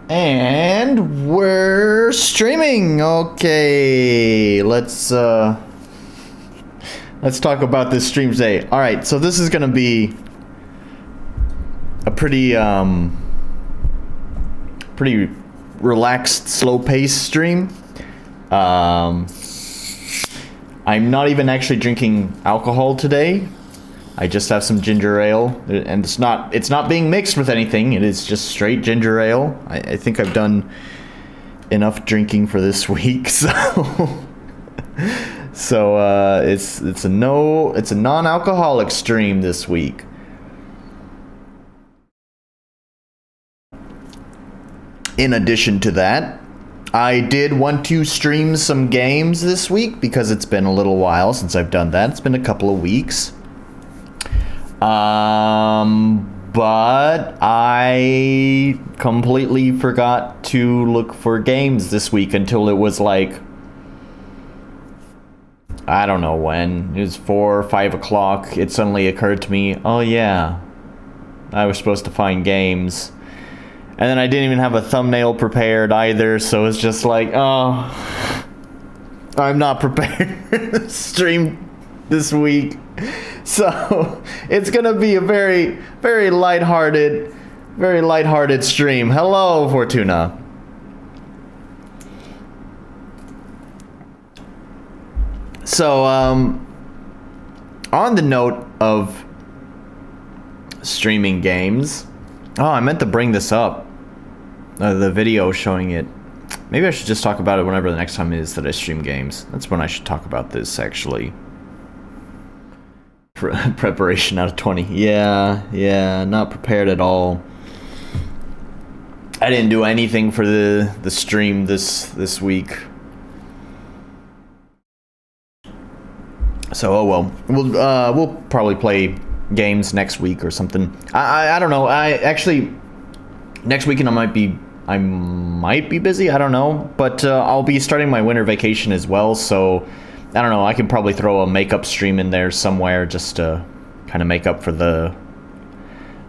And we're streaming. Okay, let's talk about this stream today. All right, so this is gonna be a pretty relaxed, slow-paced stream. I'm not even actually drinking alcohol today. I just have some ginger ale, and it's not being mixed with anything. It is just straight ginger ale. I think I've done enough drinking for this week, so it's a non-alcoholic stream this week. In addition to that, I did want to stream some games this week because it's been a little while since I've done that. It's been a couple of weeks. But I completely forgot to look for games this week until it was like, I don't know when. It was 4 or 5 o'clock. It suddenly occurred to me, oh yeah, I was supposed to find games. And then I didn't even have a thumbnail prepared either, so it's just like, oh, I'm not prepared to stream this week. So it's gonna be a very lighthearted stream. Hello, Fortuna. So on the note of streaming games, oh, I meant to bring this up. The video showing it. Maybe I should just talk about it whenever the next time is that I stream games. That's when I should talk about this, actually. Preparation out of 20. Yeah, not prepared at all. I didn't do anything for the stream this week. So oh well. We'll probably play games next week or something. I don't know. I actually next weekend I might be busy. I don't know, but I'll be starting my winter vacation as well, so I don't know, I could probably throw a makeup stream in there somewhere just to kind of make up for the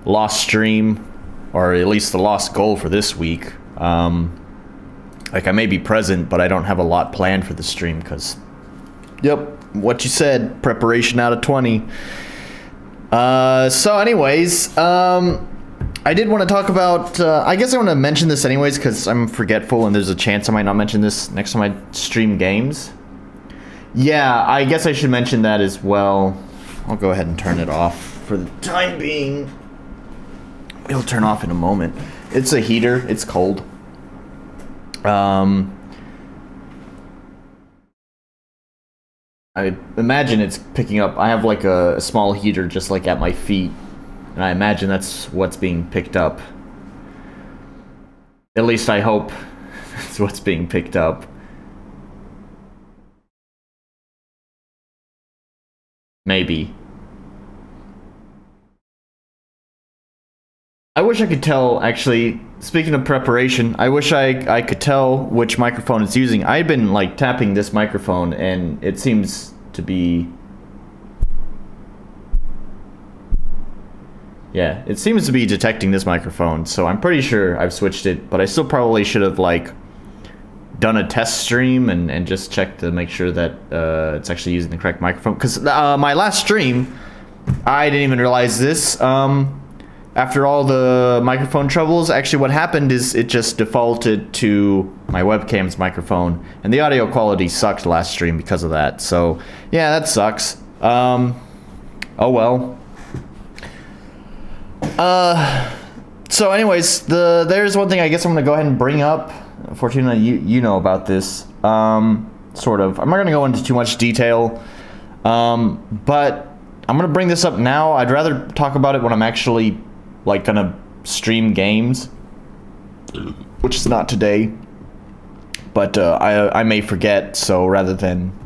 lost stream, or at least the lost goal for this week. Like, I may be present, but I don't have a lot planned for the stream because, yep, what you said, preparation out of 20. So anyways, I did want to talk about, I guess I want to mention this anyways because I'm forgetful and there's a chance I might not mention this next time I stream games. Yeah, I guess I should mention that as well. I'll go ahead and turn it off for the time being. It'll turn off in a moment. It's a heater. It's cold. I imagine it's picking up. I have like a small heater just like at my feet, and I imagine that's what's being picked up. At least I hope that's what's being picked up. Maybe. I wish I could tell, actually, speaking of preparation, I wish I could tell which microphone it's using. I've been, like, tapping this microphone, and it seems to be... Yeah, it seems to be detecting this microphone, so I'm pretty sure I've switched it, but I still probably should have, like, done a test stream and just checked to make sure that it's actually using the correct microphone. Because my last stream, I didn't even realize this. After all the microphone troubles, actually what happened is it just defaulted to my webcam's microphone, and the audio quality sucked last stream because of that. So yeah, that sucks. Oh well. So anyways, there's one thing I guess I'm gonna go ahead and bring up. Fortuna, you know about this, sort of. I'm not going to go into too much detail, but I'm going to bring this up now. I'd rather talk about it when I'm actually, like, going to stream games, which is not today, but I may forget, so rather than...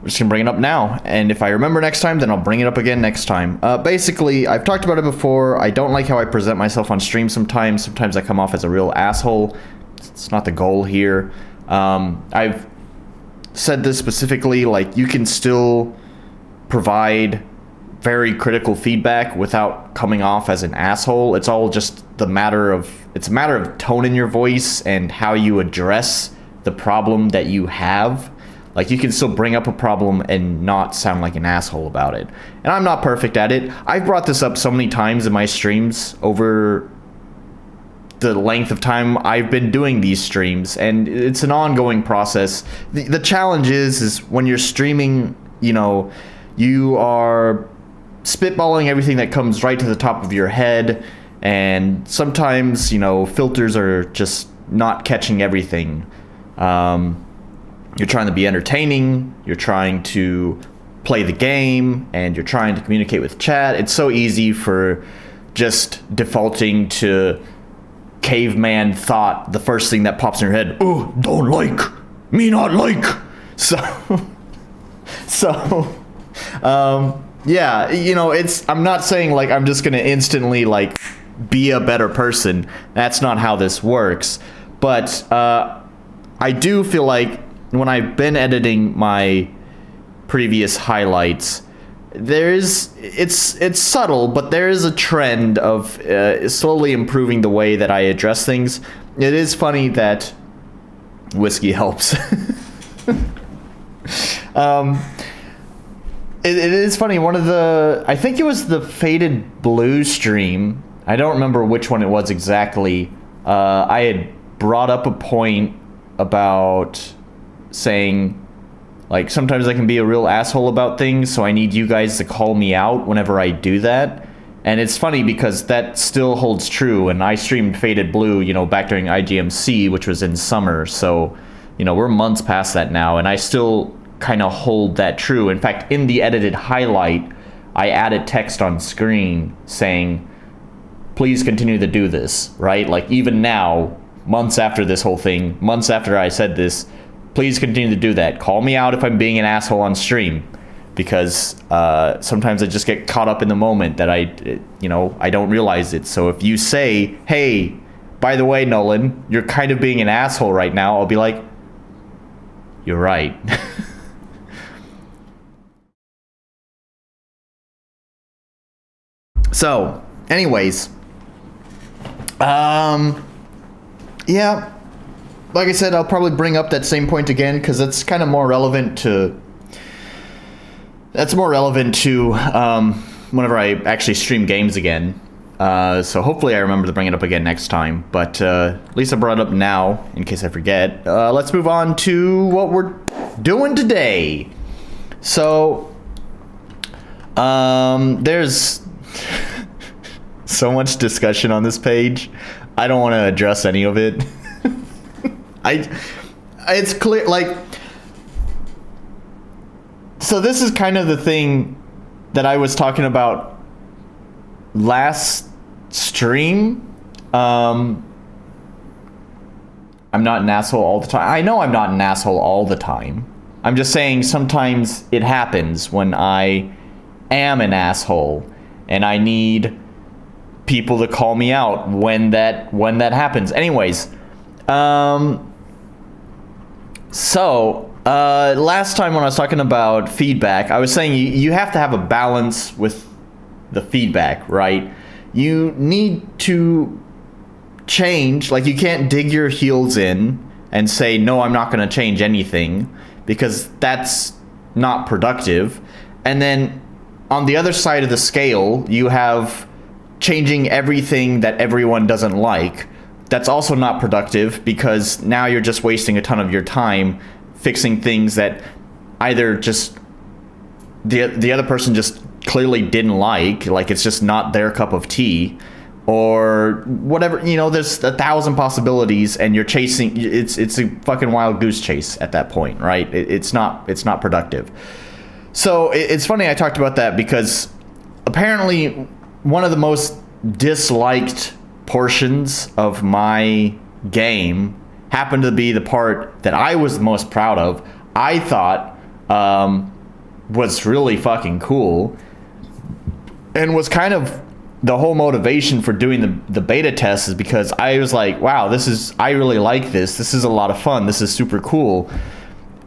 We're just going to bring it up now, and if I remember next time, then I'll bring it up again next time. Basically, I've talked about it before. I don't like how I present myself on stream sometimes. Sometimes I come off as a real asshole. It's not the goal here. I've said this specifically, like, you can still provide very critical feedback without coming off as an asshole. It's all just it's a matter of tone in your voice and how you address the problem that you have. Like, you can still bring up a problem and not sound like an asshole about it. And I'm not perfect at it. I've brought this up so many times in my streams over the length of time I've been doing these streams, and it's an ongoing process. The challenge is when you're streaming, you know, you are spitballing everything that comes right to the top of your head, and sometimes, you know, filters are just not catching everything. You're trying to be entertaining, you're trying to play the game, and you're trying to communicate with chat. It's so easy for just defaulting to caveman thought, the first thing that pops in your head. Oh, don't like, me not like. Yeah, you know, I'm not saying like I'm just gonna instantly like be a better person. That's not how this works. But I do feel like when I've been editing my previous highlights, it's subtle, but there is a trend of slowly improving the way that I address things. It is funny that whiskey helps. It is funny. One of I think it was the Faded Blue stream. I don't remember which one it was exactly. I had brought up a point about saying, like, sometimes I can be a real asshole about things, so I need you guys to call me out whenever I do that. And it's funny because that still holds true, and I streamed Faded Blue, you know, back during IGMC, which was in summer, so, you know, we're months past that now, and I still kind of hold that true. In fact, in the edited highlight, I added text on screen saying, please continue to do this, right? Like, even now, months after this whole thing, months after I said this, please continue to do that. Call me out if I'm being an asshole on stream, because sometimes I just get caught up in the moment that I don't realize it. So if you say, hey, by the way, Nolan, you're kind of being an asshole right now, I'll be like, you're right. So, anyways, yeah, like I said, I'll probably bring up that same point again because it's kind of more relevant to. That's more relevant to whenever I actually stream games again. So hopefully I remember to bring it up again next time. But at least I brought it up now in case I forget. Let's move on to what we're doing today. So there's so much discussion on this page. I don't want to address any of it. It's clear, like, so this is kind of the thing that I was talking about last stream. I'm not an asshole all the time. I know I'm not an asshole all the time. I'm just saying sometimes it happens when I am an asshole and I need people to call me out when that happens. Anyways, so last time when I was talking about feedback, I was saying you have to have a balance with the feedback, right? You need to change. Like, you can't dig your heels in and say, no, I'm not going to change anything, because that's not productive. And then on the other side of the scale, you have changing everything that everyone doesn't like. That's also not productive, because now you're just wasting a ton of your time fixing things that either just the other person just clearly didn't like it's just not their cup of tea, or whatever. You know, there's 1,000 possibilities, and you're chasing. It's a fucking wild goose chase at that point, right? It's not productive. So it's funny I talked about that, because apparently one of the most disliked portions of my game happened to be the part that I was the most proud of. I thought was really fucking cool, and was kind of the whole motivation for doing the beta test, is because I was like, wow, I really like this. This is a lot of fun. This is super cool.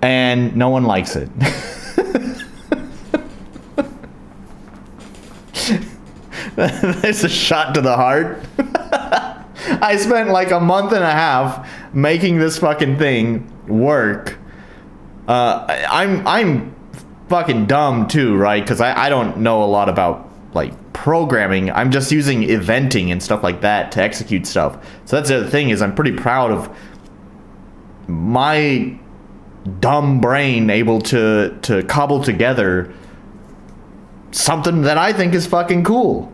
And no one likes it. There's a shot to the heart. I spent like a month and a half making this fucking thing work. I'm fucking dumb too, right? Because I don't know a lot about like programming. I'm just using eventing and stuff like that to execute stuff. So that's the other thing, is I'm pretty proud of my dumb brain able to cobble together something that I think is fucking cool.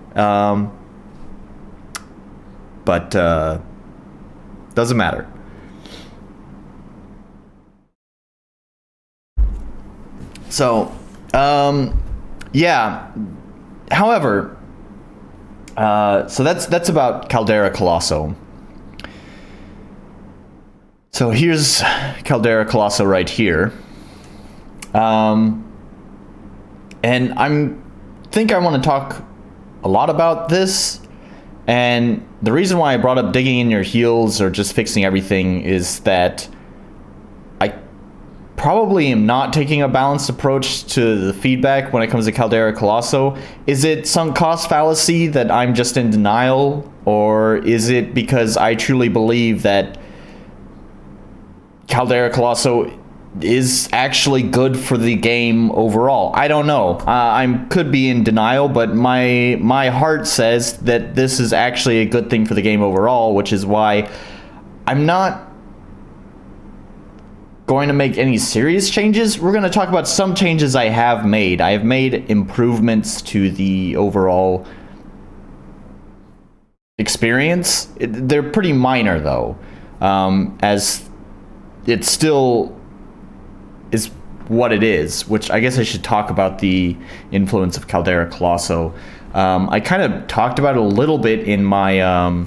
But doesn't matter. So, yeah. However, so that's about Caldera Colosso. So here's Caldera Colosso right here. And I think I want to talk a lot about this. And the reason why I brought up digging in your heels or just fixing everything is that I probably am not taking a balanced approach to the feedback when it comes to Caldera Colosso. Is it sunk cost fallacy that I'm just in denial? Or is it because I truly believe that Caldera Colosso is actually good for the game overall? I don't know. I could be in denial, but my heart says that this is actually a good thing for the game overall, which is why I'm not going to make any serious changes. We're going to talk about some changes I have made. I have made improvements to the overall experience. They're pretty minor though, as it still is what it is, which I guess I should talk about the influence of Caldera Colosso. I kind of talked about it a little bit in my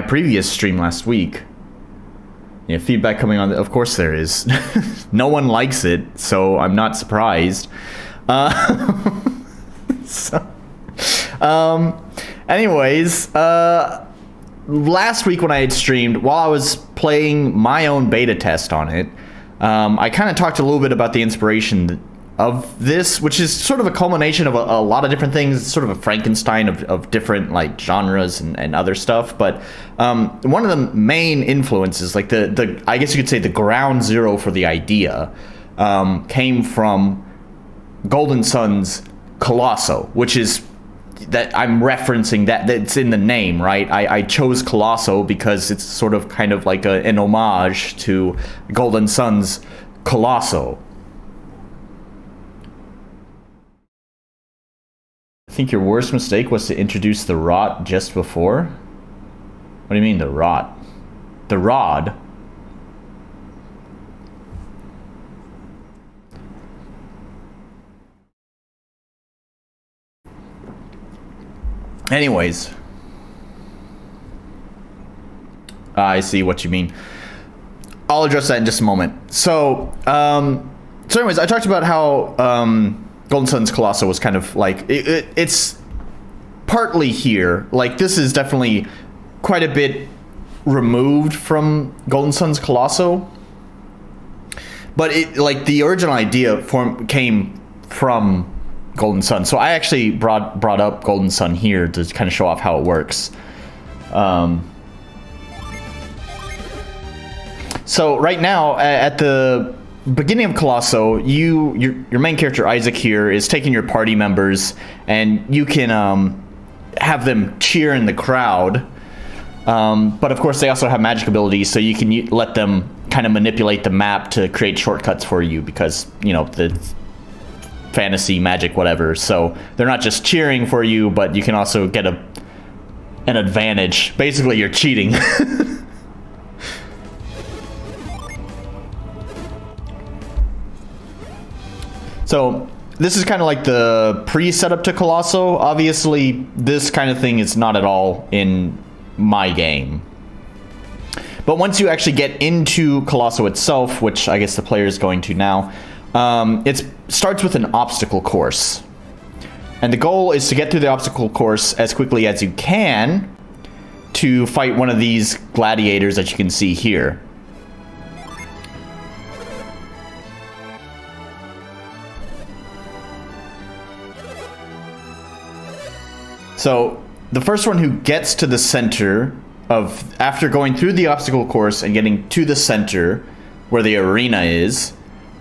previous stream last week. Yeah, feedback coming on. Of course there is. No one likes it, so I'm not surprised. Anyways, last week when I had streamed, while I was playing my own beta test on it, I kind of talked a little bit about the inspiration of this, which is sort of a culmination of a lot of different things. It's sort of a Frankenstein of different like genres and other stuff. But one of the main influences, like the I guess you could say the ground zero for the idea, came from Golden Sun's Colosso, which is that I'm referencing that's in the name, right? I chose Colosso because it's sort of kind of like an homage to Golden Sun's Colosso. I think your worst mistake was to introduce the rot just before. What do you mean the rot? The rod? Anyways, I see what you mean. I'll address that in just a moment. So anyways, I talked about how Golden Sun's Colosso was kind of like it's partly here. Like this is definitely quite a bit removed from Golden Sun's Colosso, but it like the original idea came from Golden Sun. So I actually brought up Golden Sun here to kind of show off how it works. So right now at the beginning of Colosso, your main character Isaac here is taking your party members, and you can have them cheer in the crowd. But of course they also have magic abilities, so you can let them kind of manipulate the map to create shortcuts for you, because you know the fantasy magic whatever, so they're not just cheering for you, but you can also get an advantage. Basically you're cheating. So this is kind of like the pre-setup to Colosso. Obviously this kind of thing is not at all in my game, but once you actually get into Colosso itself, which I guess the player is going to now, it starts with an obstacle course, and the goal is to get through the obstacle course as quickly as you can to fight one of these gladiators that you can see here. So the first one who gets to the center of, after going through the obstacle course and getting to the center where the arena is,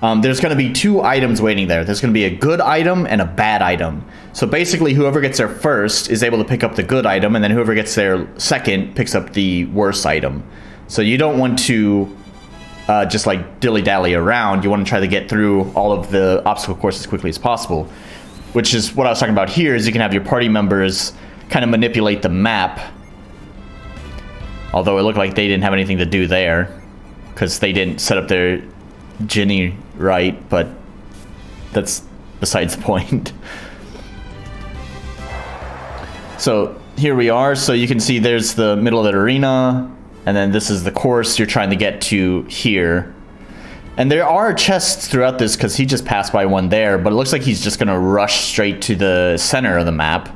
there's going to be 2 items waiting there. There's going to be a good item and a bad item. So basically, whoever gets there first is able to pick up the good item, and then whoever gets there second picks up the worse item. So you don't want to just like dilly-dally around. You want to try to get through all of the obstacle courses as quickly as possible, which is what I was talking about here, is you can have your party members kind of manipulate the map. Although it looked like they didn't have anything to do there, because they didn't set up their Ginny right, but that's besides the point. So here we are. So you can see there's the middle of the arena, and then this is the course you're trying to get to here. And there are chests throughout this, because he just passed by one there, but it looks like he's just going to rush straight to the center of the map,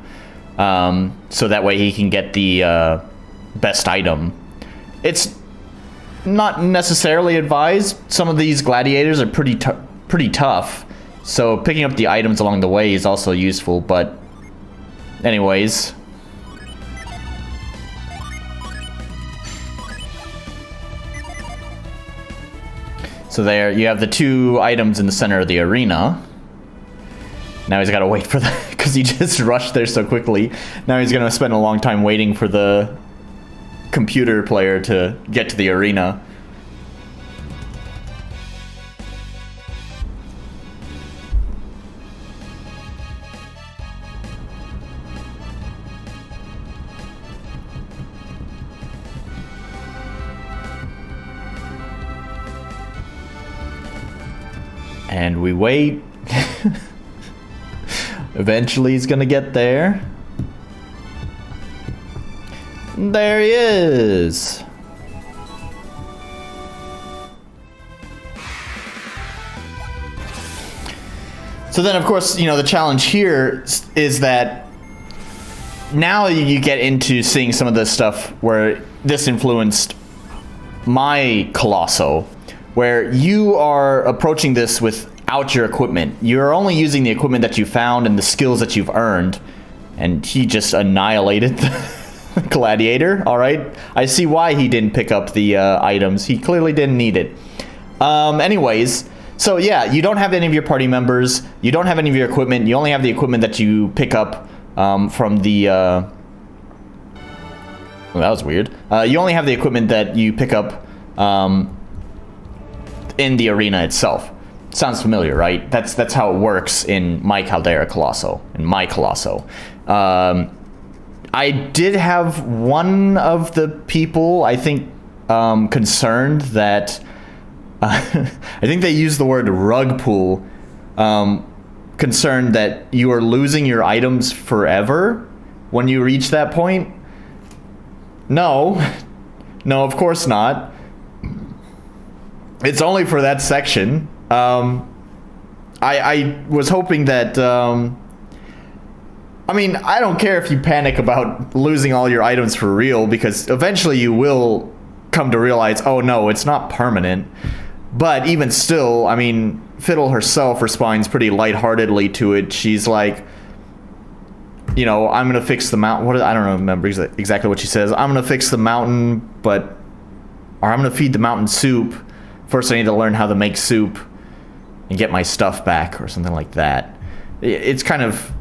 so that way he can get the best item. It's not necessarily advised. Some of these gladiators are pretty tough, so picking up the items along the way is also useful, but anyways. So there you have the 2 items in the center of the arena. Now he's got to wait for that, because he just rushed there so quickly. Now he's going to spend a long time waiting for the computer player to get to the arena. And we wait. Eventually he's gonna get there. There he is. So then, of course, you know, the challenge here is that now you get into seeing some of the stuff where this influenced my Colosso, where you are approaching this without your equipment. You're only using the equipment that you found and the skills that you've earned, and he just annihilated the gladiator. All right, I see why he didn't pick up the items. He clearly didn't need it. Anyways, so yeah, you don't have any of your party members. You don't have any of your equipment. You only have the equipment that you pick up from the... well, that was weird. You only have the equipment that you pick up in the arena itself. Sounds familiar, right? That's how it works in my Caldera Colosso, in my Colosso. I did have one of the people, I think, concerned that I think they used the word rug pull, concerned that you are losing your items forever when you reach that point. No, of course not. It's only for that section. I was hoping that, I mean, I don't care if you panic about losing all your items for real, because eventually you will come to realize, oh no, it's not permanent. But even still, I mean, Fidel herself responds pretty lightheartedly to it. She's like, you know, I'm going to fix the mountain. I don't remember exactly what she says. I'm going to fix the mountain, or I'm going to feed the mountain soup. First, I need to learn how to make soup and get my stuff back, or something like that. It's kind of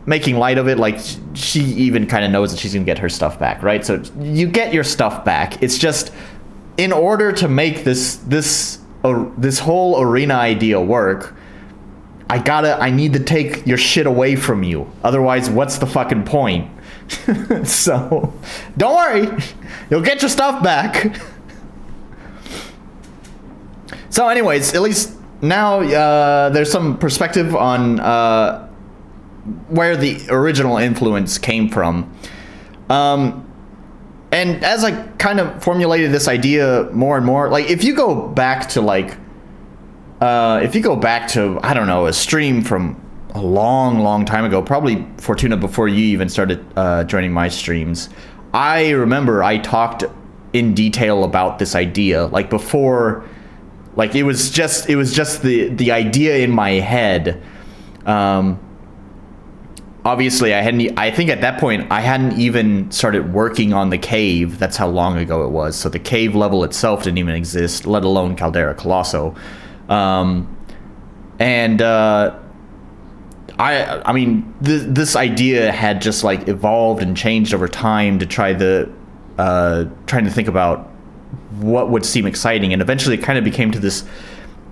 making light of it, like she even kind of knows that she's going to get her stuff back, right? So you get your stuff back. It's just, in order to make this whole arena idea work, I need to take your shit away from you. Otherwise, what's the fucking point? So, don't worry. You'll get your stuff back. So anyways, at least now there's some perspective on where the original influence came from. And as I kind of formulated this idea more and more, like if you go back to I don't know, a stream from a long time ago, probably Fortuna before you even started joining my streams, I remember I talked in detail about this idea, like before. Like it was just the idea in my head, obviously I think at that point I hadn't even started working on the cave. That's how long ago it was. So the cave level itself didn't even exist, let alone Caldera Colosso. I mean, this idea had just like evolved and changed over time to trying to think about what would seem exciting, and eventually it kind of became to this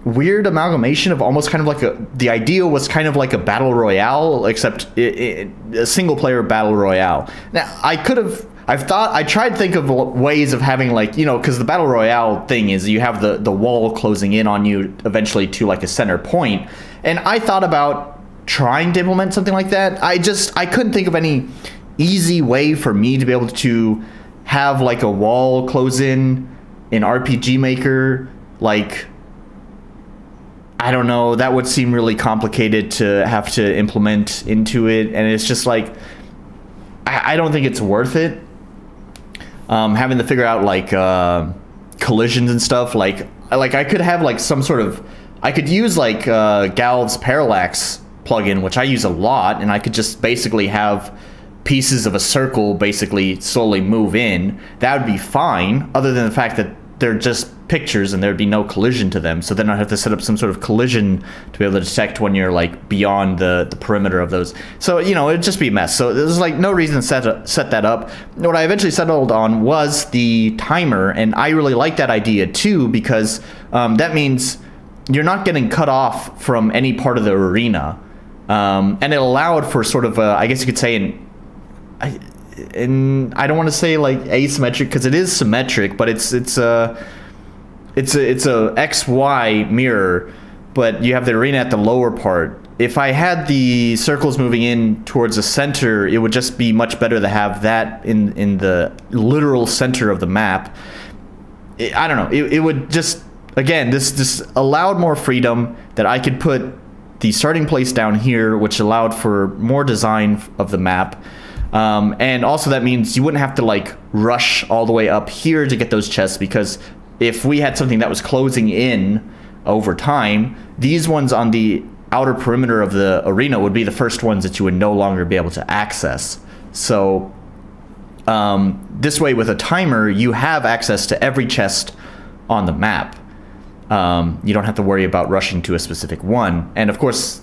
weird amalgamation of almost kind of like the idea was kind of like a battle royale, except a single player battle royale. Now I tried to think of ways of having, like, you know, because the battle royale thing is you have the wall closing in on you eventually to like a center point, and I thought about trying to implement something like that. I couldn't think of any easy way for me to be able to have like a wall close in RPG Maker. Like, I don't know, that would seem really complicated to have to implement into it, and it's just like I don't think it's worth it. Having to figure out like collisions and stuff, like I could have like some sort of, I could use like Galv's Parallax plugin, which I use a lot, and I could just basically have pieces of a circle basically slowly move in. That would be fine, other than the fact that they're just pictures and there'd be no collision to them. So then I'd have to set up some sort of collision to be able to detect when you're like beyond the perimeter of those. So, you know, it'd just be a mess. So there's like no reason to set that up. What I eventually settled on was the timer, and I really like that idea too, because that means you're not getting cut off from any part of the arena. And it allowed for sort of I guess you could say I don't want to say like asymmetric, because it is symmetric, but it's a XY mirror, but you have the arena at the lower part. If I had the circles moving in towards the center, it would just be much better to have that in the literal center of the map. I don't know. It would just, again, this allowed more freedom, that I could put the starting place down here, which allowed for more design of the map. And also that means you wouldn't have to like rush all the way up here to get those chests, because if we had something that was closing in over time, these ones on the outer perimeter of the arena would be the first ones that you would no longer be able to access. So this way, with a timer, you have access to every chest on the map. You don't have to worry about rushing to a specific one. And of course,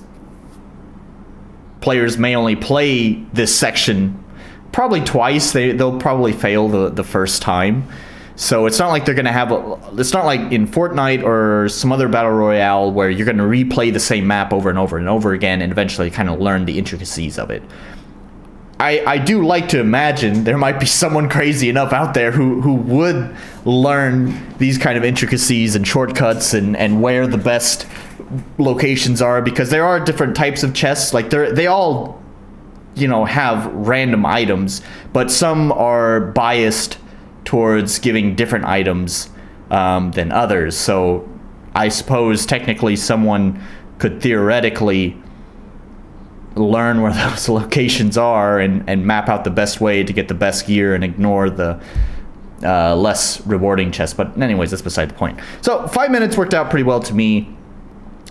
players may only play this section probably twice. They'll probably fail the first time. So it's not like they're going to have it's not like in Fortnite or some other battle royale where you're going to replay the same map over and over and over again and eventually kind of learn the intricacies of it. I do like to imagine there might be someone crazy enough out there who would learn these kind of intricacies and shortcuts and where the best locations are, because there are different types of chests. Like they all, you know, have random items, but some are biased towards giving different items than others. So I suppose technically someone could theoretically learn where those locations are and map out the best way to get the best gear and ignore the less rewarding chests. But anyways, that's beside the point. So 5 minutes worked out pretty well to me.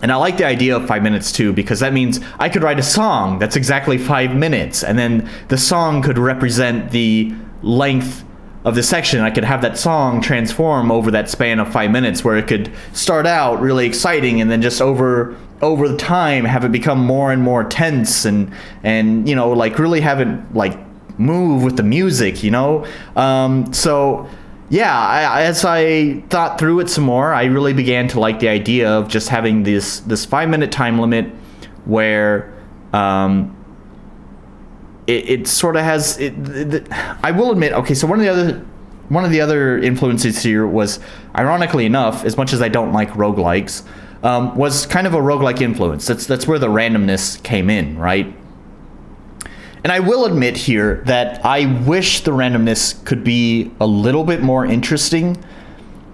And I like the idea of 5 minutes too, because that means I could write a song that's exactly 5 minutes, and then the song could represent the length of the section. I could have that song transform over that span of 5 minutes, where it could start out really exciting and then just over the time have it become more and more tense and you know, like really have it like move with the music, you know. So yeah, as I thought through it some more, I really began to like the idea of just having this 5 minute time limit where it sort of has I will admit, okay, so one of the other influences here was, ironically enough, as much as I don't like roguelikes, was kind of a roguelike influence. That's where the randomness came in, right? And I will admit here that I wish the randomness could be a little bit more interesting.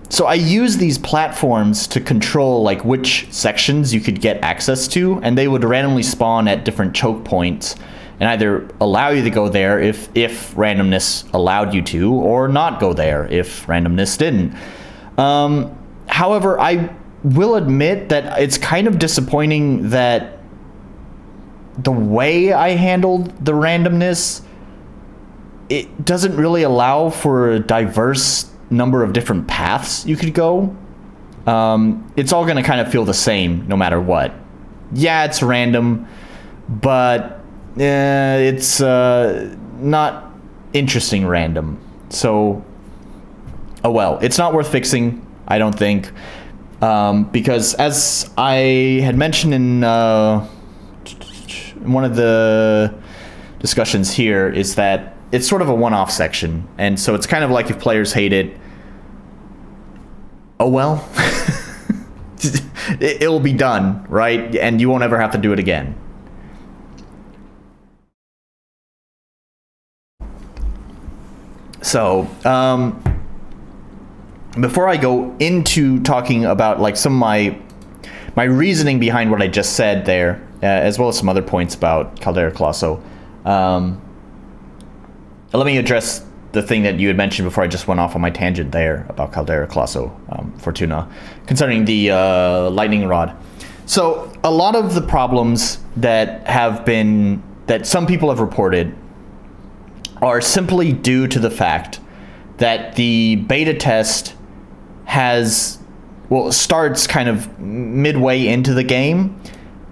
So I use these platforms to control like which sections you could get access to, and they would randomly spawn at different choke points and either allow you to go there if randomness allowed you to, or not go there if randomness didn't. However, I will admit that it's kind of disappointing that the way I handled the randomness, it doesn't really allow for a diverse number of different paths you could go. It's all going to kind of feel the same no matter what. Yeah, it's random, but it's not interesting random. So, oh well, it's not worth fixing, I don't think. Because as I had mentioned in one of the discussions here, is that it's sort of a one-off section, and so it's kind of like if players hate it, oh well, it'll be done, right? And you won't ever have to do it again. So, before I go into talking about like some of my reasoning behind what I just said there, as well as some other points about Caldera Colosso, let me address the thing that you had mentioned before I just went off on my tangent there about Caldera Colosso, Fortuna, concerning the lightning rod. So a lot of the problems that some people have reported are simply due to the fact that the beta test starts kind of midway into the game,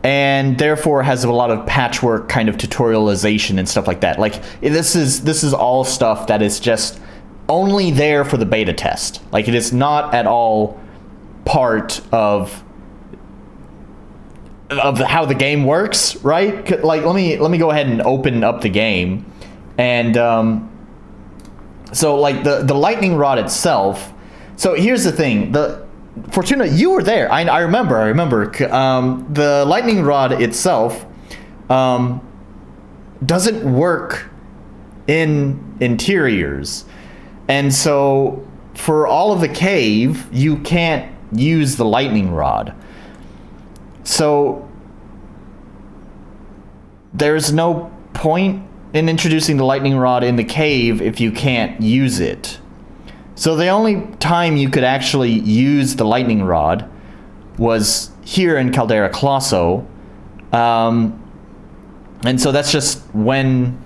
and therefore has a lot of patchwork kind of tutorialization and stuff like that. Like this is all stuff that is just only there for the beta test. Like it is not at all part of how the game works, right? Like let me go ahead and open up the game, and so like the lightning rod itself. So here's the thing, Fortuna, you were there. I remember. The lightning rod itself doesn't work in interiors, and so for all of the cave, you can't use the lightning rod. So there's no point in introducing the lightning rod in the cave if you can't use it. So the only time you could actually use the lightning rod was here in Caldera Colosso. And so that's just when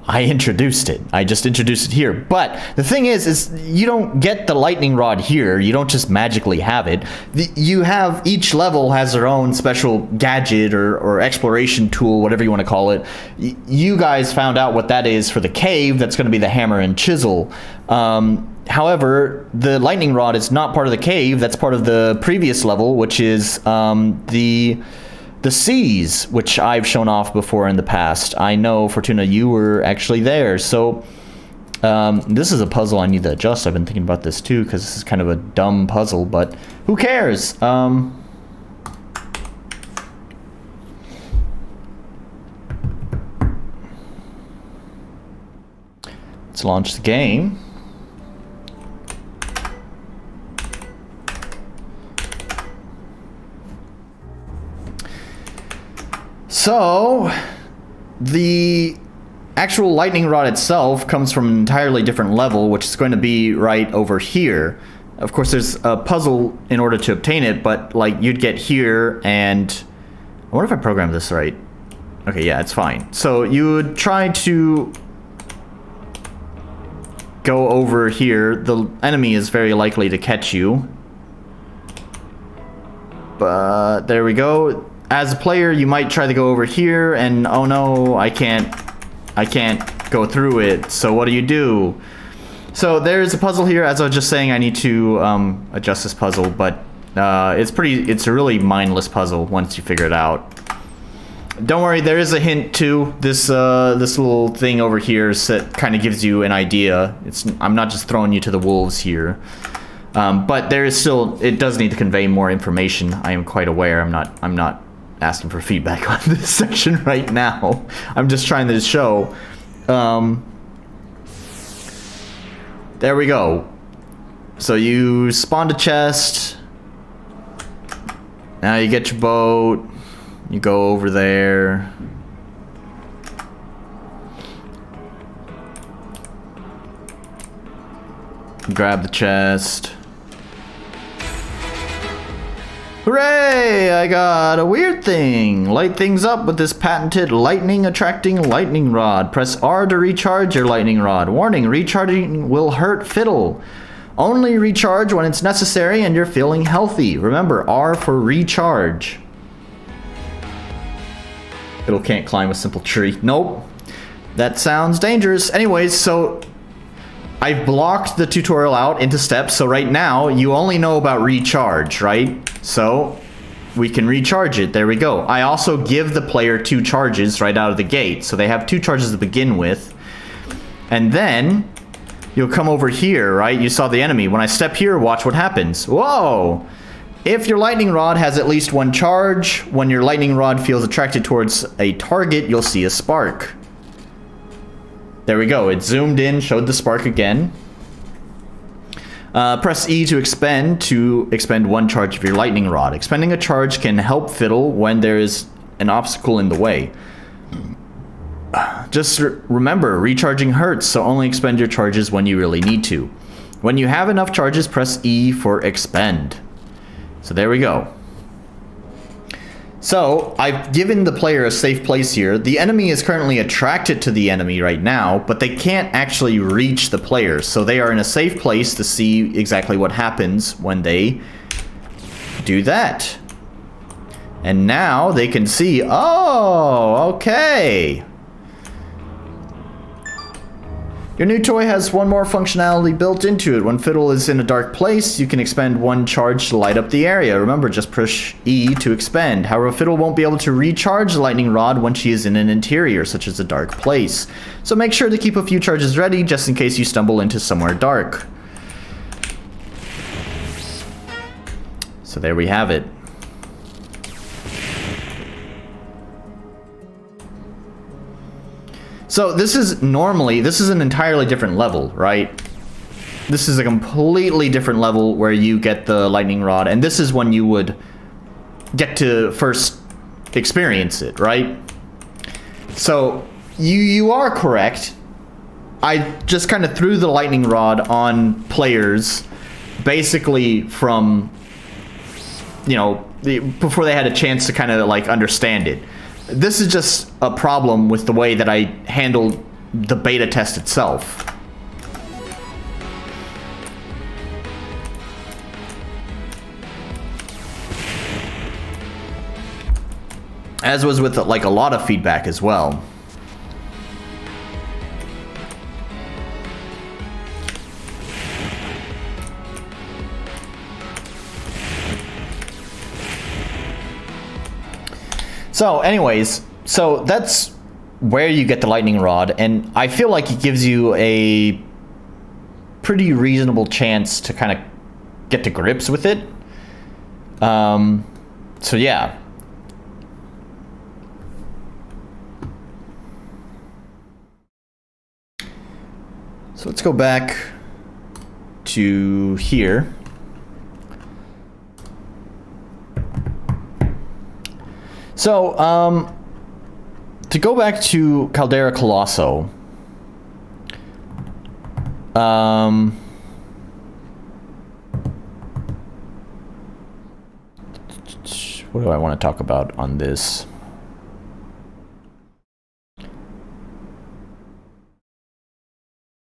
I introduced it. I just introduced it here. But the thing is you don't get the lightning rod here. You don't just magically have it. Each level has their own special gadget or exploration tool, whatever you want to call it. You guys found out what that is for the cave. That's going to be the hammer and chisel. However, the lightning rod is not part of the cave. That's part of the previous level, which is the seas, which I've shown off before in the past. I know, Fortuna, you were actually there. So this is a puzzle I need to adjust. I've been thinking about this too, because this is kind of a dumb puzzle, but who cares? Let's launch the game. So, the actual lightning rod itself comes from an entirely different level, which is going to be right over here. Of course, there's a puzzle in order to obtain it, but like you'd get here, and I wonder if I programmed this right. Okay, yeah, it's fine. So you would try to go over here. The enemy is very likely to catch you, but there we go. As a player, you might try to go over here, and oh no, I can't go through it. So what do? So there's a puzzle here. As I was just saying, I need to adjust this puzzle, but it's a really mindless puzzle once you figure it out. Don't worry, there is a hint too. This little thing over here kind of gives you an idea. I'm not just throwing you to the wolves here. But there is still, it does need to convey more information. I am quite aware. I'm not asking for feedback on this section right now. I'm just trying to show. There we go. So you spawned a chest. Now you get your boat. You go over there. Grab the chest. Hooray! I got a weird thing. Light things up with this patented lightning attracting lightning rod. Press R to recharge your lightning rod. Warning, recharging will hurt Fidel. Only recharge when it's necessary and you're feeling healthy. Remember, R for recharge. Fidel can't climb a simple tree. Nope. That sounds dangerous. Anyways, so I've blocked the tutorial out into steps, so right now you only know about recharge, right? So we can recharge it. There we go. I also give the player 2 charges right out of the gate, so they have 2 charges to begin with. And then you'll come over here, right? You saw the enemy. When I step here, watch what happens. Whoa! If your lightning rod has at least 1 charge, when your lightning rod feels attracted towards a target, you'll see a spark. There we go. It zoomed in, showed the spark again. Press E to expend 1 charge of your lightning rod. Expending a charge can help Fidel when there is an obstacle in the way. Just remember, recharging hurts, so only expend your charges when you really need to. When you have enough charges, press E for expend. So there we go. So, I've given the player a safe place here. The enemy is currently attracted to the enemy right now, but they can't actually reach the player. So they are in a safe place to see exactly what happens when they do that. And now they can see, oh, okay. Your new toy has 1 more functionality built into it. When Fidel is in a dark place, you can expend 1 charge to light up the area. Remember, just push E to expend. However, Fidel won't be able to recharge the lightning rod when she is in an interior, such as a dark place. So make sure to keep a few charges ready, just in case you stumble into somewhere dark. So there we have it. So this is an entirely different level, right? This is a completely different level where you get the lightning rod, and this is when you would get to first experience it, right? So you are correct. I just kind of threw the lightning rod on players basically from, you know, before they had a chance to kind of like understand it. This is just a problem with the way that I handled the beta test itself. As was with like a lot of feedback as well. So anyways, so that's where you get the lightning rod, and I feel like it gives you a pretty reasonable chance to kind of get to grips with it. So yeah. So let's go back to here. So, to go back to Caldera Colosso, what do I want to talk about on this?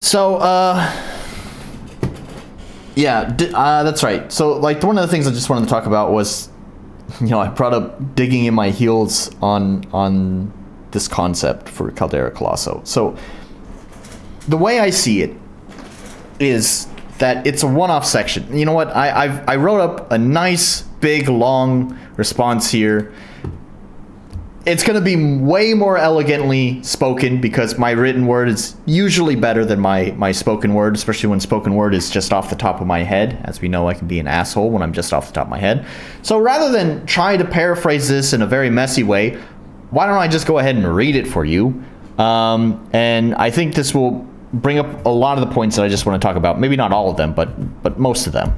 So, yeah, that's right. So, like, one of the things I just wanted to talk about was, you know, I brought up digging in my heels on this concept for Caldera Colosso. So the way I see it is that it's a one-off section. You know what? I wrote up a nice, big, long response here. It's going to be way more elegantly spoken because my written word is usually better than my spoken word, especially when spoken word is just off the top of my head. As we know, I can be an asshole when I'm just off the top of my head. So rather than try to paraphrase this in a very messy way, why don't I just go ahead and read it for you? And I think this will bring up a lot of the points that I just want to talk about. Maybe not all of them, but most of them.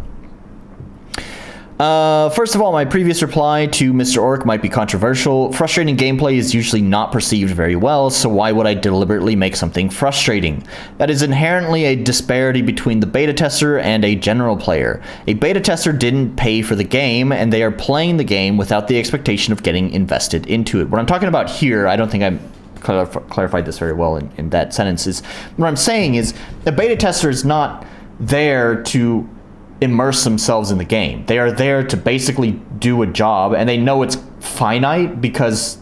First of all, my previous reply to Mr. Orc might be controversial. Frustrating gameplay is usually not perceived very well, so why would I deliberately make something frustrating? That is inherently a disparity between the beta tester and a general player. A beta tester didn't pay for the game, and they are playing the game without the expectation of getting invested into it. What I'm talking about here, I don't think I clarified this very well in that sentence, is what I'm saying is the beta tester is not there to immerse themselves in the game. They are there to basically do a job, and they know it's finite because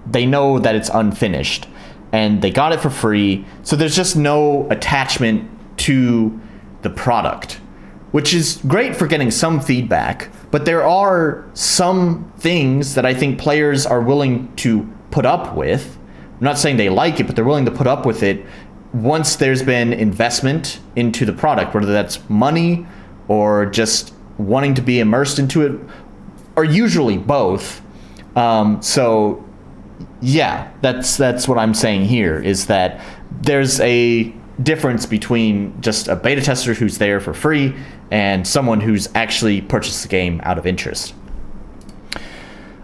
they know that it's unfinished and they got it for free, so there's just no attachment to the product, which is great for getting some feedback, but there are some things that I think players are willing to put up with. I'm not saying they like it, but they're willing to put up with it once there's been investment into the product, whether that's money or just wanting to be immersed into it, or usually both. So yeah, that's what I'm saying here, is that there's a difference between just a beta tester who's there for free and someone who's actually purchased the game out of interest.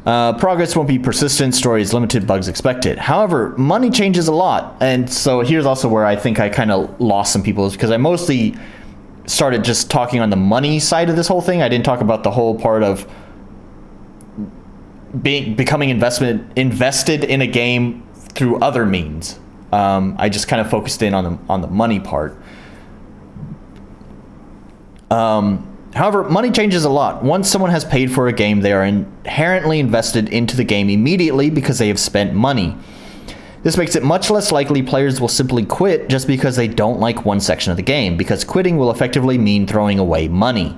Progress won't be persistent, story is limited, bugs expected. However, money changes a lot, and so here's also where I think I kind of lost some people, is because I mostly started just talking on the money side of this whole thing. I didn't talk about the whole part of becoming invested in a game through other means. I just kind of focused in on the money part. However, money changes a lot. Once someone has paid for a game, they are inherently invested into the game immediately because they have spent money. This makes it much less likely players will simply quit just because they don't like one section of the game, because quitting will effectively mean throwing away money.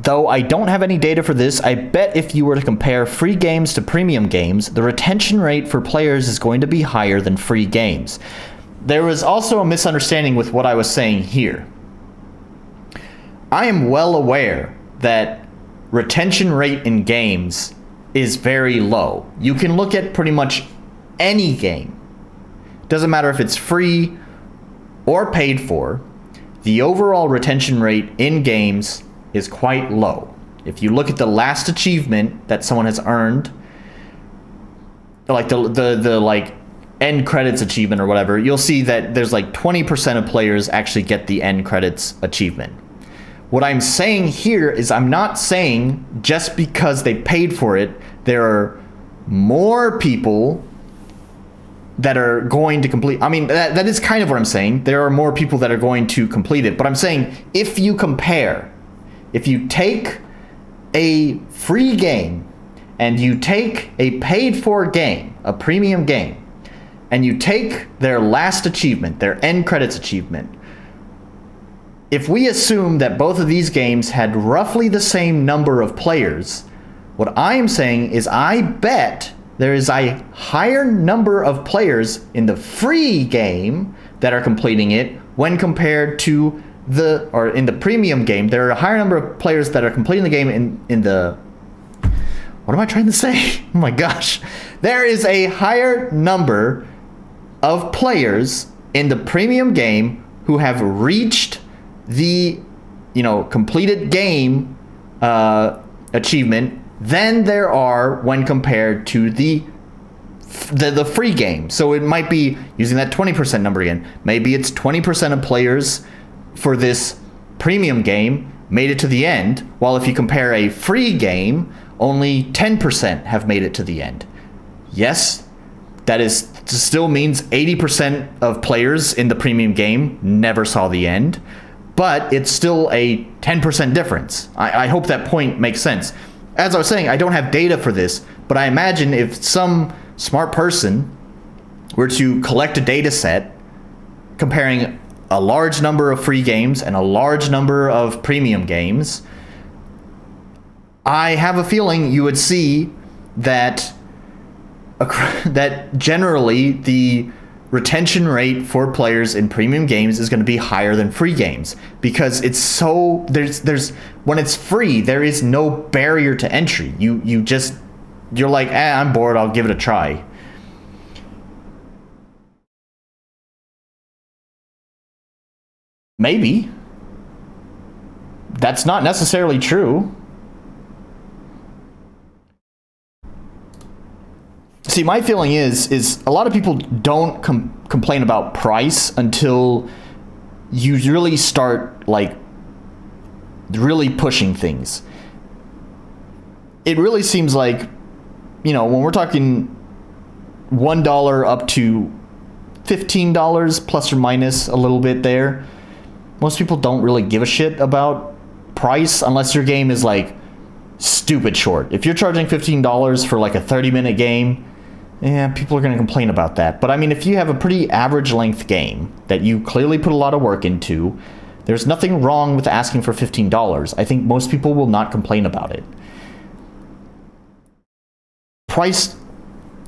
Though I don't have any data for this, I bet if you were to compare free games to premium games, the retention rate for players is going to be higher than free games. There was also a misunderstanding with what I was saying here. I am well aware that retention rate in games is very low. You can look at pretty much any game. Doesn't matter if it's free or paid for. The overall retention rate in games is quite low. If you look at the last achievement that someone has earned, like the like end credits achievement or whatever, you'll see that there's like 20% of players actually get the end credits achievement. What I'm saying here is I'm not saying just because they paid for it, there are more people that are going to complete. I mean, that is kind of what I'm saying. There are more people that are going to complete it. But I'm saying if you compare, if you take a free game and you take a paid for game, a premium game, and you take their last achievement, their end credits achievement, if we assume that both of these games had roughly the same number of players, what I am saying is I bet there is a higher number of players in the free game that are completing it when compared to in the premium game. There are a higher number of players that are completing the game in the, what am I trying to say? Oh my gosh. There is a higher number of players in the premium game who have reached the, completed game achievement than there are when compared to the free game. So it might be, using that 20% number again, maybe it's 20% of players for this premium game made it to the end, while if you compare a free game, only 10% have made it to the end. Yes, that still means 80% of players in the premium game never saw the end, but it's still a 10% difference. I hope that point makes sense. As I was saying, I don't have data for this, but I imagine if some smart person were to collect a data set comparing a large number of free games and a large number of premium games, I have a feeling you would see that generally the retention rate for players in premium games is going to be higher than free games, because it's so there's when it's free, there is no barrier to entry. You're like, I'm bored, I'll give it a try. Maybe that's not necessarily true. See, my feeling is a lot of people don't complain about price until you really start, like, really pushing things. It really seems like, you know, when we're talking $1 up to $15 plus or minus a little bit there, most people don't really give a shit about price unless your game is like stupid short. If you're charging $15 for like a 30-minute game, yeah, people are going to complain about that. But I mean, if you have a pretty average length game that you clearly put a lot of work into, there's nothing wrong with asking for $15. I think most people will not complain about it. Price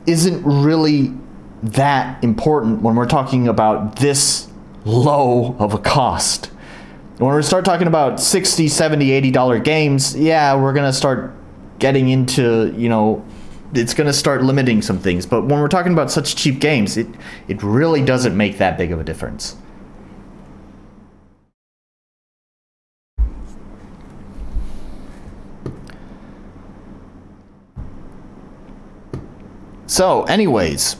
isn't really that important when we're talking about this low of a cost. When we start talking about $60, $70, $80 games, yeah, we're going to start getting into, you know, it's going to start limiting some things. But when we're talking about such cheap games, it really doesn't make that big of a difference. So, anyways,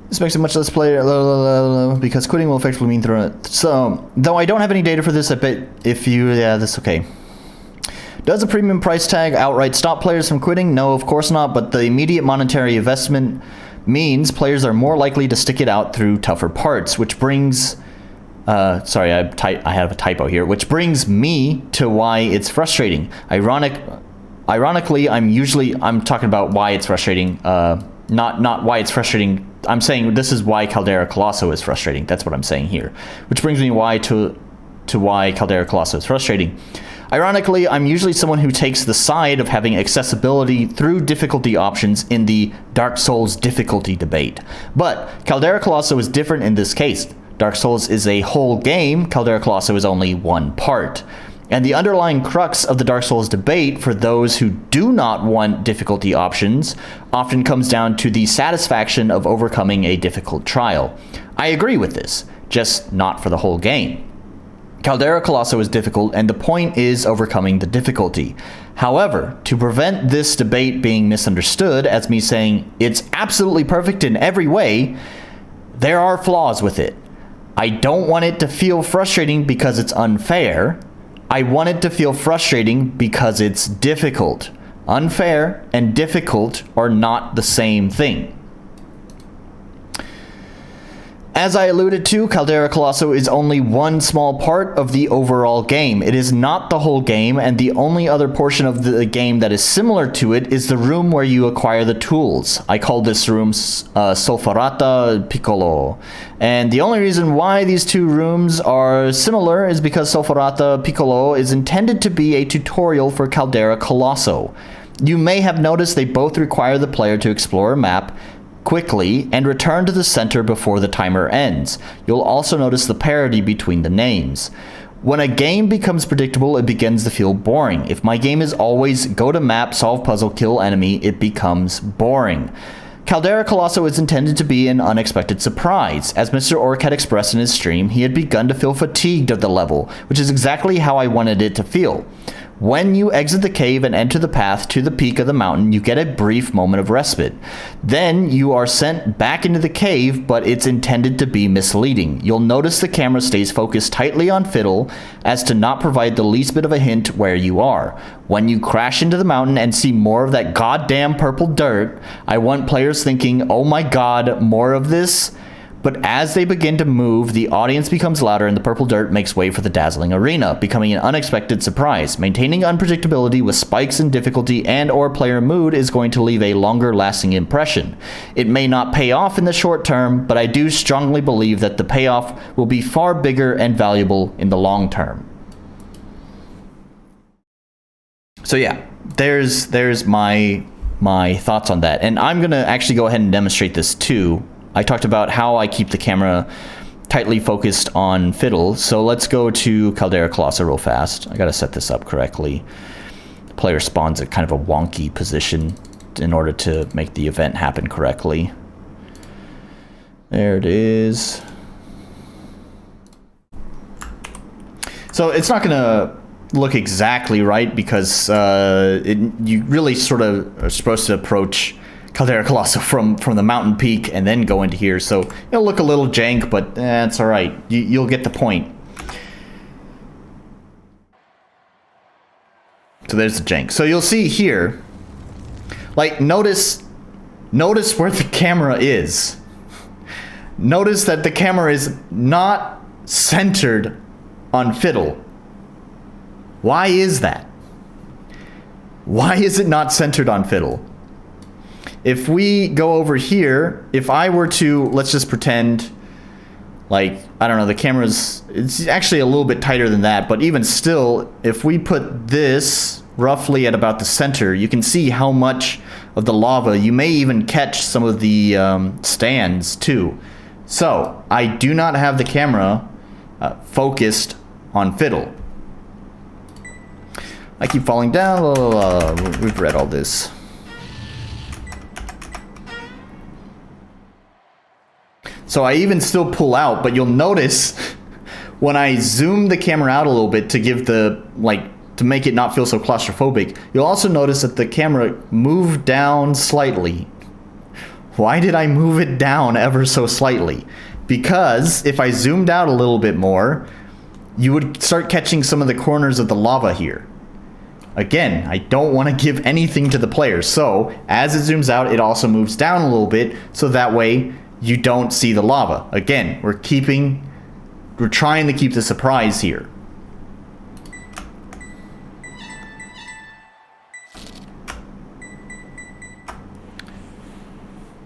this makes it much less player because quitting will effectively mean throwing it. So, though I don't have any data for this, I bet if you, yeah, that's okay. Does a premium price tag outright stop players from quitting? No, of course not, but the immediate monetary investment means players are more likely to stick it out through tougher parts, which brings... sorry, I have a typo here, which brings me to why it's frustrating. Ironically, I'm talking about why it's frustrating, not why it's frustrating. I'm saying this is why Caldera Colosso is frustrating. That's what I'm saying here. Which brings me to why Caldera Colosso is frustrating. Ironically, I'm usually someone who takes the side of having accessibility through difficulty options in the Dark Souls difficulty debate. But Caldera Colosso is different in this case. Dark Souls is a whole game, Caldera Colosso is only one part. And the underlying crux of the Dark Souls debate for those who do not want difficulty options often comes down to the satisfaction of overcoming a difficult trial. I agree with this, just not for the whole game. Caldera Colosso is difficult, and the point is overcoming the difficulty. However, to prevent this debate being misunderstood as me saying it's absolutely perfect in every way, there are flaws with it. I don't want it to feel frustrating because it's unfair. I want it to feel frustrating because it's difficult. Unfair and difficult are not the same thing. As I alluded to, Caldera Colosso is only one small part of the overall game. It is not the whole game, and the only other portion of the game that is similar to it is the room where you acquire the tools. I call this room Solferata Piccolo. And the only reason why these two rooms are similar is because Solferata Piccolo is intended to be a tutorial for Caldera Colosso. You may have noticed they both require the player to explore a map quickly and return to the center before the timer ends. You'll also notice the parity between the names. When a game becomes predictable, it begins to feel boring. If my game is always go to map, solve puzzle, kill enemy, it becomes boring. Caldera Colosso is intended to be an unexpected surprise. As Mr. Orc had expressed in his stream, he had begun to feel fatigued of the level, which is exactly how I wanted it to feel. When you exit the cave and enter the path to the peak of the mountain, you get a brief moment of respite. Then you are sent back into the cave, but it's intended to be misleading. You'll notice the camera stays focused tightly on Fidel as to not provide the least bit of a hint where you are. When you crash into the mountain and see more of that goddamn purple dirt, I want players thinking, oh my god, more of this? But as they begin to move, the audience becomes louder and the purple dirt makes way for the dazzling arena, becoming an unexpected surprise. Maintaining unpredictability with spikes in difficulty and or player mood is going to leave a longer lasting impression. It may not pay off in the short term, but I do strongly believe that the payoff will be far bigger and valuable in the long term. So yeah, there's my thoughts on that. And I'm going to actually go ahead and demonstrate this too. I talked about how I keep the camera tightly focused on Fidel. So let's go to Caldera Colosso real fast. I gotta set this up correctly. The player spawns at kind of a wonky position in order to make the event happen correctly. There it is. So it's not gonna look exactly right because you really sort of are supposed to approach Caldera Colosso from the mountain peak and then go into here. So it'll look a little jank, but it's all right. You'll get the point. So there's the jank. So you'll see here, like, notice where the camera is. Notice that the camera is not centered on Fidel. Why is that? Why is it not centered on Fidel? If we go over here, if I were to, let's just pretend, like, I don't know, the camera's, it's actually a little bit tighter than that, but even still, if we put this roughly at about the center, you can see how much of the lava, you may even catch some of the stands too. So, I do not have the camera focused on Fidel. I keep falling down, we've read all this. So I even still pull out, but you'll notice when I zoom the camera out a little bit to give the, like, to make it not feel so claustrophobic, you'll also notice that the camera moved down slightly. Why did I move it down ever so slightly? Because if I zoomed out a little bit more, you would start catching some of the corners of the lava here. Again, I don't want to give anything to the player, so as it zooms out, it also moves down a little bit, so that way you don't see the lava. Again, we're trying to keep the surprise here.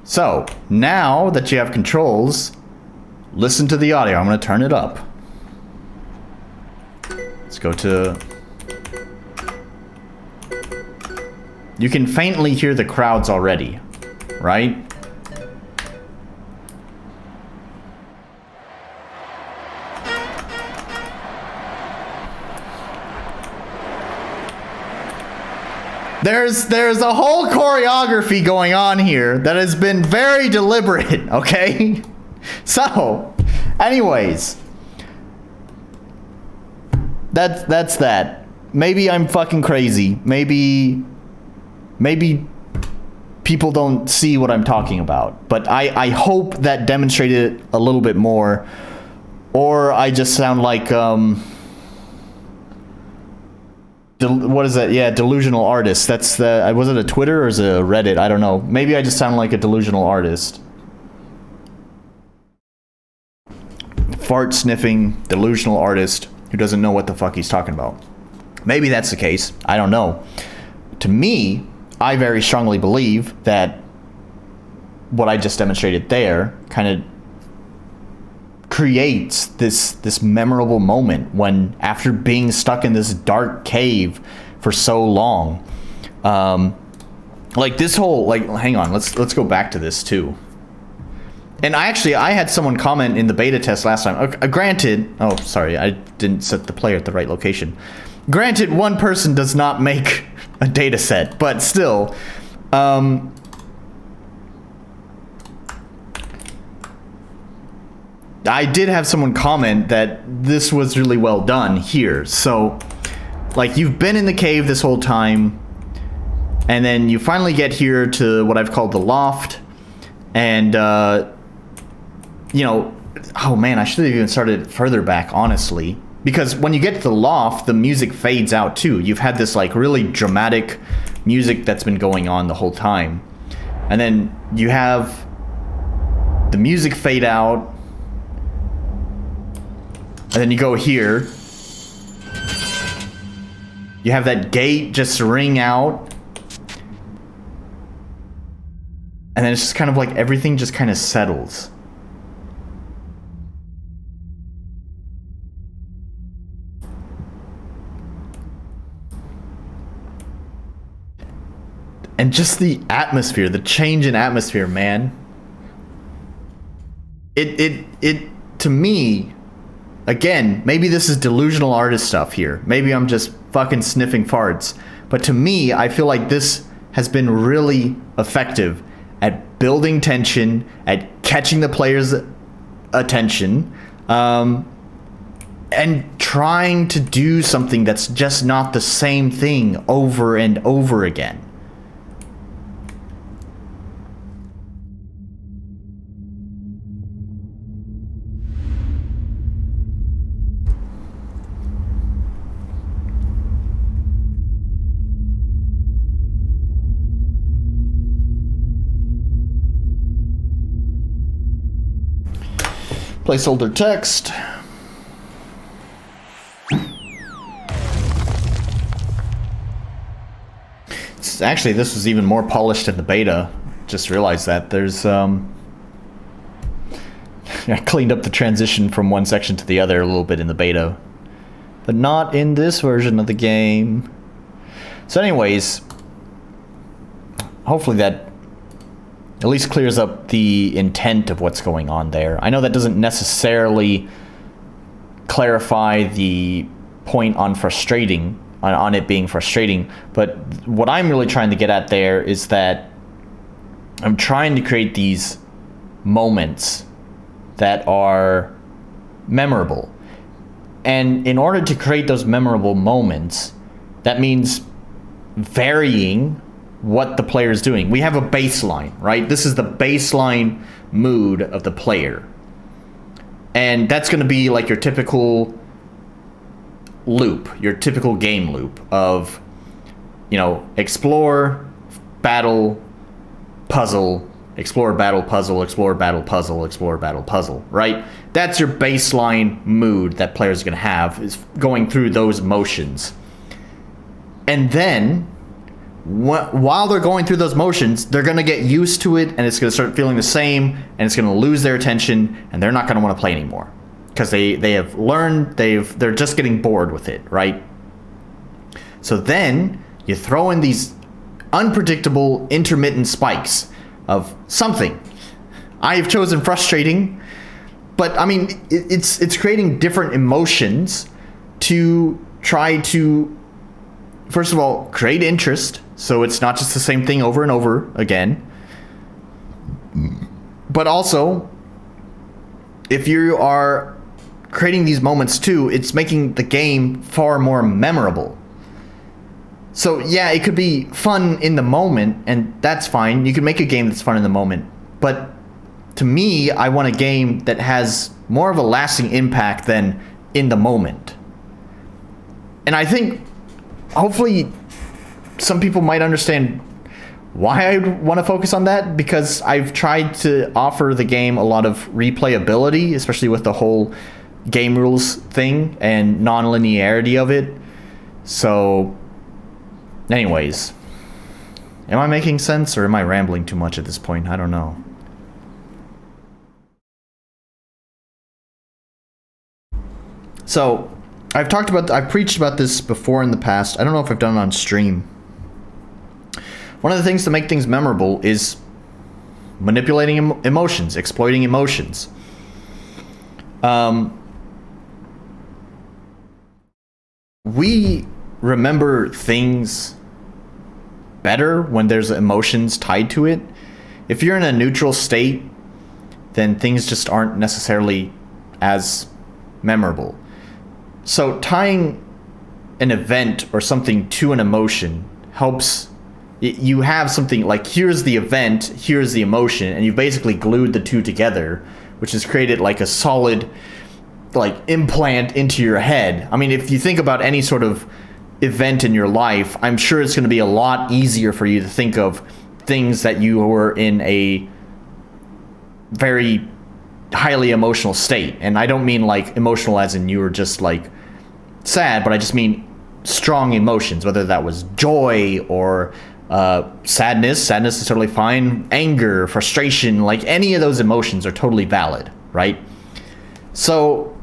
So, now that you have controls, listen to the audio. I'm going to turn it up. Let's go to... You can faintly hear the crowds already, right? There's a whole choreography going on here that has been very deliberate, okay? So, anyways, that's that. Maybe I'm fucking crazy. Maybe people don't see what I'm talking about. But I hope that demonstrated it a little bit more, or I just sound like what is that? Yeah, delusional artist. That's the... Was it a Twitter or is it a Reddit? I don't know. Maybe I just sound like a delusional artist. Fart sniffing delusional artist who doesn't know what the fuck he's talking about. Maybe that's the case. I don't know. To me, I very strongly believe that what I just demonstrated there kind of creates this memorable moment when, after being stuck in this dark cave for so long, like this whole, like, hang on, let's go back to this too. And I had someone comment in the beta test last time. Granted, oh sorry, I didn't set the player at the right location. Granted, one person does not make a data set, but still, I did have someone comment that this was really well done here. So, like, you've been in the cave this whole time, and then you finally get here to what I've called the loft, and, you know, oh man, I should have even started further back, honestly. Because when you get to the loft, the music fades out too. You've had this, like, really dramatic music that's been going on the whole time. And then you have the music fade out, and then you go here. You have that gate just ring out. And then it's just kind of like everything just kind of settles. And just the atmosphere, the change in atmosphere, man. It to me, again, maybe this is delusional artist stuff here. Maybe I'm just fucking sniffing farts. But to me, I feel like this has been really effective at building tension, at catching the player's attention, and and trying to do something that's just not the same thing over and over again. Placeholder text. Actually, this was even more polished in the beta. Just realized that there's I cleaned up the transition from one section to the other a little bit in the beta, but not in this version of the game. So anyways, hopefully that at least clears up the intent of what's going on there. I know that doesn't necessarily clarify the point on frustrating, on it being frustrating, but what I'm really trying to get at there is that I'm trying to create these moments that are memorable. And in order to create those memorable moments, that means varying what the player is doing. We have a baseline, right? This is the baseline mood of the player. And that's going to be like your typical loop, your typical game loop of, you know, explore, battle, puzzle, explore, battle, puzzle, explore, battle, puzzle, explore, battle, puzzle, right? That's your baseline mood that players are going to have, is going through those motions. And then while they're going through those motions, they're going to get used to it, and it's going to start feeling the same, and it's going to lose their attention, and they're not going to want to play anymore. Because they have learned, they're just getting bored with it, right? So then you throw in these unpredictable intermittent spikes of something. I've chosen frustrating, but I mean it's creating different emotions to try to, first of all, create interest, so it's not just the same thing over and over again. But also, if you are creating these moments too, it's making the game far more memorable. So yeah, it could be fun in the moment, and that's fine. You can make a game that's fun in the moment. But to me, I want a game that has more of a lasting impact than in the moment. And I think, hopefully, some people might understand why I want to focus on that, because I've tried to offer the game a lot of replayability, especially with the whole game rules thing and non-linearity of it. So anyways, am I making sense, or am I rambling too much at this point? I don't know. So I've preached about this before in the past. I don't know if I've done it on stream. One of the things to make things memorable is manipulating emotions, exploiting emotions. We remember things better when there's emotions tied to it. If you're in a neutral state, then things just aren't necessarily as memorable. So tying an event or something to an emotion helps. You have something like, here's the event, here's the emotion, and you've basically glued the two together, which has created like a solid like implant into your head. I mean, if you think about any sort of event in your life, I'm sure it's going to be a lot easier for you to think of things that you were in a very highly emotional state. And I don't mean like emotional as in you were just like sad, but I just mean strong emotions, whether that was joy or sadness. Sadness is totally fine. Anger, frustration, like any of those emotions are totally valid, right? So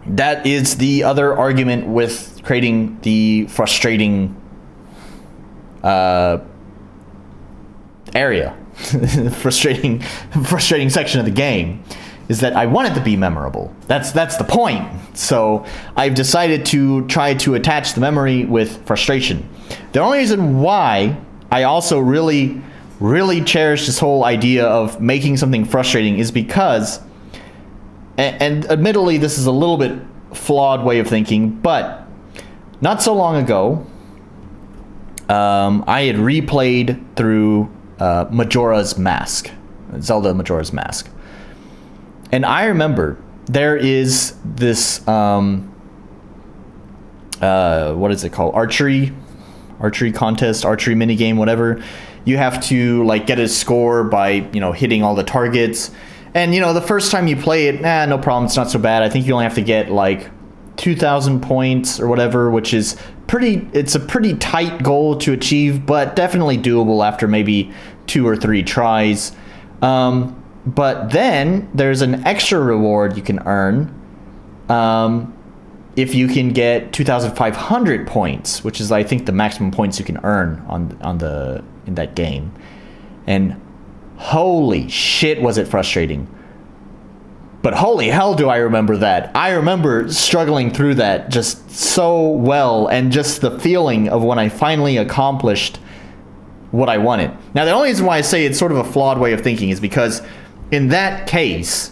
that is the other argument with creating the frustrating area, frustrating section of the game, is that I want it to be memorable. That's the point. So I've decided to try to attach the memory with frustration. The only reason why I also really cherish this whole idea of making something frustrating is because, and admittedly this is a little bit flawed way of thinking, but not so long ago, I had replayed through Majora's Mask, Zelda Majora's Mask. And I remember there is this, what is it called? Archery contest, archery minigame, whatever. You have to like get a score by, hitting all the targets. And, the first time you play it, no problem, it's not so bad. I think you only have to get like 2,000 points or whatever, which is it's a pretty tight goal to achieve, but definitely doable after maybe 2 or 3 tries. But then there's an extra reward you can earn if you can get 2,500 points, which is I think the maximum points you can earn in that game. And holy shit, was it frustrating. But holy hell do I remember that. I remember struggling through that just so well, and just the feeling of when I finally accomplished what I wanted. Now, the only reason why I say it's sort of a flawed way of thinking is because in that case,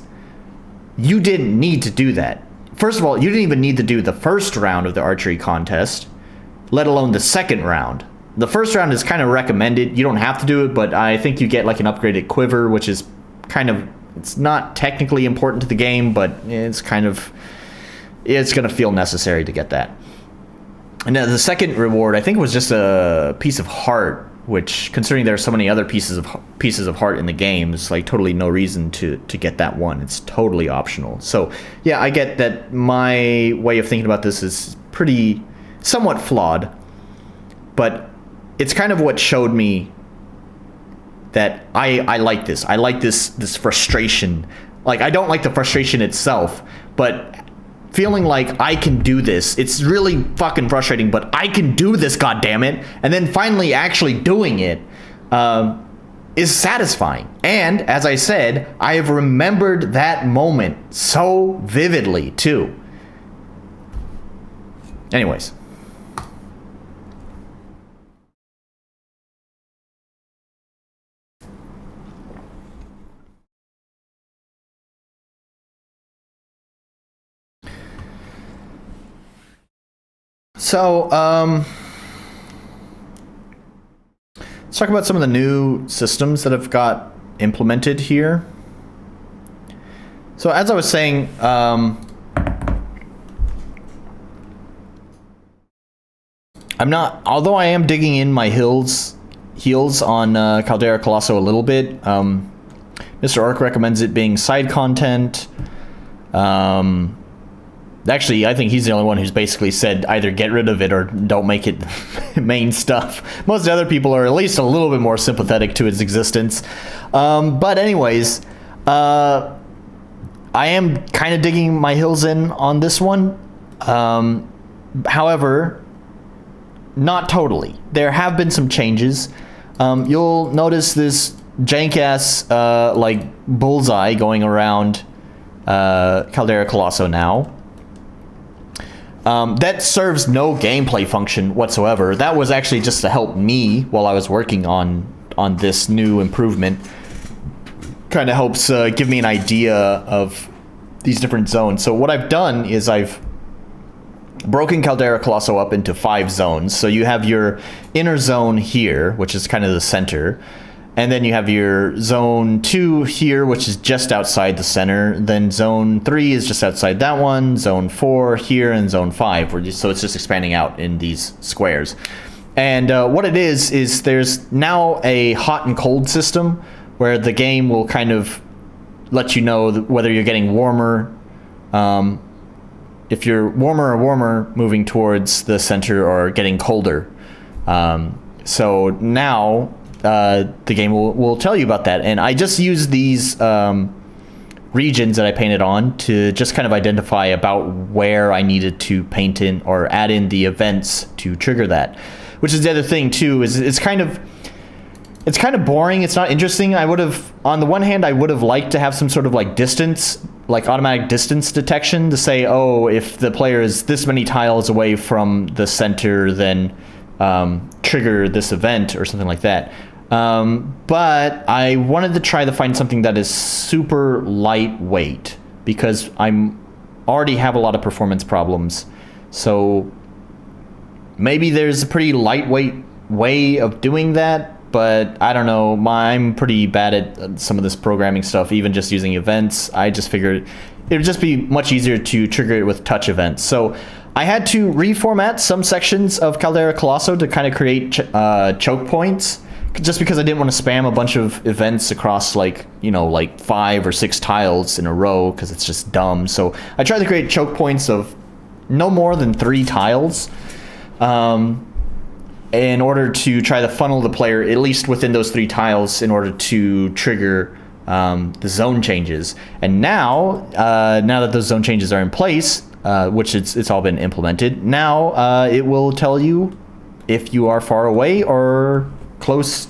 you didn't need to do that. First of all, you didn't even need to do the first round of the archery contest, let alone the second round. The first round is kind of recommended. You don't have to do it, but I think you get like an upgraded quiver, which is kind of, it's not technically important to the game, but it's going to feel necessary to get that. And then the second reward, I think, was just a piece of heart, which, considering there are so many other pieces of heart in the game, it's like totally no reason to get that one. It's totally optional. So yeah, I get that my way of thinking about this is somewhat flawed, but it's kind of what showed me that I like this. I like this frustration. Like, I don't like the frustration itself, but feeling like I can do this. It's really fucking frustrating, but I can do this, goddammit. And then finally actually doing it is satisfying. And as I said, I have remembered that moment so vividly too. Anyways. So, let's talk about some of the new systems that have got implemented here. So, as I was saying, although I am digging in my heels on Caldera Colosso a little bit, Mr. Orc recommends it being side content. Actually, I think he's the only one who's basically said either get rid of it or don't make it main stuff. Most other people are at least a little bit more sympathetic to its existence. But anyways, I am kind of digging my heels in on this one. However, not totally. There have been some changes. You'll notice this jank-ass like bullseye going around Caldera Colosso now. That serves no gameplay function whatsoever. That was actually just to help me while I was working on this new improvement. Kind of helps give me an idea of these different zones. So what I've done is I've broken Caldera Colosso up into 5 zones. So you have your inner zone here, which is kind of the center. And then you have your zone 2 here, which is just outside the center. Then zone 3 is just outside that one. Zone 4 here, and zone 5. So it's just expanding out in these squares. And what it is there's now a hot and cold system where the game will kind of let you know whether you're getting warmer. If you're warmer or warmer moving towards the center, or getting colder. So now the game will tell you about that. And I just use these regions that I painted on to just kind of identify about where I needed to paint in or add in the events to trigger that. Which is the other thing too, is it's kind of boring. It's not interesting. On the one hand, I would have liked to have some sort of like distance, like automatic distance detection to say, oh, if the player is this many tiles away from the center, then trigger this event or something like that. But I wanted to try to find something that is super lightweight, because I'm already have a lot of performance problems. So maybe there's a pretty lightweight way of doing that, but I don't know. I'm pretty bad at some of this programming stuff, even just using events. I just figured it would just be much easier to trigger it with touch events. So I had to reformat some sections of Caldera Colosso to kind of create choke points, just because I didn't want to spam a bunch of events across like 5 or 6 tiles in a row, because it's just dumb. So I tried to create choke points of no more than 3 tiles in order to try to funnel the player at least within those 3 tiles in order to trigger the zone changes. And now that those zone changes are in place, which it's all been implemented, now it will tell you if you are far away or close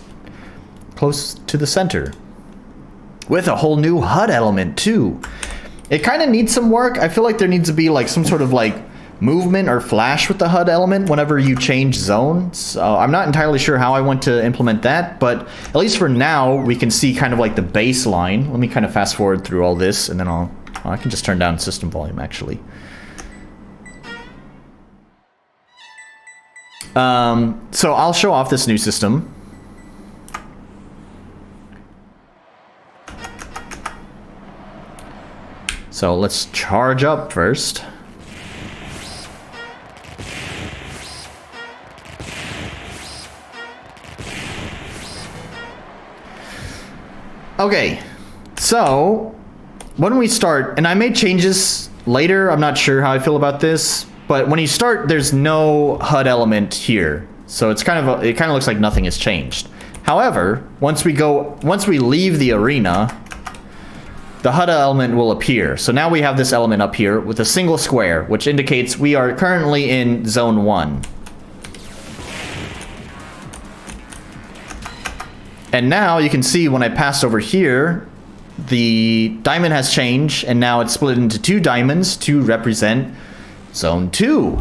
to the center, with a whole new HUD element too. It kind of needs some work. I feel like there needs to be like some sort of like movement or flash with the HUD element whenever you change zones. So I'm not entirely sure how I want to implement that, but at least for now we can see kind of like the baseline. Let me kind of fast forward through all this, and then I can just turn down system volume actually. So I'll show off this new system. So let's charge up first. Okay, so when we start, and I made changes later, I'm not sure how I feel about this, but when you start, there's no HUD element here. So it's kind of it kind of looks like nothing has changed. However, once we leave the arena, the HUD element will appear. So now we have this element up here with a single square, which indicates we are currently in zone 1. And now you can see when I pass over here, the diamond has changed, and now it's split into 2 diamonds to represent zone 2.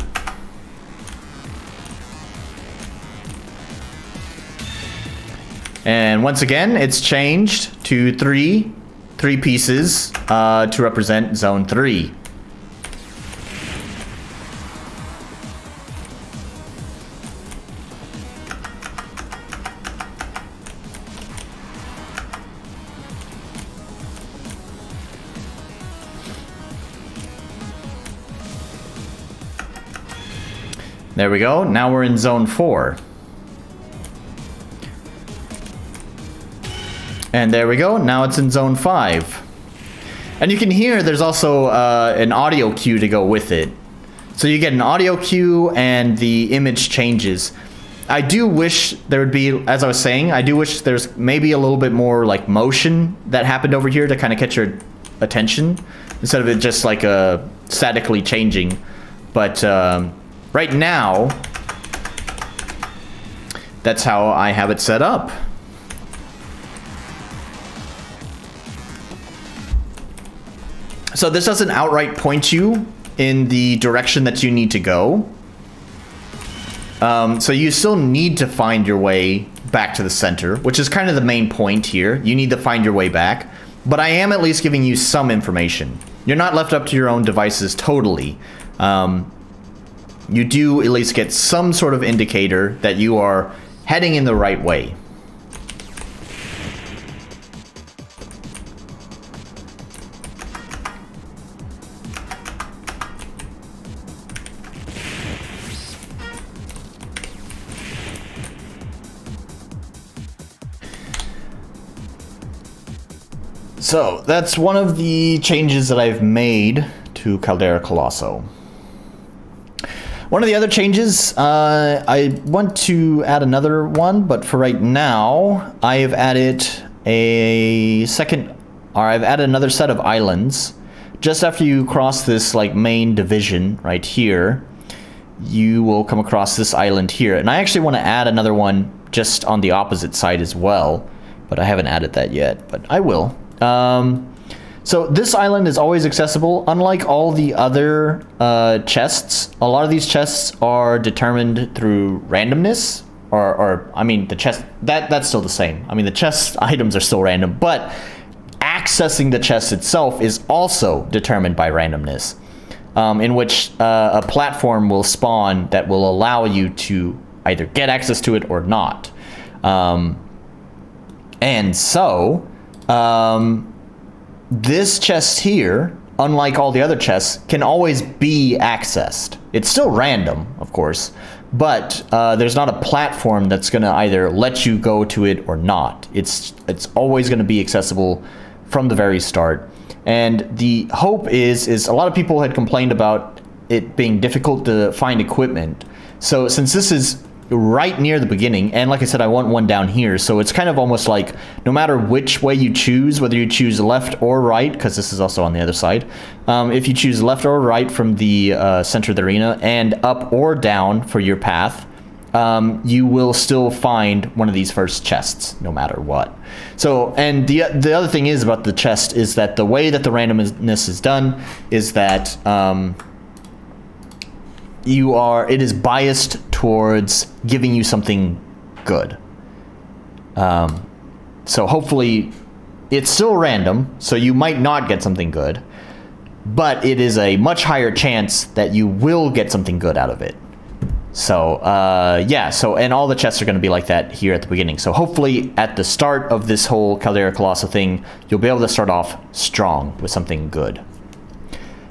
And once again, it's changed to 3 pieces to represent zone 3. There we go. Now we're in zone 4. And there we go. Now it's in zone 5. And you can hear there's also an audio cue to go with it. So you get an audio cue and the image changes. I do wish there would be, as I was saying, I do wish there's maybe a little bit more like motion that happened over here to kind of catch your attention, instead of it just like statically changing. But right now, that's how I have it set up. So this doesn't outright point you in the direction that you need to go. So you still need to find your way back to the center, which is kind of the main point here. You need to find your way back. But I am at least giving you some information. You're not left up to your own devices totally. You do at least get some sort of indicator that you are heading in the right way. So that's one of the changes that I've made to Caldera Colosso. One of the other changes, I want to add another one, but for right now, I've added another set of islands. Just after you cross this like main division right here, you will come across this island here. And I actually want to add another one just on the opposite side as well, but I haven't added that yet, but I will. So this island is always accessible. Unlike all the other chests, a lot of these chests are determined through randomness, or I mean the chest, that's still the same. I mean the chest items are still random, but accessing the chest itself is also determined by randomness. in which a platform will spawn that will allow you to either get access to it or not. And so, this chest here, unlike all the other chests, can always be accessed. It's still random, of course, but there's not a platform that's going to either let you go to it or not. It's always going to be accessible from the very start. And the hope is a lot of people had complained about it being difficult to find equipment. So since this is right near the beginning, and like I said, I want one down here, so it's kind of almost like no matter which way you choose, whether you choose left or right, because this is also on the other side, if you choose left or right from the center of the arena, and up or down for your path, you will still find one of these first chests no matter what. So, and the other thing is about the chest is that the way that the randomness is done is that it is biased towards giving you something good. So hopefully it's still random, so you might not get something good, but it is a much higher chance that you will get something good out of it. So yeah, so, and all the chests are going to be like that here at the beginning. So hopefully at the start of this whole Caldera Colosso thing, you'll be able to start off strong with something good.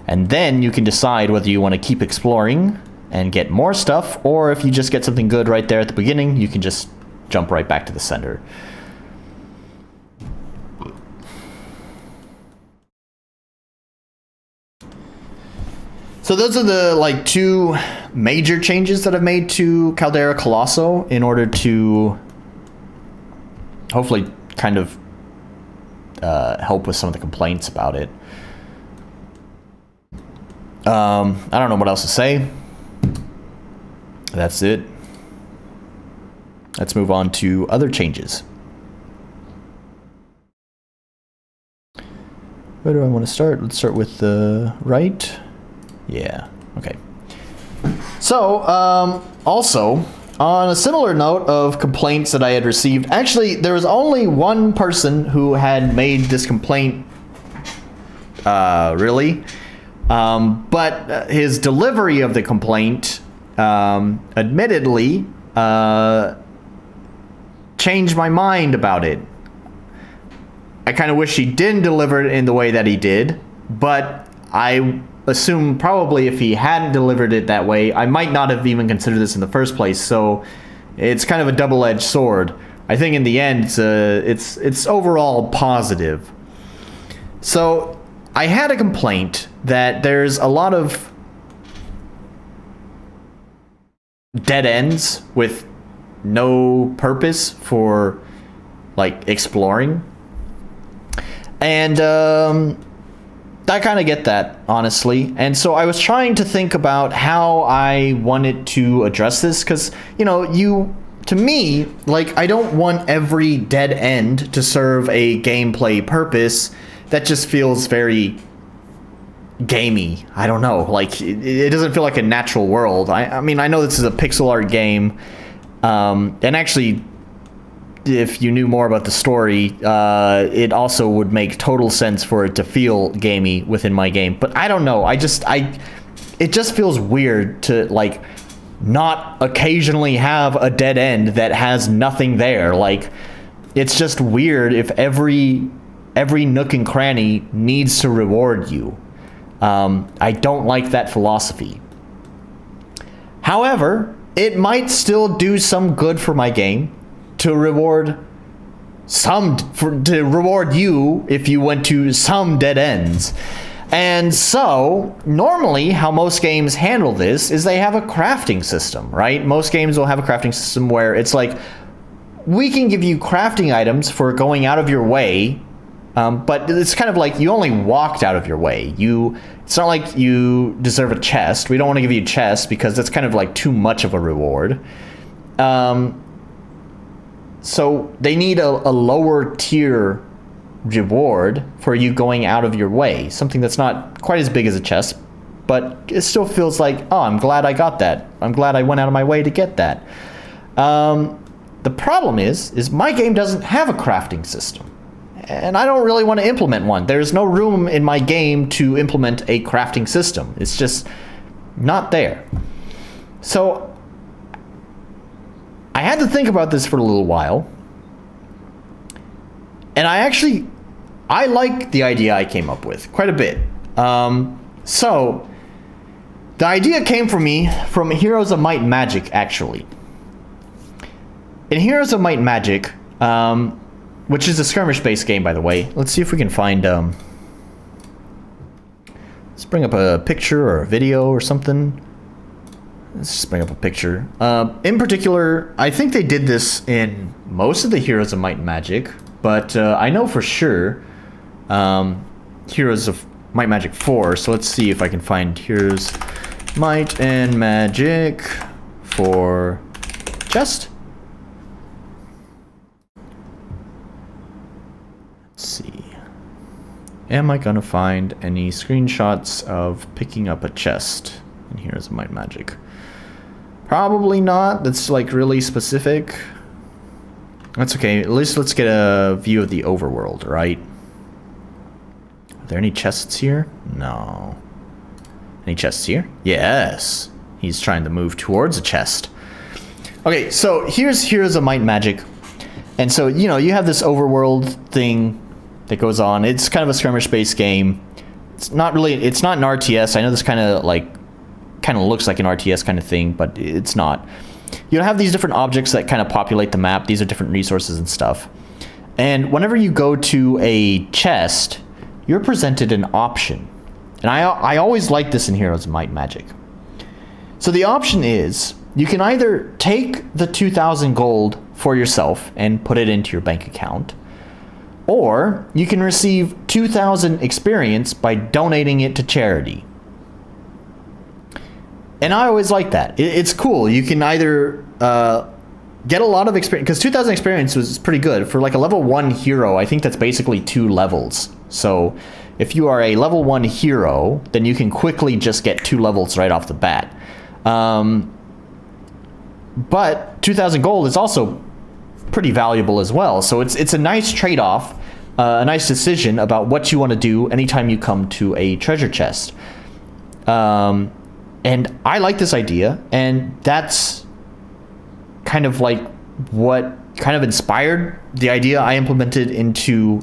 And then you can decide whether you want to keep exploring and get more stuff, or if you just get something good right there at the beginning, you can just jump right back to the center. So those are the like two major changes that I've made to Caldera Colosso in order to hopefully kind of help with some of the complaints about it. I don't know what else to say. That's it. Let's move on to other changes. Where do I want to start? Let's start with the right. Yeah, okay. So, also, on a similar note of complaints that I had received, actually, there was only one person who had made this complaint, really. But his delivery of the complaint, admittedly, changed my mind about it. I kind of wish he didn't deliver it in the way that he did, but I assume probably if he hadn't delivered it that way, I might not have even considered this in the first place. So it's kind of a double-edged sword. I think in the end, it's overall positive. So I had a complaint that there's a lot of dead ends with no purpose for like exploring, and I kind of get that, honestly. And so I was trying to think about how I wanted to address this, because you know, to me, like, I don't want every dead end to serve a gameplay purpose. That just feels very gamey. I don't know, like it doesn't feel like a natural world. I mean, I know this is a pixel art game, and actually, if you knew more about the story, it also would make total sense for it to feel gamey within my game. But I don't know, it just feels weird to like not occasionally have a dead end that has nothing there. Like, it's just weird if every nook and cranny needs to reward you. I don't like that philosophy. However, it might still do some good for my game to reward you if you went to some dead ends. And so, normally, how most games handle this is they have a crafting system, right? Most games will have a crafting system where it's like, we can give you crafting items for going out of your way, but it's kind of like you only walked out of your way. It's not like you deserve a chest. We don't want to give you a chest because that's kind of like too much of a reward. So they need a lower tier reward for you going out of your way. Something that's not quite as big as a chest, but it still feels like, oh, I'm glad I got that. I'm glad I went out of my way to get that. The problem is my game doesn't have a crafting system. and I don't really want to implement one. There's no room in my game to implement a crafting system. It's just not there. So I had to think about this for a little while, and I like the idea I came up with quite a bit. So the idea came from me from Heroes of Might and Magic, actually. In Heroes of Might and Magic, which is a skirmish-based game, by the way. Let's see if we can find, let's bring up a picture or a video or something. Let's just bring up a picture. In particular, I think they did this in most of the Heroes of Might and Magic, but I know for sure Heroes of Might and Magic 4, so let's see if I can find Heroes Might and Magic for chest. Let's see. Am I gonna find any screenshots of picking up a chest in Heroes of Might and Magic? Probably not. That's like really specific. That's okay. At least let's get a view of the overworld, right? Are there any chests here? No. Any chests here? Yes. He's trying to move towards a chest. Okay, so here's Heroes of Might and Magic. And so, you know, you have this overworld thing that goes on. It's kind of a skirmish-based game. It's not an RTS. I know this kind of looks like an RTS kind of thing, but it's not. You have these different objects that kind of populate the map. These are different resources and stuff. And whenever you go to a chest, you're presented an option. And I always like this in Heroes of Might and Magic. So the option is, you can either take the 2,000 gold for yourself and put it into your bank account, or you can receive 2,000 experience by donating it to charity. And I always like that. It's cool. You can either get a lot of experience, because 2,000 experience was pretty good. For like a level 1 hero, I think that's basically 2 levels. So if you are a level 1 hero, then you can quickly just get 2 levels right off the bat. But 2,000 gold is also pretty valuable as well. So it's a nice trade-off, a nice decision about what you want to do anytime you come to a treasure chest. And I like this idea, and that's kind of like what kind of inspired the idea I implemented into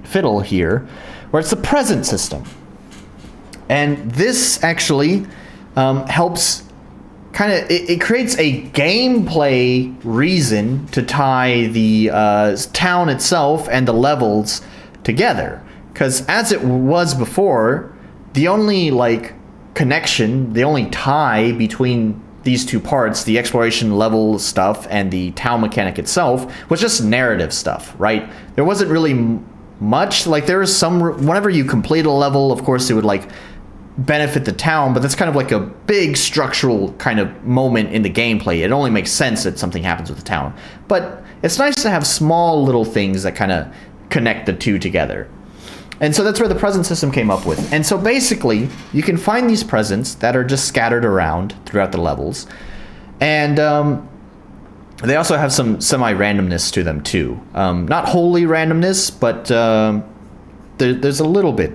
Fidel here, where it's the present system. And this actually helps kind of, it creates a gameplay reason to tie the town itself and the levels together. Because as it was before, the only connection, the only tie between these two parts, the exploration level stuff and the town mechanic itself, was just narrative stuff, right? There wasn't really much. There was some, whenever you complete a level, of course it would benefit the town, but that's kind of like a big structural kind of moment in the gameplay. It only makes sense that something happens with the town. But it's nice to have small little things that kind of connect the two together. And so that's where the present system came up with. And so basically, you can find these presents that are just scattered around throughout the levels. And they also have some semi-randomness to them too. Not wholly randomness, but there's a little bit.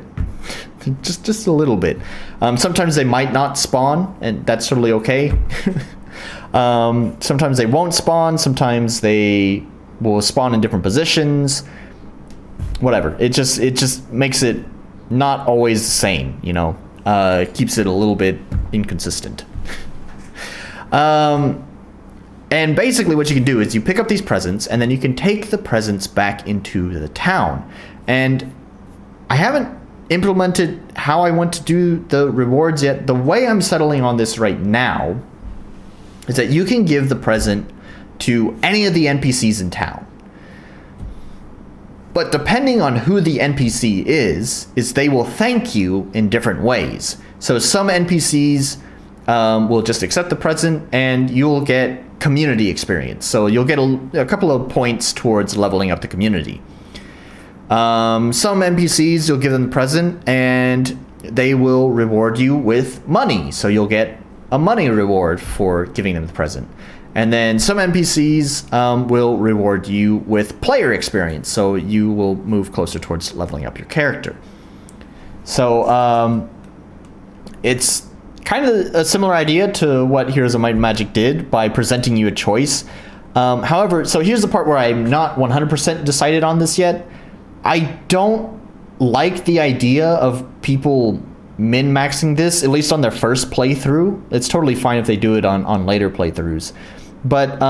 Just a little bit. Sometimes they might not spawn, and that's totally okay. Sometimes they won't spawn. Sometimes they will spawn in different positions. Whatever. It just makes it not always the same, you know. It keeps it a little bit inconsistent. And basically what you can do is you pick up these presents, and then you can take the presents back into the town. And I haven't implemented how I want to do the rewards yet. The way I'm settling on this right now is that you can give the present to any of the NPCs in town. But depending on who the NPC is they will thank you in different ways. So some NPCs will just accept the present, and you'll get community experience. So you'll get a couple of points towards leveling up the community. Some NPCs, you'll give them the present, and they will reward you with money. So you'll get a money reward for giving them the present. And then some NPCs will reward you with player experience, so you will move closer towards leveling up your character. So it's kind of a similar idea to what Heroes of Might and Magic did by presenting you a choice. However, so here's the part where I'm not 100% decided on this yet. I don't like the idea of people min-maxing this, at least on their first playthrough. It's totally fine if they do it on later playthroughs. But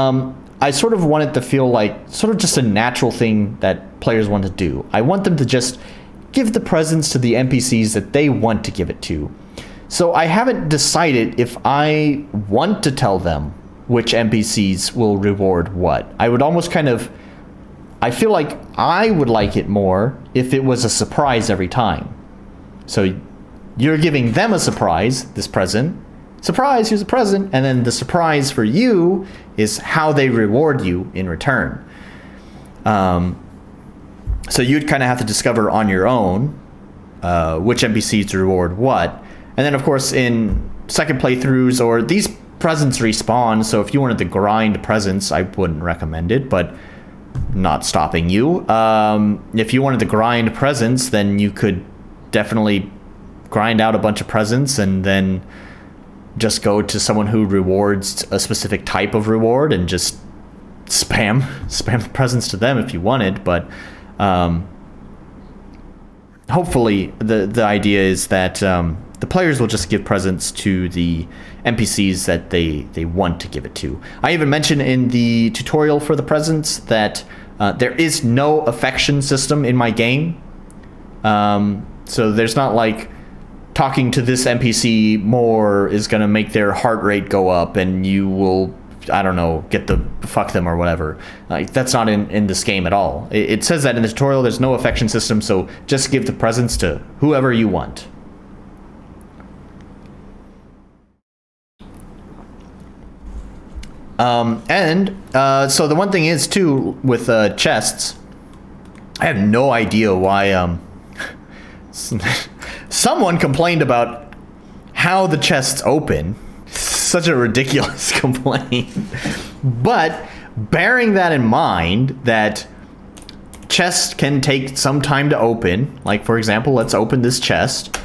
I sort of want it to feel like sort of just a natural thing that players want to do. I want them to just give the presents to the NPCs that they want to give it to. So I haven't decided if I want to tell them which NPCs will reward what. I would almost kind of... I feel like I would like it more if it was a surprise every time. So you're giving them a surprise, this present. Surprise, here's a present. And then the surprise for you is how they reward you in return. So you'd kind of have to discover on your own which NPCs to reward what. And then, of course, in second playthroughs, or these presents respawn, so if you wanted to grind presents, I wouldn't recommend it, but not stopping you. If you wanted to grind presents, then you could definitely grind out a bunch of presents and then just go to someone who rewards a specific type of reward and just spam presents to them if you wanted. But hopefully the idea is that the players will just give presents to the NPCs that they want to give it to. I even mentioned in the tutorial for the presents that there is no affection system in my game. So there's not like talking to this NPC more is going to make their heart rate go up and you will, I don't know, get to fuck them or whatever. That's not in this game at all. It says that in the tutorial there's no affection system, so just give the presents to whoever you want. So the one thing is too with chests, I have no idea why someone complained about how the chests open. Such a ridiculous complaint. But bearing that in mind, that chests can take some time to open, like for example, let's open this chest.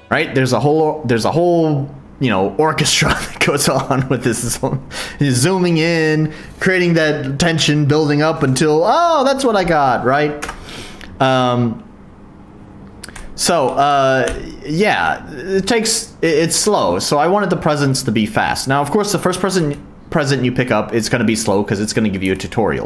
Right? There's a whole you know, orchestra that goes on with this. He's zooming in, creating that tension, building up until, oh, that's what I got, right? Yeah, it's slow. So I wanted the presents to be fast. Now, of course, the first present you pick up is going to be slow because it's going to give you a tutorial.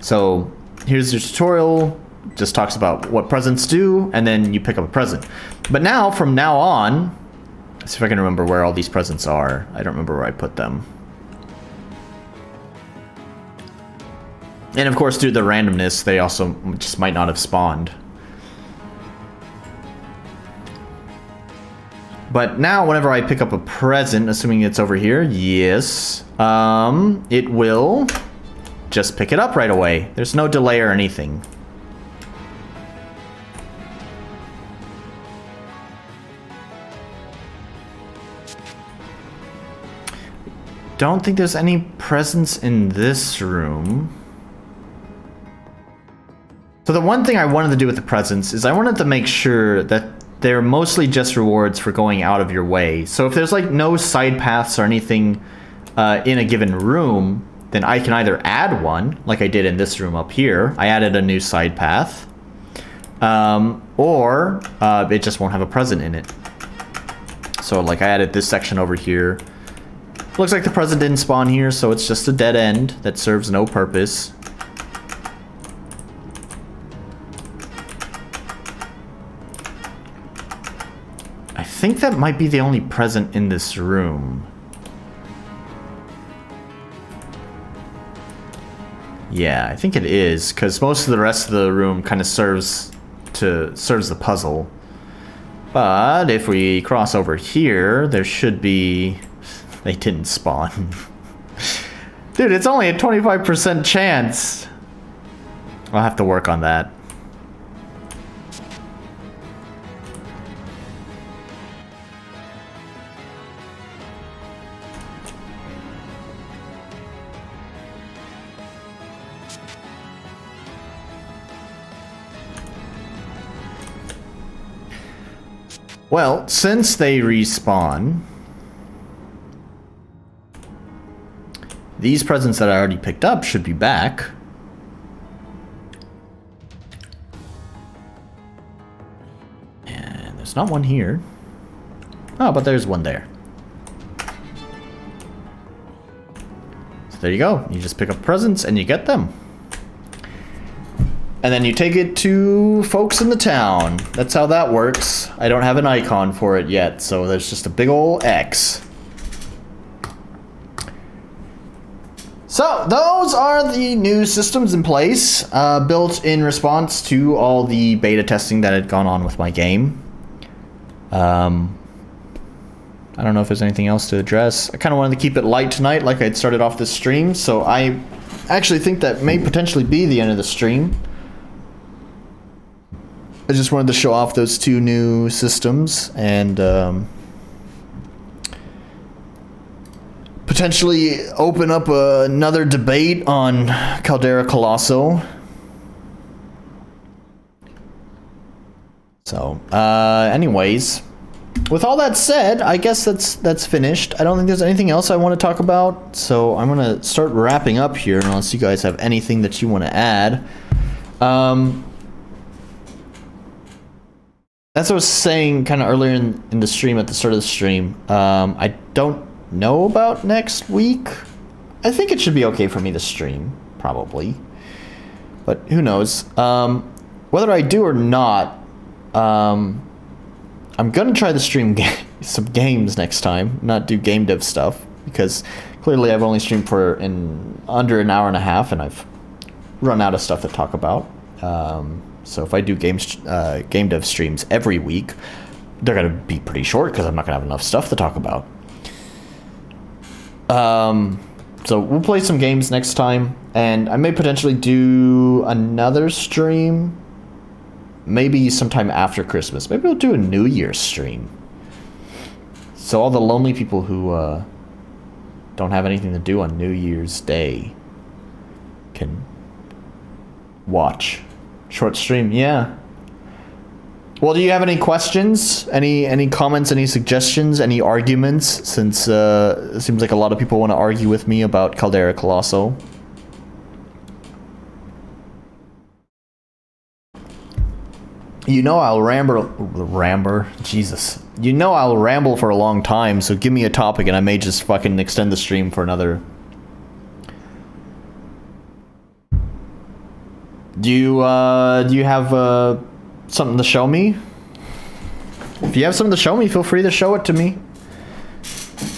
So here's your tutorial. Just talks about what presents do, and then you pick up a present. But now, from now on, let's see if I can remember where all these presents are. I don't remember where I put them. And of course, due to the randomness, they also just might not have spawned. But now, whenever I pick up a present, assuming it's over here, yes, it will just pick it up right away. There's no delay or anything. Don't think there's any presents in this room. So the one thing I wanted to do with the presents is I wanted to make sure that they're mostly just rewards for going out of your way. So if there's like no side paths or anything in a given room, then I can either add one, like I did in this room up here. I added a new side path. Or it just won't have a present in it. So like I added this section over here. Looks like the present didn't spawn here, so it's just a dead end that serves no purpose. I think that might be the only present in this room. Yeah, I think it is, because most of the rest of the room kind of serves the puzzle. But if we cross over here, there should be... They didn't spawn. Dude, it's only a 25% chance. I'll have to work on that. Well, since they respawn, these presents that I already picked up should be back. And there's not one here. Oh, but there's one there. So there you go. You just pick up presents and you get them. And then you take it to folks in the town. That's how that works. I don't have an icon for it yet, so there's just a big ol' X. So, those are the new systems in place, built in response to all the beta testing that had gone on with my game. I don't know if there's anything else to address. I kind of wanted to keep it light tonight, like I'd started off this stream, so I actually think that may potentially be the end of the stream. I just wanted to show off those two new systems and potentially open up another debate on Caldera Colosso. So, anyways, with all that said, I guess that's finished. I don't think there's anything else I want to talk about, so I'm gonna start wrapping up here unless you guys have anything that you want to add. As I was saying kind of earlier in the stream, at the start of the stream, I don't know about next week. I think it should be okay for me to stream, probably. But who knows? Whether I do or not, I'm gonna try to stream some games next time, not do game dev stuff, because clearly I've only streamed for under an hour and a half, and I've run out of stuff to talk about. So if I do game dev streams every week, they're gonna be pretty short because I'm not gonna have enough stuff to talk about. So we'll play some games next time, and I may potentially do another stream, maybe sometime after Christmas. Maybe we'll do a New Year's stream. So all the lonely people who don't have anything to do on New Year's Day can watch. Short stream, yeah. Well, do you have any questions? Any comments, any suggestions, any arguments? Since it seems like a lot of people want to argue with me about Caldera Colosso. You know I'll Jesus. You know I'll ramble for a long time, so give me a topic and I may just fucking extend the stream for another... Do you have something to show me? If you have something to show me, feel free to show it to me.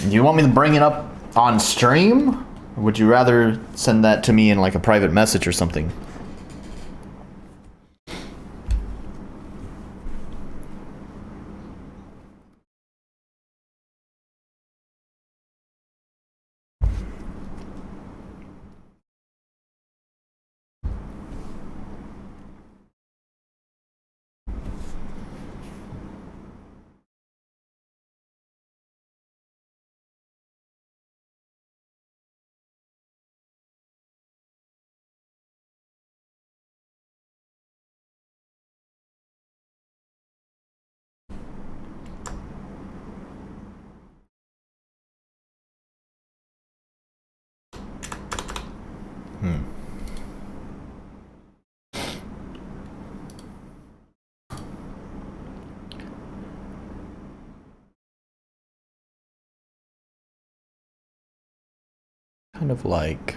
Do you want me to bring it up on stream? Or would you rather send that to me in like a private message or something? Kind of like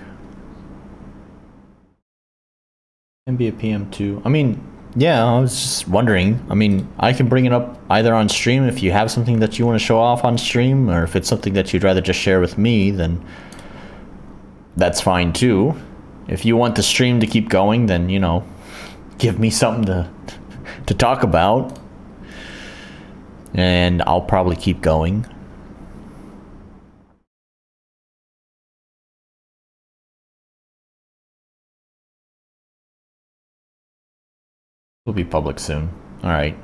NBA PM2. I mean, yeah, I was just wondering. I mean, I can bring it up either on stream if you have something that you want to show off on stream, or if it's something that you'd rather just share with me, then that's fine too. If you want the stream to keep going, then, you know, give me something to talk about, and I'll probably keep going. It'll be public soon. All right.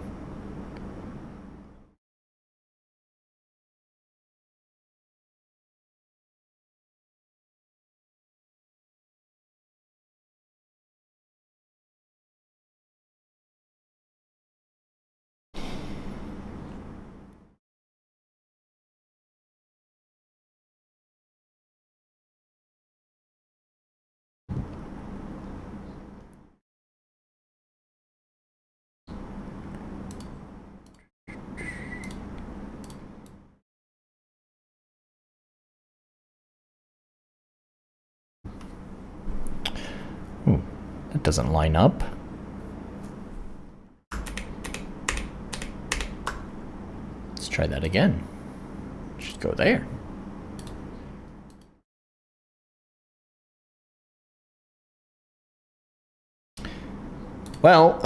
That doesn't line up. Let's try that again. Should go there. Well,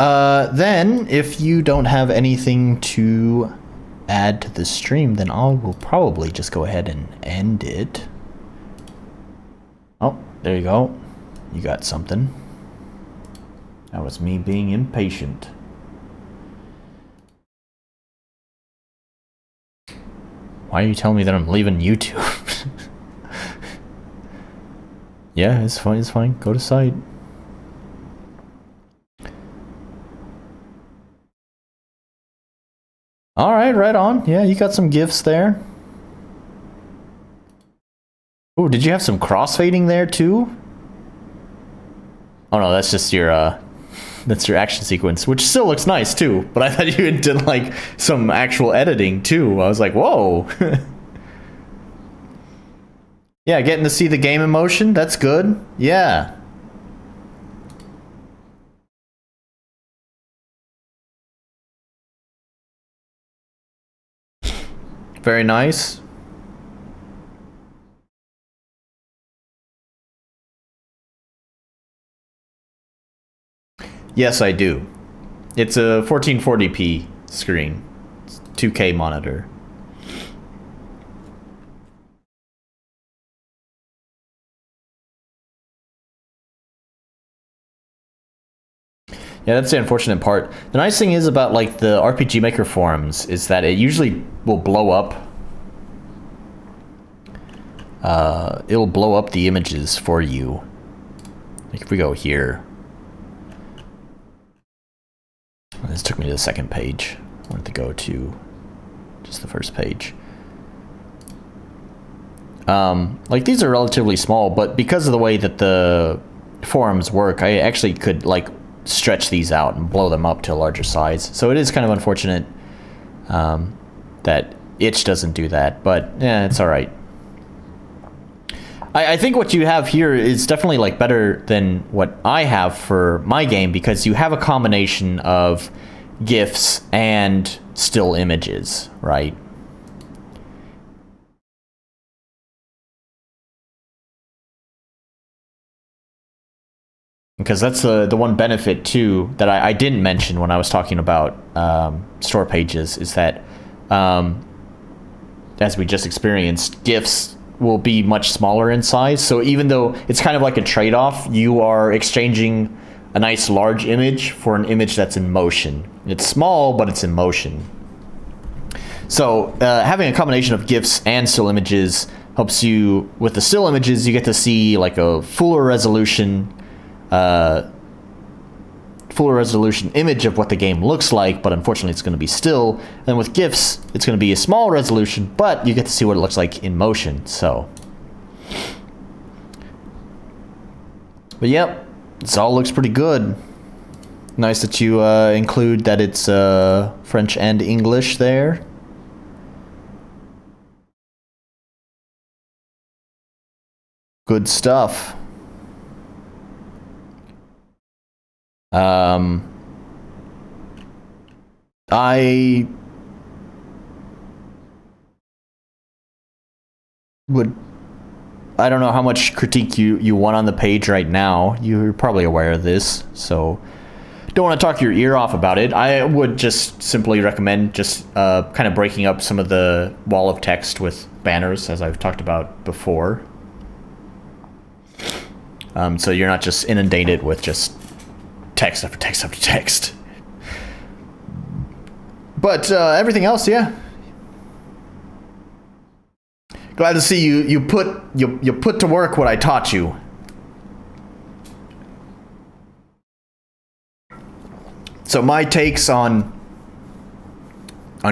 then, if you don't have anything to add to the stream, then I will probably just go ahead and end it. Oh, there you go. You got something. That was me being impatient. Why are you telling me that I'm leaving YouTube? Yeah, it's fine, it's fine. Go to site. Alright, right on. Yeah, you got some gifts there. Oh, did you have some crossfading there too? Oh no, that's just your that's your action sequence, which still looks nice too, but I thought you did like some actual editing too. I was like, whoa. Yeah, getting to see the game in motion, that's good. Yeah. Very nice. Yes, I do. It's a 1440p screen. It's 2K monitor. Yeah, that's the unfortunate part. The nice thing is about like the RPG Maker forums is that it usually will blow up. It'll blow up the images for you. Like if we go here. This took me to the second page. I wanted to go to just the first page. Like these are relatively small, but because of the way that the forums work, I actually could like stretch these out and blow them up to a larger size. So it is kind of unfortunate that itch doesn't do that, but yeah, it's all right. I think what you have here is definitely like better than what I have for my game, because you have a combination of GIFs and still images, right? Because that's the one benefit too that I didn't mention when I was talking about store pages, is that as we just experienced, GIFs will be much smaller in size. So even though it's kind of like a trade-off, you are exchanging a nice large image for an image that's in motion. It's small, but it's in motion. So having a combination of GIFs and still images helps you. With the still images, you get to see like a fuller resolution image of what the game looks like, but unfortunately it's going to be still. And with GIFs, it's going to be a small resolution, but you get to see what it looks like in motion. So, but yep, this all looks pretty good. Nice that you include that it's French and English there. Good stuff. I don't know how much critique you want on the page right now. You're probably aware of this, so don't want to talk your ear off about it. I would just simply recommend just kind of breaking up some of the wall of text with banners, as I've talked about before. So you're not just inundated with just text after text after text. But everything else, yeah. Glad to see you put to work what I taught you. So my takes on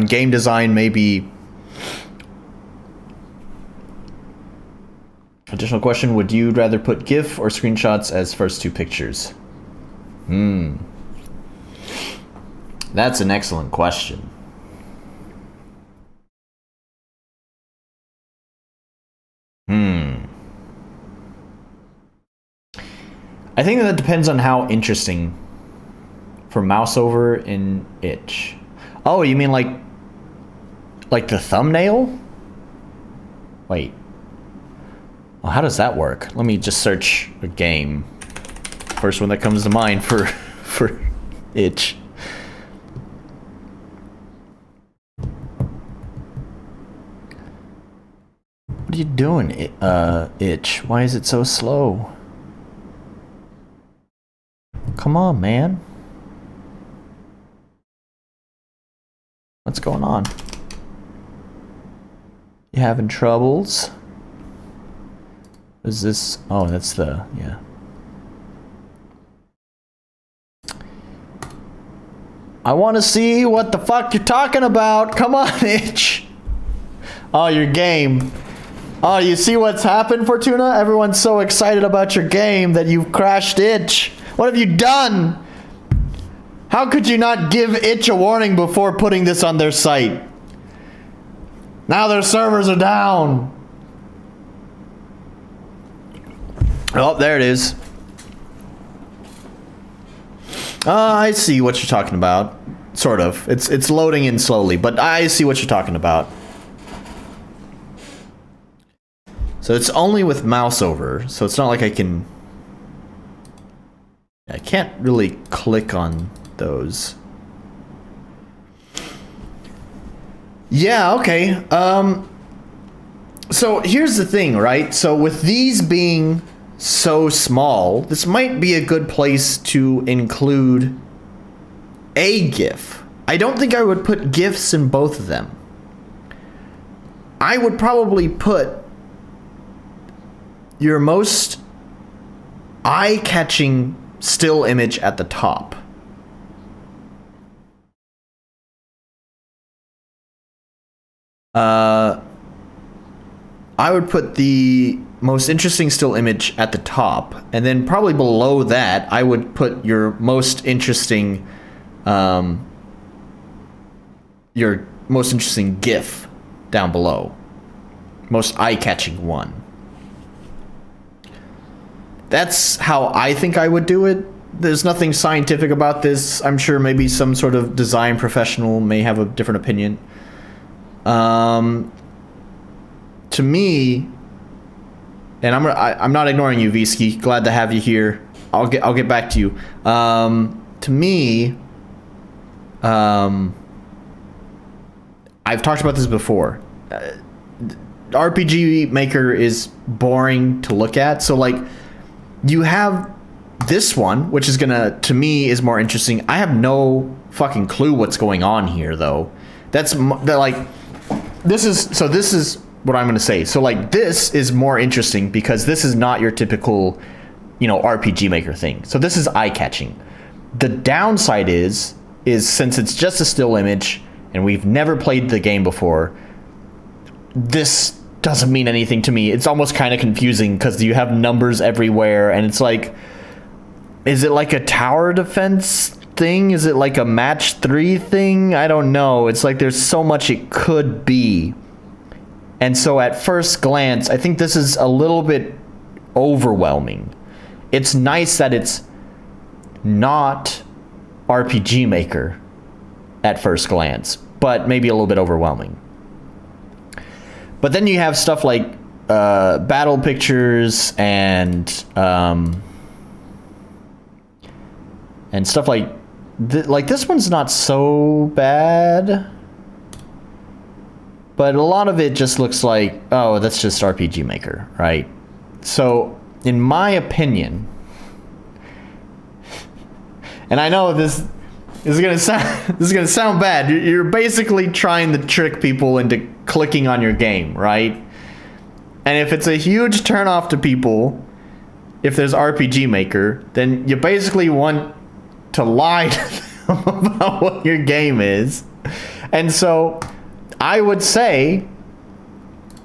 game design may be. Additional question: would you rather put GIF or screenshots as first two pictures? That's an excellent question. I think that depends on how interesting for mouse over and itch. Oh, you mean like the thumbnail? Wait. Well, how does that work? Let me just search a game. First one that comes to mind for itch. What are you doing, itch? Why is it so slow? Come on, man. What's going on? You having troubles? Is this... Oh, that's the... Yeah. I want to see what the fuck you're talking about. Come on, itch. Oh, your game. Oh, you see what's happened, Fortuna? Everyone's so excited about your game that you've crashed itch. What have you done? How could you not give itch a warning before putting this on their site? Now their servers are down. Oh, there it is. I see what you're talking about. Sort of. It's loading in slowly, but I see what you're talking about. So it's only with mouse over, so it's not like I can't really click on those. Yeah, okay. So here's the thing, right? So with these being so small, this might be a good place to include a GIF. I don't think I would put GIFs in both of them. I would probably put your most eye-catching still image at the top. I would put the most interesting still image at the top, and then probably below that, I would put your most interesting, GIF down below. Most eye-catching one. That's how I think I would do it. There's nothing scientific about this. I'm sure maybe some sort of design professional may have a different opinion. To me, and I'm not ignoring you, Visky. Glad to have you here. I'll get back to you. To me, I've talked about this before. RPG Maker is boring to look at. So like, you have this one, which is gonna, to me, is more interesting. I have no fucking clue what's going on here, though. This is what I'm gonna say. So like, this is more interesting because this is not your typical, RPG Maker thing. So this is eye-catching. The downside is since it's just a still image and we've never played the game before, this doesn't mean anything to me. It's almost kind of confusing because you have numbers everywhere, and it's like, is it like a tower defense thing? Is it like a match 3 thing? I don't know. It's like there's so much it could be. And so at first glance, I think this is a little bit overwhelming. It's nice that it's not RPG Maker at first glance, but maybe a little bit overwhelming. But then you have stuff like battle pictures and stuff like this one's not so bad, but a lot of it just looks like, oh, that's just RPG Maker, right? So in my opinion, and I know this is gonna sound bad. You're basically trying to trick people into clicking on your game, right? And if it's a huge turnoff to people, if there's RPG Maker, then you basically want to lie to them about what your game is. And so I would say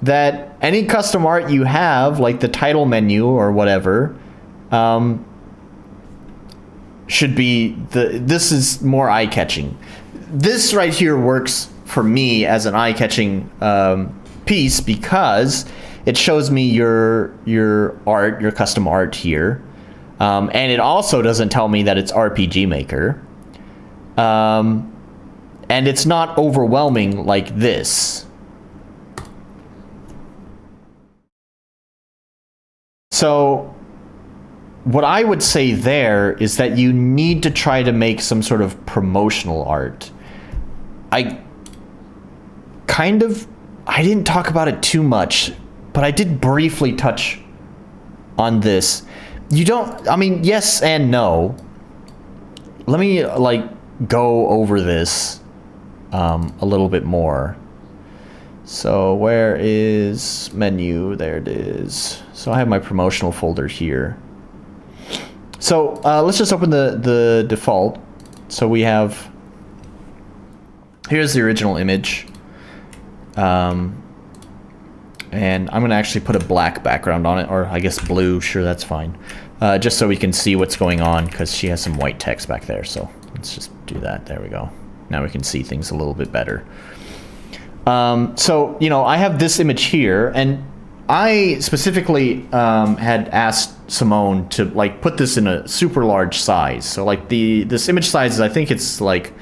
that any custom art you have, like the title menu or whatever, should be this is more eye-catching. This right here works for me as an eye-catching piece because it shows me your art, your custom art here. And it also doesn't tell me that it's RPG Maker. And it's not overwhelming like this. So what I would say there is that you need to try to make some sort of promotional art. I didn't talk about it too much, but I did briefly touch on this. You don't, I mean, yes and no. Let me like go over this a little bit more. So where is menu? There it is. So I have my promotional folder here. So let's just open the default. So we have, here's the original image. And I'm gonna actually put a black background on it, or I guess blue, sure, that's fine. Just so we can see what's going on, because she has some white text back there. So let's just do that, there we go. Now we can see things a little bit better. So, you know, I have this image here, and I specifically had asked Somon to like put this in a super large size. So like this image size is, I think it's like,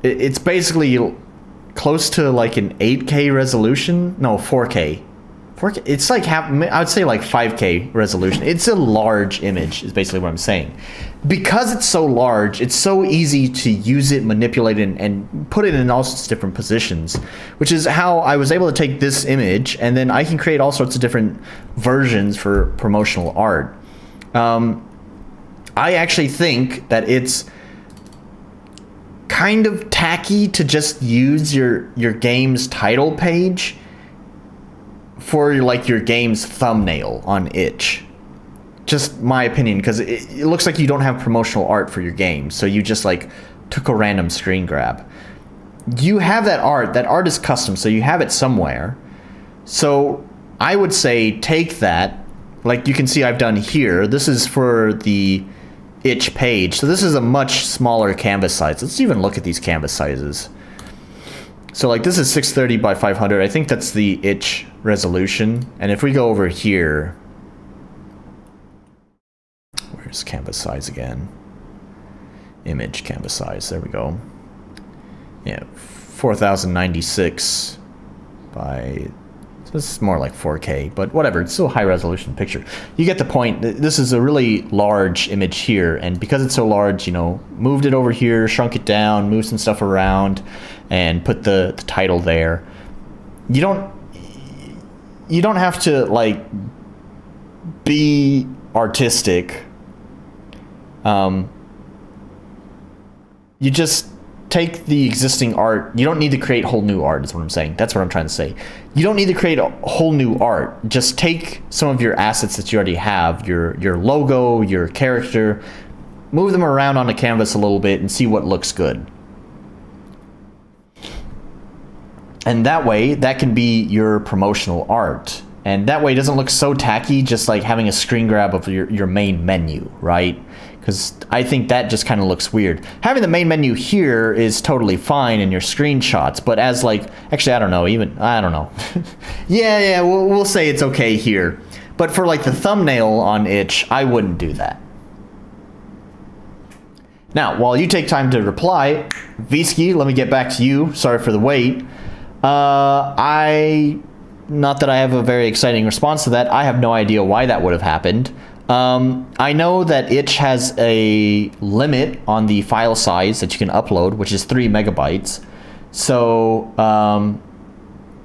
it's basically close to like an 8K resolution. No, 4K. 4K. It's like I would say like 5K resolution. It's a large image is basically what I'm saying. Because it's so large, it's so easy to use it, manipulate it, and put it in all sorts of different positions, which is how I was able to take this image, and then I can create all sorts of different versions for promotional art. I actually think that it's kind of tacky to just use your game's title page for like your game's thumbnail on itch. Just my opinion, because it looks like you don't have promotional art for your game, so you just like took a random screen grab. You have that art is custom, so you have it somewhere. So I would say take that, like you can see I've done here. This is for the itch page, so this is a much smaller canvas size. Let's even look at these canvas sizes. So like this is 630 by 500. I think that's the itch resolution. And if we go over here, where's canvas size again? Image canvas size, there we go. Yeah, 4096 by, so this is more like 4K, but whatever, it's still a high resolution picture. You get the point. This is a really large image here, and because it's so large, you know, moved it over here, shrunk it down, moved some stuff around, and put the title there. You don't have to like be artistic. You just take the existing art. You don't need to create whole new art is what I'm saying. That's what I'm trying to say. You don't need to create a whole new art. Just take some of your assets that you already have, your logo, your character, move them around on the canvas a little bit and see what looks good. And that way, that can be your promotional art. And that way it doesn't look so tacky, just like having a screen grab of your main menu, right? Because I think that just kind of looks weird. Having the main menu here is totally fine in your screenshots, but as like, actually, I don't know, yeah, we'll say it's okay here. But for like the thumbnail on itch, I wouldn't do that. Now, while you take time to reply, Visky, let me get back to you. Sorry for the wait. Not that I have a very exciting response to that. I have no idea why that would have happened. I know that itch has a limit on the file size that you can upload, which is 3 megabytes. So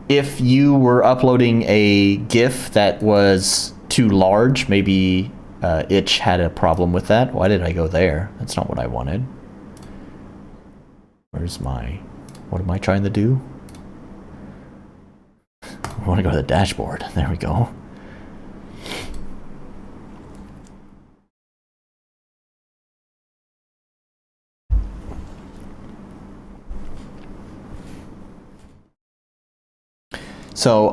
if you were uploading a GIF that was too large, maybe itch had a problem with that. Why did I go there? That's not what I wanted. What am I trying to do? I want to go to the dashboard. There we go. So,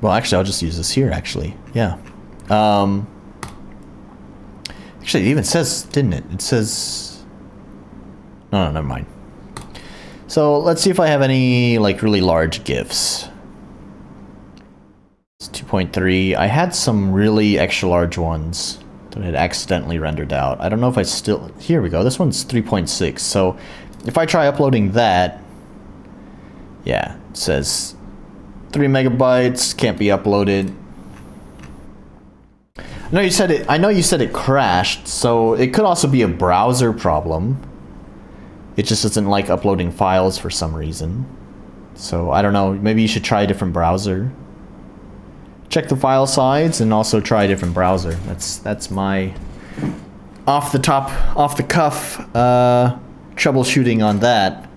well, actually, I'll just use this here, actually. Yeah. Actually, it even says, didn't it? It says... No, never mind. So let's see if I have any like really large GIFs. It's 2.5 2.3. I had some really extra large ones that had accidentally rendered out. I don't know if I still... Here we go. This one's 3.6. So if I try uploading that, yeah, it says 3 megabytes, can't be uploaded. I know you said it crashed, so it could also be a browser problem. It just doesn't like uploading files for some reason. So I don't know, maybe you should try a different browser. Check the file size and also try a different browser. That's my off the cuff troubleshooting on that.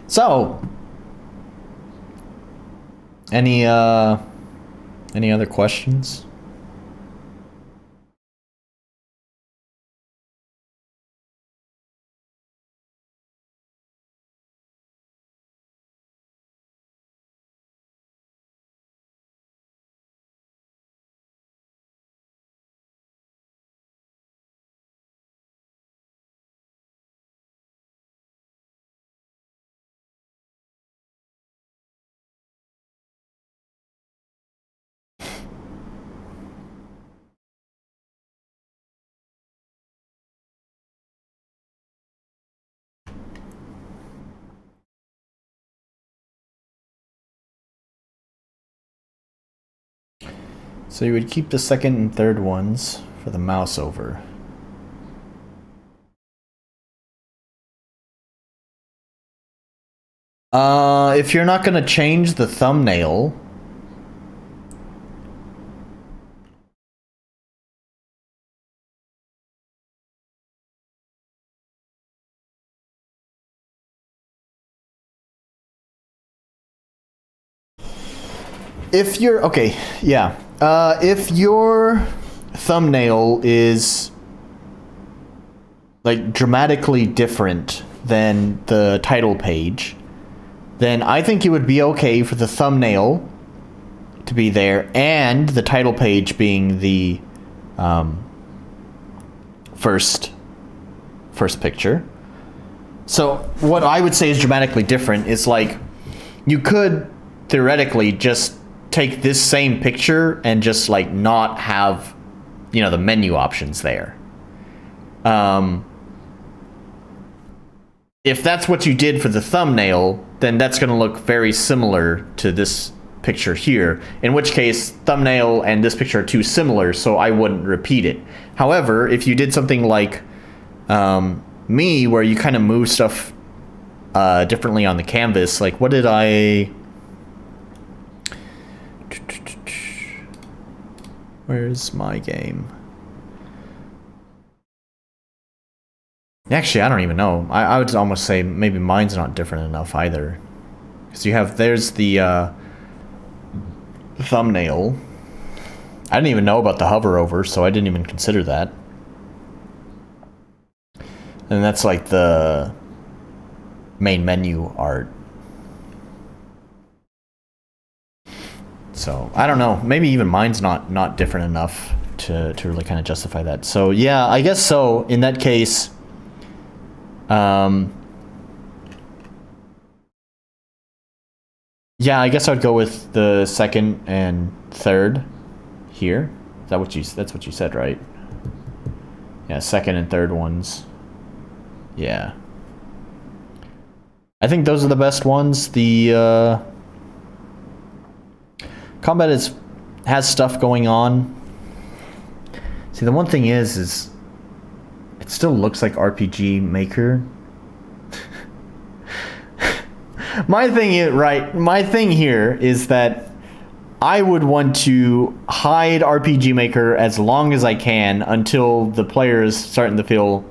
So, any other questions? So you would keep the second and third ones for the mouse over. If you're not going to change the thumbnail, if you're, okay, yeah. If your thumbnail is like dramatically different than the title page, then I think it would be okay for the thumbnail to be there and the title page being the first picture. So what I would say is dramatically different is like you could theoretically just take this same picture and just like not have, you know, the menu options there. If that's what you did for the thumbnail, then that's going to look very similar to this picture here, in which case thumbnail and this picture are too similar, so I wouldn't repeat it. However, if you did something like me, where you kind of move stuff differently on the canvas, like what did I... Where's my game? Actually, I don't even know. I would almost say maybe mine's not different enough either. Because you have, there's the thumbnail. I didn't even know about the hover over, so I didn't even consider that. And that's like the main menu art. So, I don't know. Maybe even mine's not different enough to really kind of justify that. So, yeah, I guess so. In that case, yeah, I guess I'd go with the second and third here. Is that what that's what you said, right? Yeah, second and third ones. Yeah. I think those are the best ones. The combat has stuff going on. See, the one thing is it still looks like RPG Maker. My thing here is that I would want to hide RPG Maker as long as I can until the player is starting to feel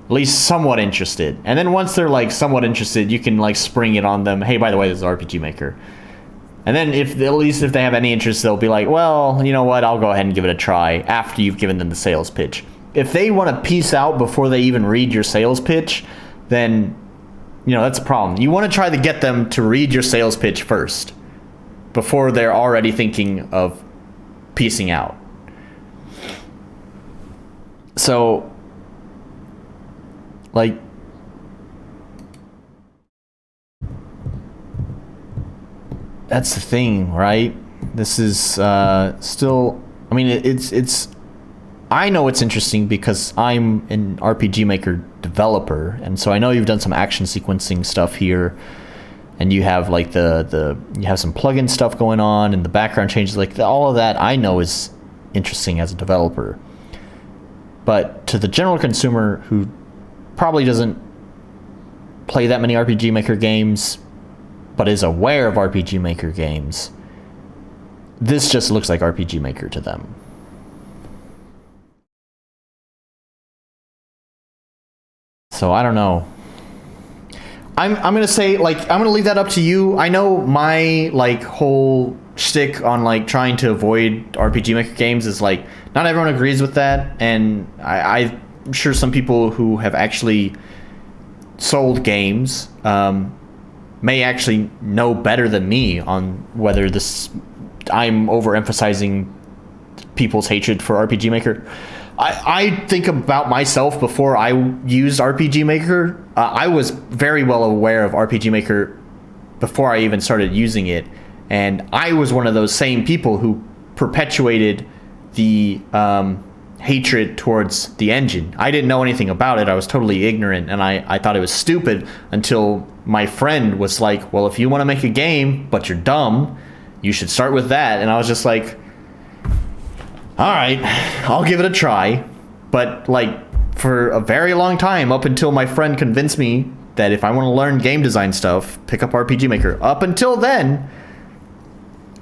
at least somewhat interested. And then once they're like somewhat interested, you can like spring it on them. Hey, by the way, this is RPG Maker. And then at least if they have any interest, they'll be like, well, you know what, I'll go ahead and give it a try after you've given them the sales pitch. If they want to peace out before they even read your sales pitch, then, you know, that's a problem. You want to try to get them to read your sales pitch first. before they're already thinking of piecing out. So, like, that's the thing, right? This is still, I mean, it's I know it's interesting because I'm an RPG Maker developer, and so I know you've done some action sequencing stuff here, and you have like you have some plugin stuff going on, and the background changes, like all of that I know is interesting as a developer. But to the general consumer who probably doesn't play that many RPG Maker games, but is aware of RPG Maker games, this just looks like RPG Maker to them. So I don't know. I'm gonna say, like, I'm gonna leave that up to you. I know my like whole shtick on like trying to avoid RPG Maker games is like not everyone agrees with that, and I'm sure some people who have actually sold games may actually know better than me on whether I'm overemphasizing people's hatred for RPG Maker. I think about myself before I used RPG Maker. I was very well aware of RPG Maker before I even started using it, and I was one of those same people who perpetuated the hatred towards the engine. I didn't know anything about it. I was totally ignorant, and I thought it was stupid until my friend was like, well, if you want to make a game, but you're dumb, you should start with that. And I was just like, all right, I'll give it a try. But like for a very long time, up until my friend convinced me that if I want to learn game design stuff, pick up RPG Maker. Up until then,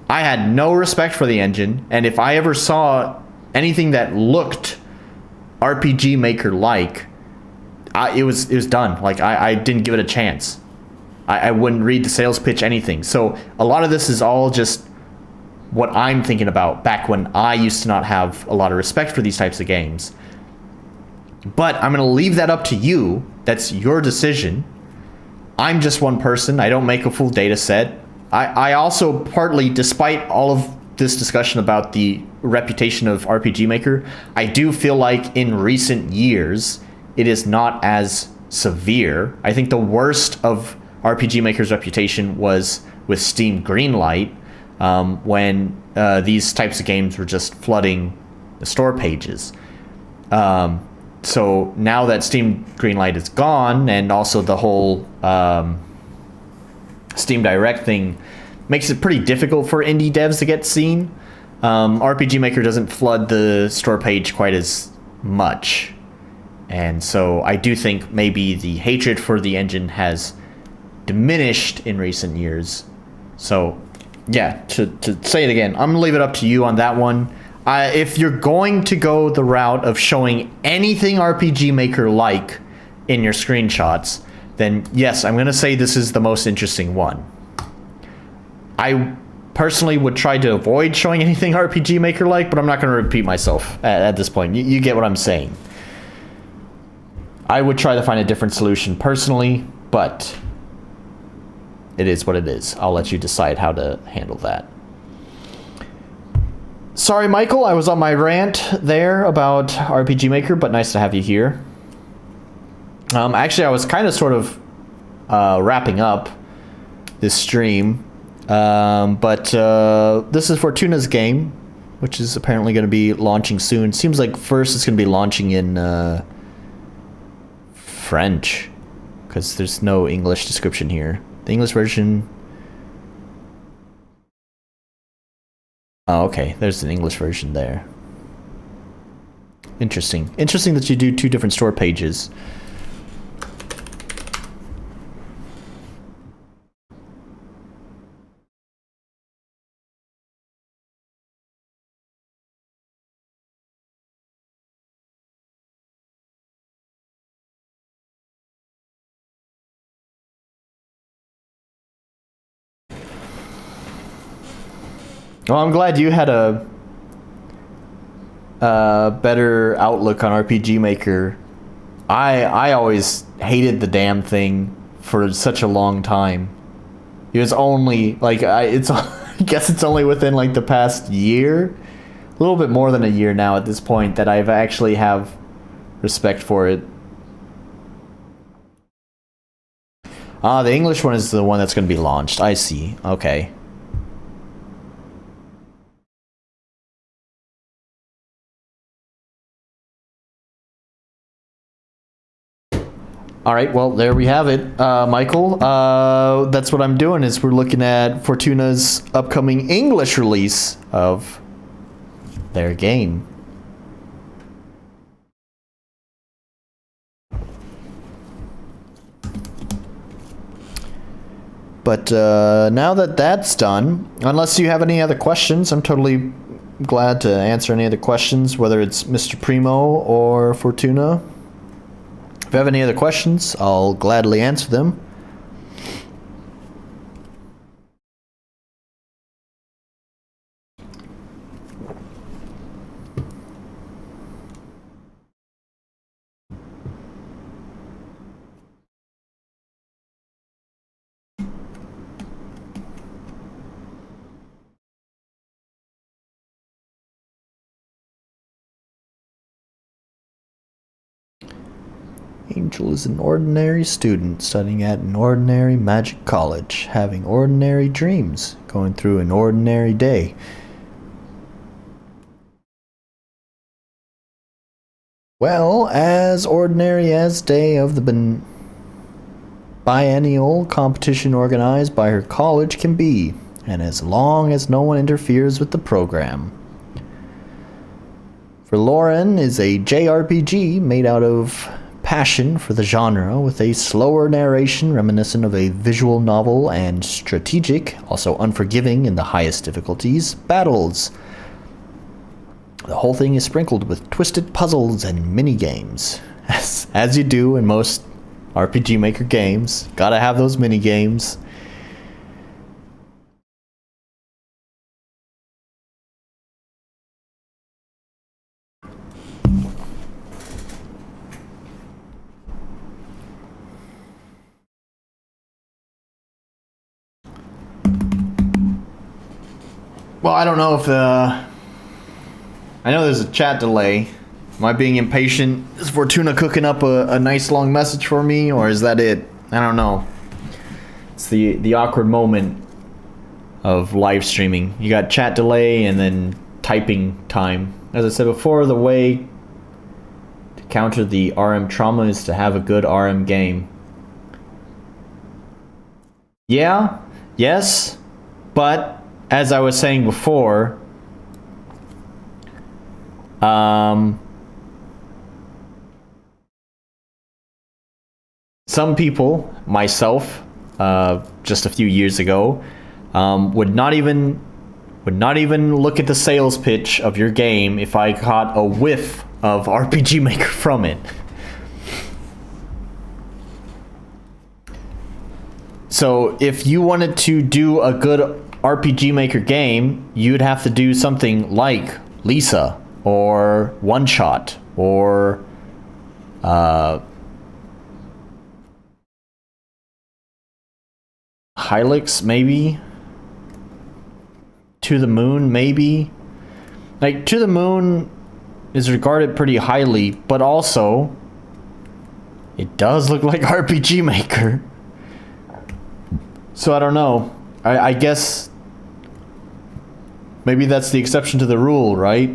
I had no respect for the engine, and if I ever saw anything that looked RPG Maker like, it was done. Like I didn't give it a chance. I wouldn't read the sales pitch, anything. So a lot of this is all just what I'm thinking about back when I used to not have a lot of respect for these types of games. But I'm going to leave that up to you. That's your decision. I'm just one person. I don't make a full data set. I also partly, despite all of this discussion about the reputation of RPG Maker, I do feel like in recent years, it is not as severe. I think the worst of RPG Maker's reputation was with Steam Greenlight, when these types of games were just flooding the store pages. So now that Steam Greenlight is gone, and also the whole Steam Direct thing makes it pretty difficult for indie devs to get seen, RPG Maker doesn't flood the store page quite as much. And so I do think maybe the hatred for the engine has diminished in recent years. So yeah, to say it again, I'm gonna leave it up to you on that one. If you're going to go the route of showing anything RPG Maker like in your screenshots, then yes, I'm gonna say this is the most interesting one. I personally would try to avoid showing anything RPG Maker like, but I'm not gonna repeat myself at this point. You get what I'm saying. I would try to find a different solution personally, but it is what it is. I'll let you decide how to handle that. Sorry, Michael, I was on my rant there about RPG Maker, but nice to have you here. Actually, I was kind of sort of wrapping up this stream, but this is Fortuna's game, which is apparently going to be launching soon. Seems like first it's going to be launching in French, because there's no English description here. The English version... Oh, okay. There's an English version there. Interesting. Interesting that you do two different store pages. Well, I'm glad you had a better outlook on RPG Maker. I always hated the damn thing for such a long time. It was only like it's I guess it's only within like the past year, a little bit more than a year now at this point, that I've actually have respect for it. Ah, the English one is the one that's going to be launched. I see. Okay. All right, well, there we have it, Michael. That's what I'm doing, is we're looking at Fortuna's upcoming English release of their game. But now that that's done, unless you have any other questions, I'm totally glad to answer any other questions, whether it's Mr. Primo or Fortuna. If you have any other questions, I'll gladly answer them. Angel is an ordinary student studying at an ordinary magic college, having ordinary dreams, going through an ordinary day. Well, as ordinary as day of the biennial competition organized by her college can be, and as long as no one interferes with the program. For Lauren is a JRPG made out of passion for the genre, with a slower narration reminiscent of a visual novel and strategic, also unforgiving in the highest difficulties, battles. The whole thing is sprinkled with twisted puzzles and mini-games, as you do in most RPG Maker games. Gotta have those mini-games. Well, I don't know if I know there's a chat delay. Am I being impatient? Is Fortuna cooking up a nice long message for me, or is that it? I don't know. It's the awkward moment of live streaming. You got chat delay and then typing time. As I said before, the way to counter the RM trauma is to have a good RM game. Yeah, yes, but as I was saying before, some people, myself, just a few years ago, would not even look at the sales pitch of your game if I caught a whiff of RPG Maker from it. So if you wanted to do a good RPG Maker game, you'd have to do something like Lisa or One Shot or Hylix, maybe. To the Moon, maybe. Like, To the Moon is regarded pretty highly, but also it does look like RPG Maker. So I don't know. I guess maybe that's the exception to the rule, right?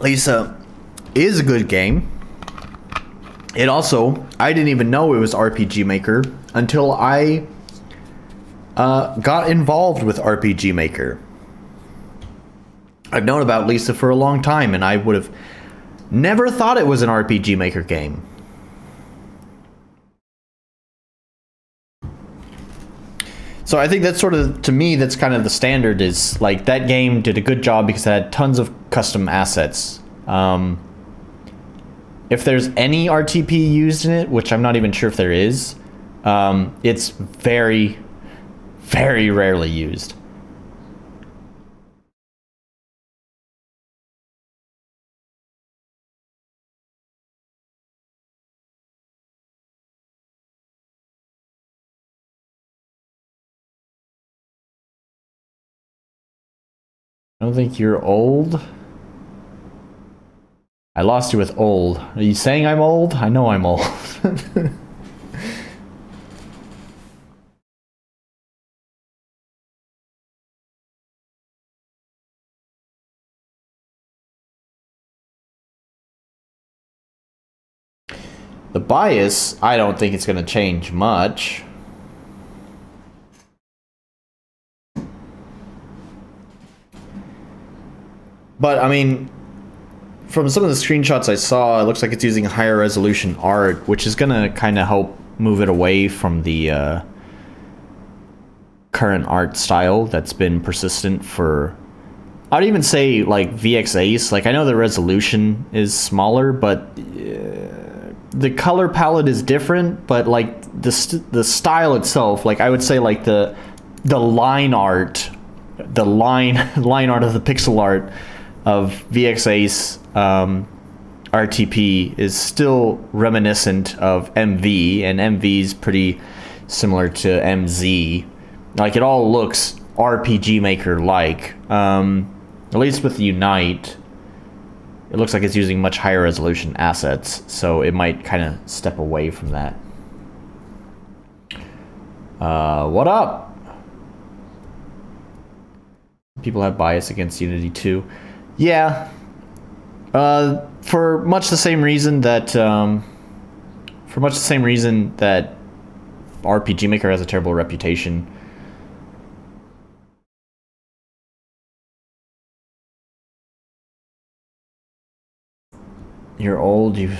Lisa is a good game. It also, I didn't even know it was RPG Maker until I got involved with RPG Maker. I've known about Lisa for a long time, and I would have never thought it was an RPG Maker game. So I think that's sort of, to me, that's kind of the standard, is like that game did a good job because it had tons of custom assets. If there's any RTP used in it, which I'm not even sure if there is, It's very, very rarely used. I don't think you're old. I lost you with old. Are you saying I'm old? I know I'm old. The bias, I don't think it's going to change much. But, I mean, from some of the screenshots I saw, it looks like it's using higher resolution art, which is going to kind of help move it away from the current art style that's been persistent for... I'd even say, like, VX Ace. Like, I know the resolution is smaller, but the color palette is different, but, like, the style itself, like, I would say, like, the line art, the line art of the pixel art of VX Ace RTP is still reminiscent of MV, and MV is pretty similar to MZ. Like, it all looks RPG Maker like. At least with Unite, it looks like it's using much higher resolution assets, so it might kind of step away from that. What up? People have bias against Unity too. Yeah. For much the same reason that RPG Maker has a terrible reputation. You're old, you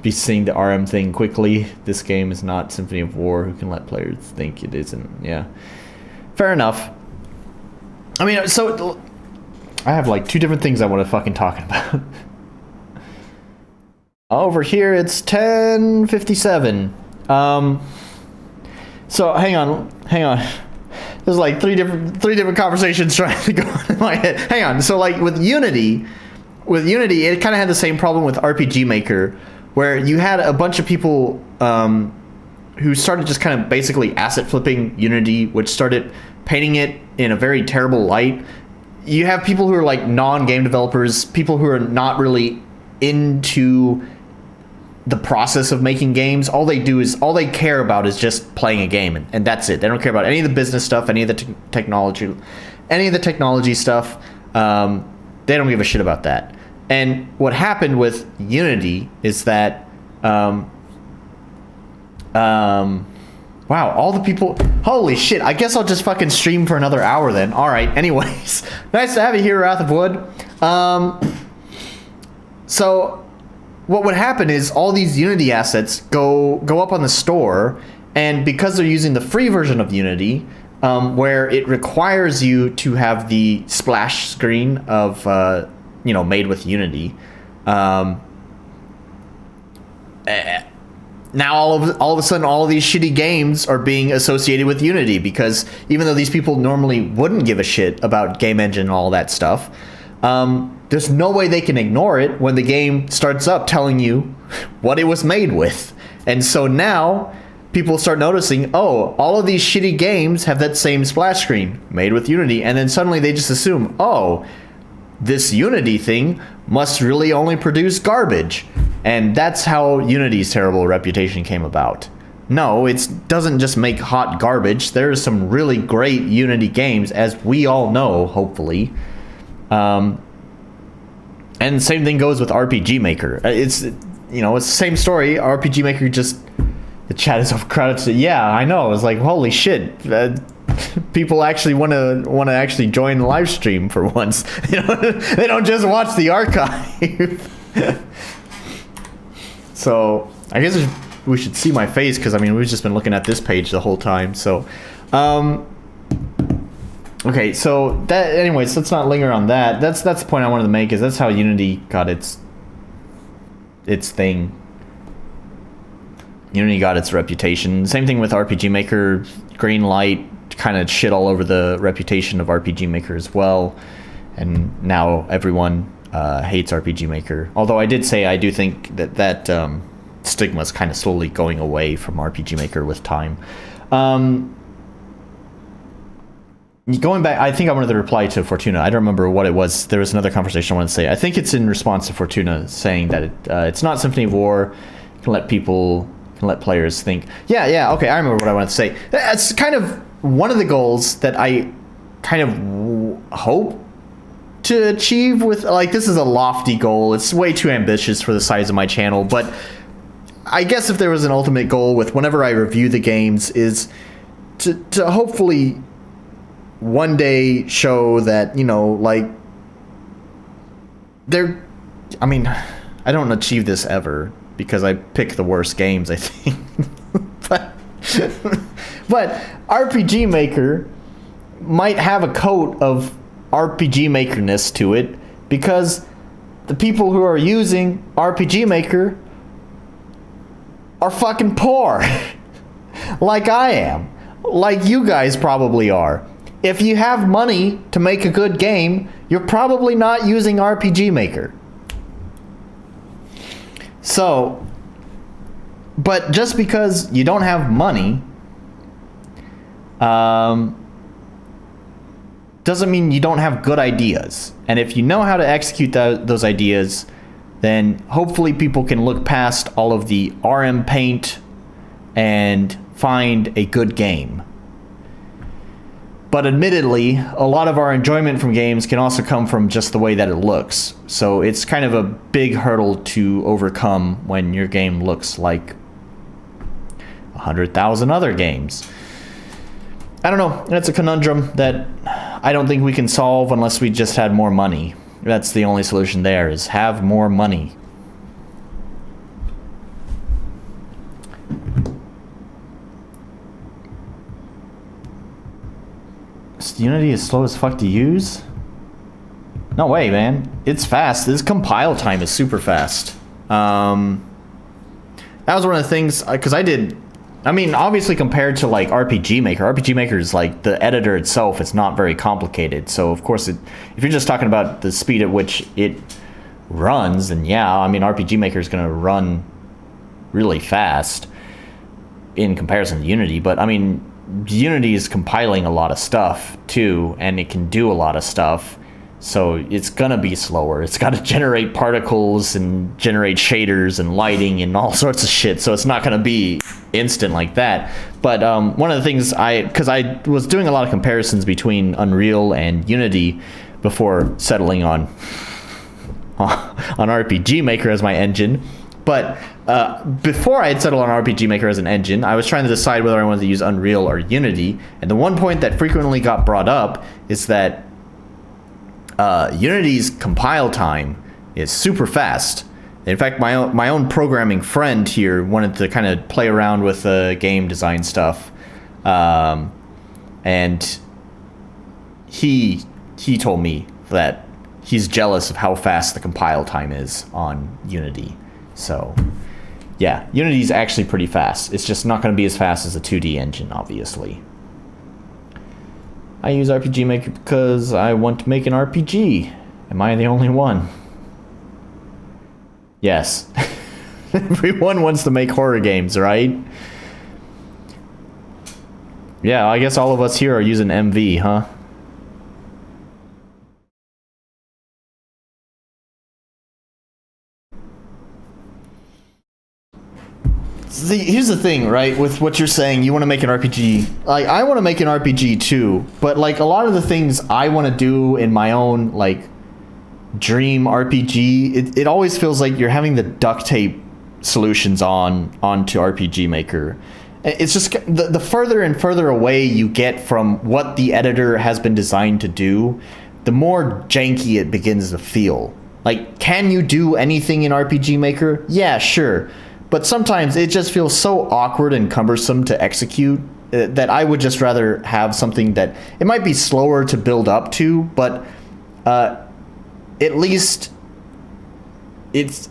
be seeing the RM thing quickly. This game is not Symphony of War, who can let players think it isn't. Yeah. Fair enough. I mean, so I have like two different things I want to fucking talk about. Over here it's 10:57. So hang on. There's like three different conversations trying to go in my head. Hang on. So like with Unity, it kind of had the same problem with RPG Maker, where you had a bunch of people who started just kind of basically asset flipping Unity, which started painting it in a very terrible light. You have people who are like non-game developers, people who are not really into the process of making games. All they care about is just playing a game, and that's it. They don't care about any of the business stuff, any of the technology stuff. They don't give a shit about that. And what happened with Unity is that, wow, all the people, holy shit, I guess I'll just fucking stream for another hour then. All right, anyways, nice to have you here, Wrath of Wood. So what would happen is all these Unity assets go up on the store, and because they're using the free version of Unity, where it requires you to have the splash screen of, made with Unity. Now all of a sudden, all of these shitty games are being associated with Unity, because even though these people normally wouldn't give a shit about game engine and all that stuff, there's no way they can ignore it when the game starts up telling you what it was made with. And so now people start noticing, oh, all of these shitty games have that same splash screen made with Unity, and then suddenly they just assume, oh, this Unity thing must really only produce garbage. And that's how Unity's terrible reputation came about. No, it doesn't just make hot garbage. There are some really great Unity games, as we all know, hopefully. And the same thing goes with RPG Maker. It's the same story. RPG Maker just... The chat is overcrowded. So yeah, I know. It's like, holy shit. People actually want to actually join the live stream for once. They don't just watch the archive. So I guess we should see my face, because I mean we've just been looking at this page the whole time. So, okay. So that, anyways, let's not linger on that. That's the point I wanted to make. Is that's how Unity got its thing. Unity got its reputation. Same thing with RPG Maker. Greenlight kind of shit all over the reputation of RPG Maker as well. And now everyone hates RPG Maker. Although I did say I do think that stigma is kind of slowly going away from RPG Maker with time. Going back, I think I wanted to reply to Fortuna. I don't remember what it was. There was another conversation I wanted to say. I think it's in response to Fortuna saying that it's not Symphony of War. It can let players think. Yeah, okay, I remember what I wanted to say. That's kind of one of the goals that I kind of hope to achieve with, like, this is a lofty goal. It's way too ambitious for the size of my channel, but I guess if there was an ultimate goal with whenever I review the games is to hopefully one day show that, like, I mean, I don't achieve this ever because I pick the worst games, I think. but RPG Maker might have a coat of RPG Maker-ness to it because the people who are using RPG Maker are fucking poor. Like I am. Like you guys probably are. If you have money to make a good game, you're probably not using RPG Maker. So, but just because you don't have money, doesn't mean you don't have good ideas. And if you know how to execute those ideas, then hopefully people can look past all of the RM paint and find a good game. But admittedly, a lot of our enjoyment from games can also come from just the way that it looks. So it's kind of a big hurdle to overcome when your game looks like 100,000 other games. I don't know. That's a conundrum that I don't think we can solve unless we just had more money. That's the only solution there, is have more money. Unity is slow as fuck to use? No way, man. It's fast. This compile time is super fast. That was one of the things, because I mean, obviously compared to like RPG Maker is like the editor itself, it's not very complicated. So of course, if you're just talking about the speed at which it runs, then yeah, I mean, RPG Maker is going to run really fast in comparison to Unity. But I mean, Unity is compiling a lot of stuff too, and it can do a lot of stuff. So it's gonna be slower. It's got to generate particles and generate shaders and lighting and all sorts of shit. So it's not gonna be instant like that. But one of the things because I was doing a lot of comparisons between Unreal and Unity before settling on RPG Maker as my engine. But before I had settled on RPG Maker as an engine, I was trying to decide whether I wanted to use Unreal or Unity. And the one point that frequently got brought up is that Unity's compile time is super fast. In fact, my own programming friend here wanted to kind of play around with game design stuff, and he told me that he's jealous of how fast the compile time is on Unity. So, yeah, Unity's actually pretty fast. It's just not going to be as fast as a 2D engine, obviously. I use RPG Maker because I want to make an RPG. Am I the only one? Yes. Everyone wants to make horror games, right? Yeah, I guess all of us here are using MV, huh? See, here's the thing, right? With what you're saying, you want to make an RPG. Like, I want to make an RPG too, but like a lot of the things I want to do in my own like dream RPG, it always feels like you're having the duct tape solutions onto RPG Maker. It's just the further and further away you get from what the editor has been designed to do, the more janky it begins to feel. Like, can you do anything in RPG Maker? Yeah, sure. But sometimes it just feels so awkward and cumbersome to execute that I would just rather have something that it might be slower to build up to, but at least it's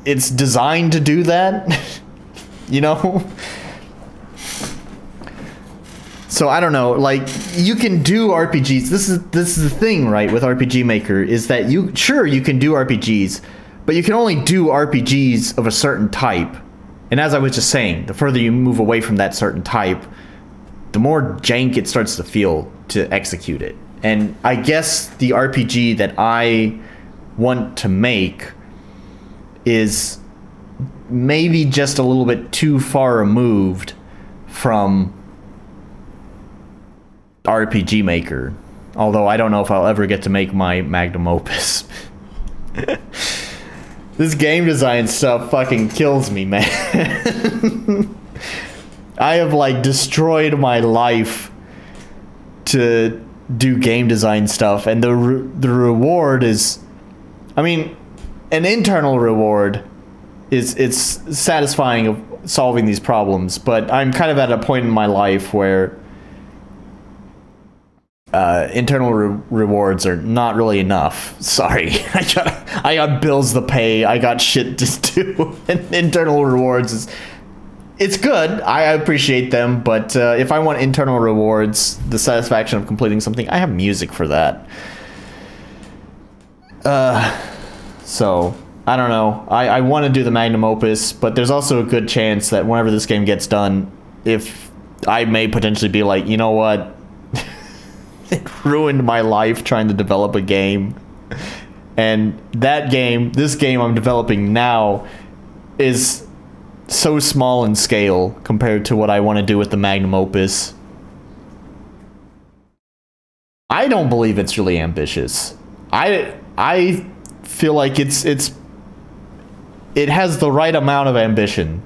designed to do that. you know? So I don't know, like, you can do RPGs. This is the thing, right, with RPG Maker, is that you can do RPGs, but you can only do RPGs of a certain type. And as I was just saying, the further you move away from that certain type, the more jank it starts to feel to execute it. And I guess the RPG that I want to make is maybe just a little bit too far removed from RPG Maker. Although I don't know if I'll ever get to make my magnum opus. This game design stuff fucking kills me, man. I have, like, destroyed my life to do game design stuff, and the reward is, I mean, an internal reward is, it's satisfying of solving these problems, but I'm kind of at a point in my life where internal rewards are not really enough. Sorry, I got bills to pay, I got shit to do, and internal rewards it's good. I appreciate them, but if I want internal rewards, the satisfaction of completing something, I have music for that. So I don't know. I want to do the magnum opus, but there's also a good chance that whenever this game gets done, if I may potentially be like, you know what? It ruined my life trying to develop a game. And this game I'm developing now is so small in scale compared to what I want to do with the magnum opus. I don't believe it's really ambitious. I feel like it has the right amount of ambition.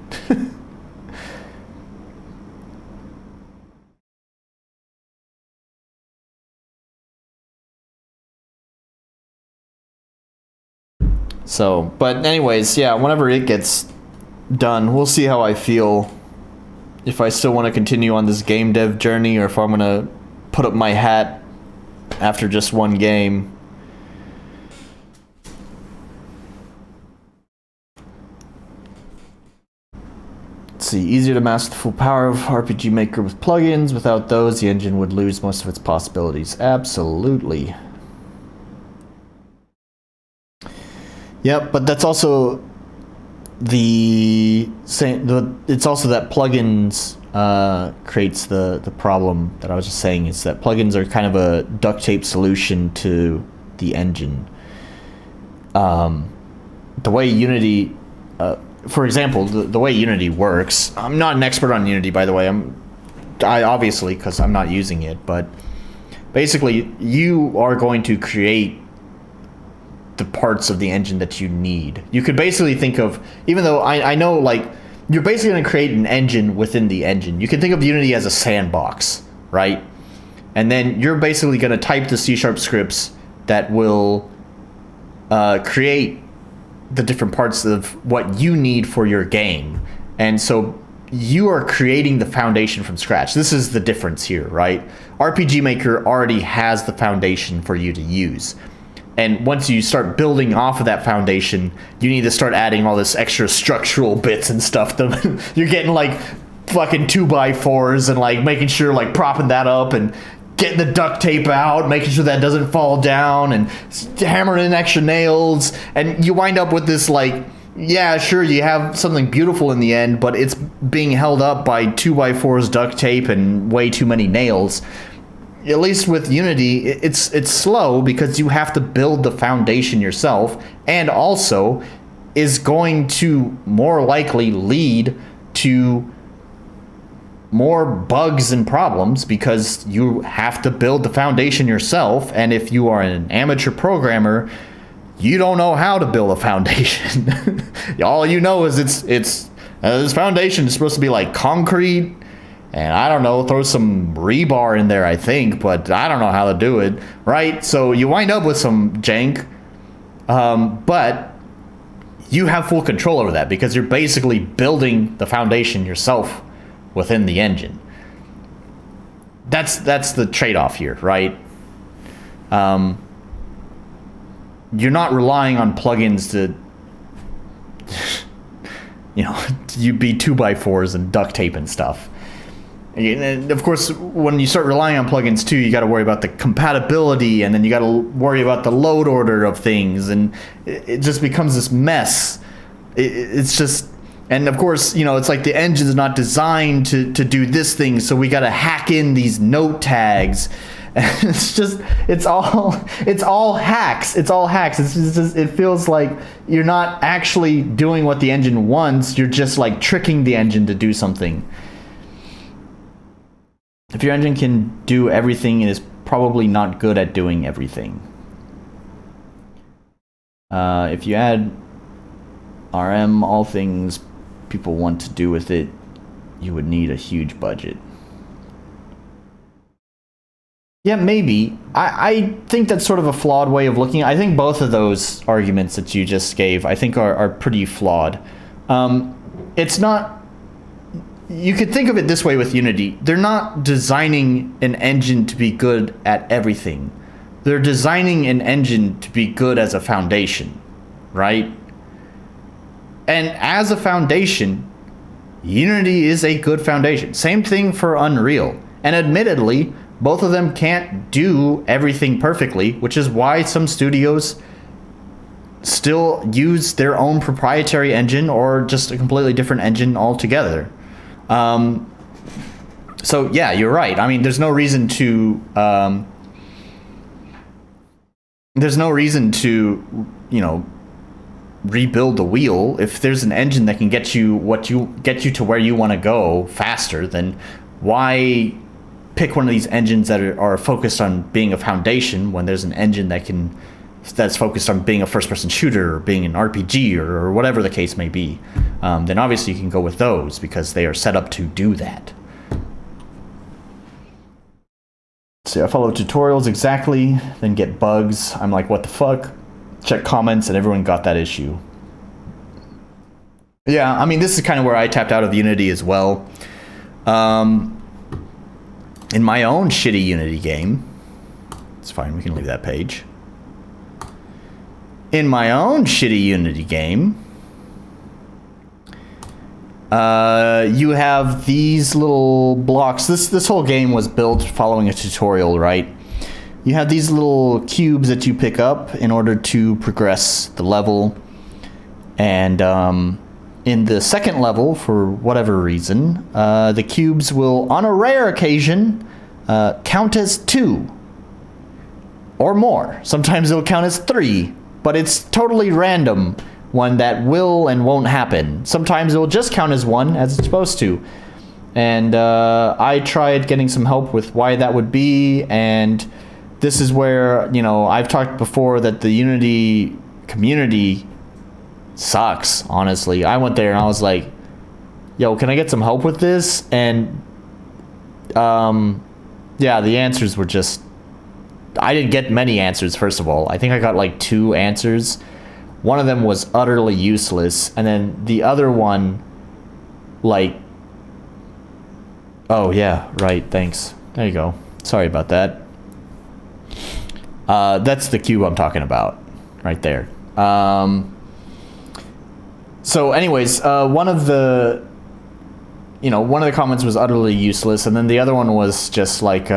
So, but anyways, yeah, whenever it gets done, we'll see how I feel. If I still want to continue on this game dev journey, or if I'm gonna put up my hat after just one game. Let's see, easier to master the full power of RPG Maker with plugins. Without those, the engine would lose most of its possibilities. Absolutely. Yep, but that's also it's also that plugins creates the problem that I was just saying. Is that plugins are kind of a duct tape solution to the engine. The way Unity, for example, the way Unity works. I'm not an expert on Unity, by the way. I obviously, because I'm not using it, but basically you are going to create the parts of the engine that you need. You could basically think of, even though I know, like, you're basically going to create an engine within the engine. You can think of Unity as a sandbox, right? And then you're basically going to type the C# scripts that will create the different parts of what you need for your game. And so you are creating the foundation from scratch. This is the difference here, right? RPG Maker already has the foundation for you to use. And once you start building off of that foundation, you need to start adding all this extra structural bits and stuff. You're getting, like, fucking 2x4s and, like, making sure, like, propping that up and getting the duct tape out, making sure that doesn't fall down, and hammering in extra nails. And you wind up with this, like, yeah, sure, you have something beautiful in the end, but it's being held up by 2x4s, duct tape, and way too many nails. At least with Unity, it's slow because you have to build the foundation yourself, and also is going to more likely lead to more bugs and problems because you have to build the foundation yourself. And if you are an amateur programmer, you don't know how to build a foundation. All you know is this foundation is supposed to be like concrete. And I don't know, throw some rebar in there, I think, but I don't know how to do it, right? So you wind up with some jank, but you have full control over that because you're basically building the foundation yourself within the engine. That's the trade-off here, right? You're not relying on plugins to... you'd be 2x4s and duct tape and stuff. And of course, when you start relying on plugins too, you got to worry about the compatibility, and then you got to worry about the load order of things, and it just becomes this mess. It's just, and of course, it's like the engine is not designed to do this thing, so we got to hack in these note tags. And it's all hacks. It's all hacks. It feels like you're not actually doing what the engine wants. You're just like tricking the engine to do something. If your engine can do everything, it is probably not good at doing everything. If you add RM, all things people want to do with it, you would need a huge budget. Yeah, maybe. I think that's sort of a flawed way of looking. I think both of those arguments that you just gave, I think are pretty flawed. It's not... You could think of it this way with Unity. They're not designing an engine to be good at everything. They're designing an engine to be good as a foundation, right? And as a foundation, Unity is a good foundation. Same thing for Unreal. And admittedly, both of them can't do everything perfectly, which is why some studios still use their own proprietary engine or just a completely different engine altogether. So yeah, you're right. I mean, there's no reason to rebuild the wheel. If there's an engine that can get you to where you want to go faster, then why pick one of these engines that are focused on being a foundation when there's an engine that's focused on being a first-person shooter or being an RPG or whatever the case may be? Then obviously you can go with those because they are set up to do that. So I follow tutorials exactly, then get bugs. I'm like, what the fuck? Check comments, and everyone got that issue. Yeah, I mean, this is kind of where I tapped out of Unity as well. In my own shitty Unity game, it's fine, we can leave that page. In my own shitty Unity game, you have these little blocks. This whole game was built following a tutorial, right? You have these little cubes that you pick up in order to progress the level. And in the second level, for whatever reason, the cubes will, on a rare occasion, count as 2 or more. Sometimes it'll count as 3. But it's totally random when that will and won't happen. Sometimes it will just count as 1, as it's supposed to. And I tried getting some help with why that would be, and this is where, I've talked before that the Unity community sucks, honestly. I went there and I was like, yo, can I get some help with this? And yeah, the answers were just... I didn't get many answers, first of all. I think I got like 2 answers. One of them was utterly useless, and then the other one, like... Oh, yeah, right, thanks. There you go. Sorry about that. That's the cube I'm talking about, right there. So anyways, one of the comments was utterly useless, and then the other one was just like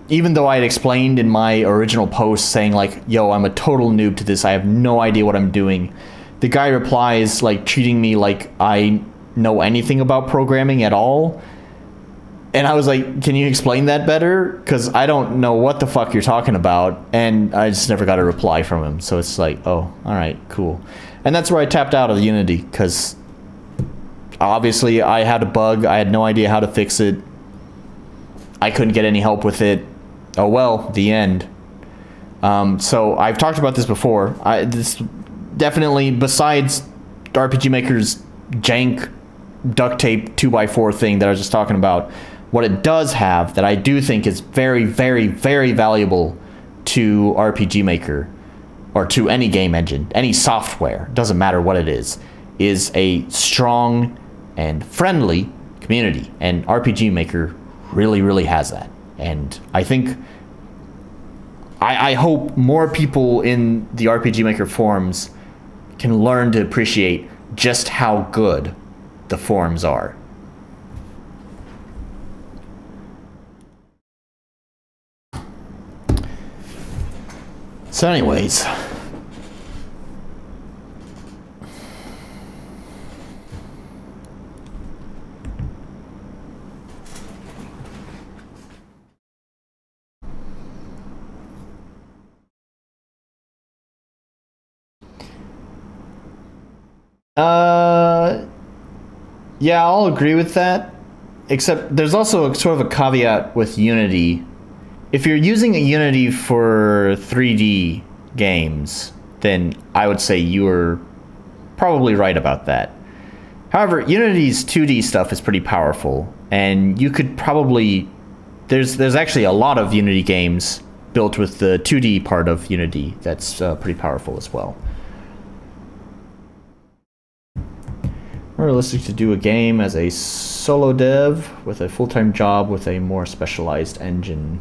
even though I had explained in my original post saying like, yo, I'm a total noob to this, I have no idea what I'm doing, the guy replies like treating me like I know anything about programming at all. And I was like, can you explain that better? Because I don't know what the fuck you're talking about. And I just never got a reply from him. So it's like, oh, all right, cool. And that's where I tapped out of Unity, because obviously I had a bug. I had no idea how to fix it. I couldn't get any help with it. Oh well, the end. So I've talked about this before. This definitely, besides RPG Maker's jank duct tape 2x4 thing that I was just talking about, what it does have that I do think is very, very, very valuable to RPG Maker, or to any game engine, any software, doesn't matter what it is a strong and friendly community. And RPG Maker really, really has that. And I think, I hope more people in the RPG Maker forums can learn to appreciate just how good the forms are. So anyways, yeah, I'll agree with that, except there's also sort of a caveat with Unity. If you're using a Unity for 3D games, then I would say you are probably right about that. However, Unity's 2D stuff is pretty powerful, and you could probably... There's actually a lot of Unity games built with the 2D part of Unity that's pretty powerful as well. Realistic to do a game as a solo dev with a full-time job with a more specialized engine.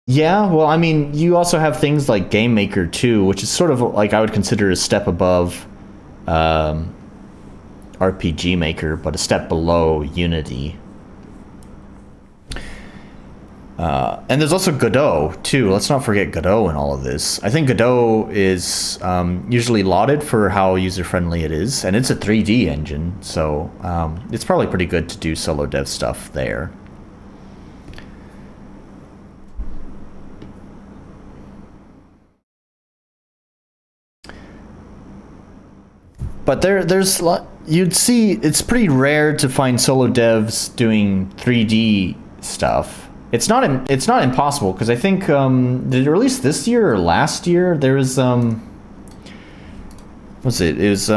Yeah, well, I mean, you also have things like Game Maker 2, which is sort of like I would consider a step above RPG Maker, but a step below Unity. And there's also Godot, too. Let's not forget Godot in all of this. I think Godot is usually lauded for how user-friendly it is, and it's a 3D engine, so it's probably pretty good to do solo dev stuff there. But there's you'd see it's pretty rare to find solo devs doing 3D stuff. It's not impossible, because I think did it release this year or last year? There was what's it? It was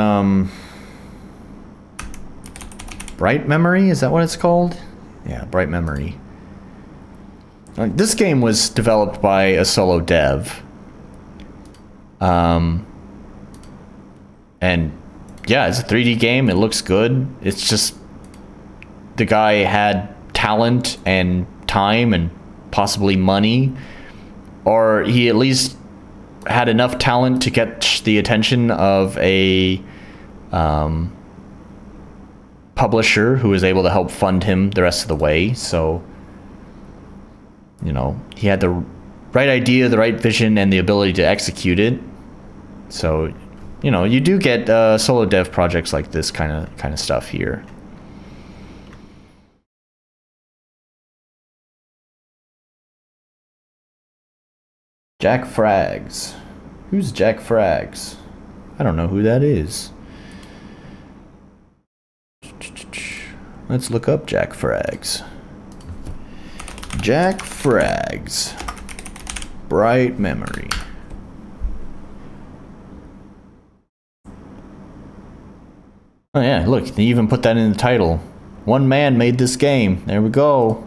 Bright Memory. Is that what it's called? Yeah, Bright Memory. This game was developed by a solo dev. And yeah, it's a 3D game. It looks good. It's just the guy had talent and time and possibly money, or he at least had enough talent to get the attention of a publisher who was able to help fund him the rest of the way. So, you know, he had the right idea, the right vision, and the ability to execute it. So, you know, you do get solo dev projects like this kind of stuff here. Jackfrags. Who's Jackfrags? I don't know who that is. Let's look up Jackfrags. Jackfrags. Bright Memory. Oh yeah, look, they even put that in the title. One man made this game. There we go.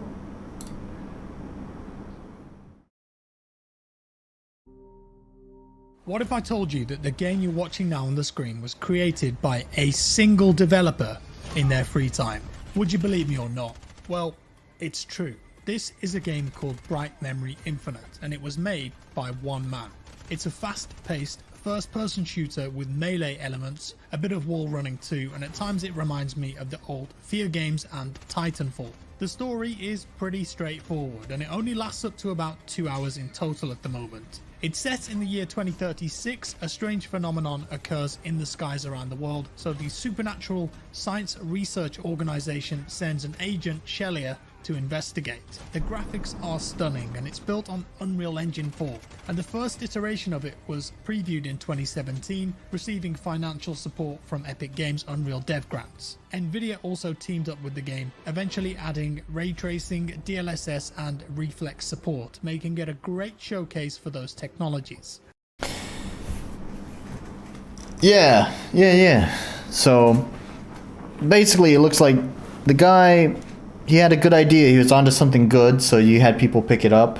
What if I told you that the game you're watching now on the screen was created by a single developer in their free time? Would you believe me or not? Well, it's true. This is a game called Bright Memory Infinite, and it was made by one man. It's a fast-paced first-person shooter with melee elements, a bit of wall running too, and at times it reminds me of the old Fear games and Titanfall. The story is pretty straightforward, and it only lasts up to about 2 hours in total at the moment. It's set in the year 2036. A strange phenomenon occurs in the skies around the world, so the Supernatural Science Research Organization sends an agent, Shelia, to investigate. The graphics are stunning, and it's built on Unreal Engine 4, and the first iteration of it was previewed in 2017, receiving financial support from Epic Games' Unreal Dev Grants. Nvidia also teamed up with the game, eventually adding ray tracing, DLSS and reflex support, making it a great showcase for those technologies. Yeah. So basically it looks like the guy, he had a good idea. He was onto something good, so you had people pick it up.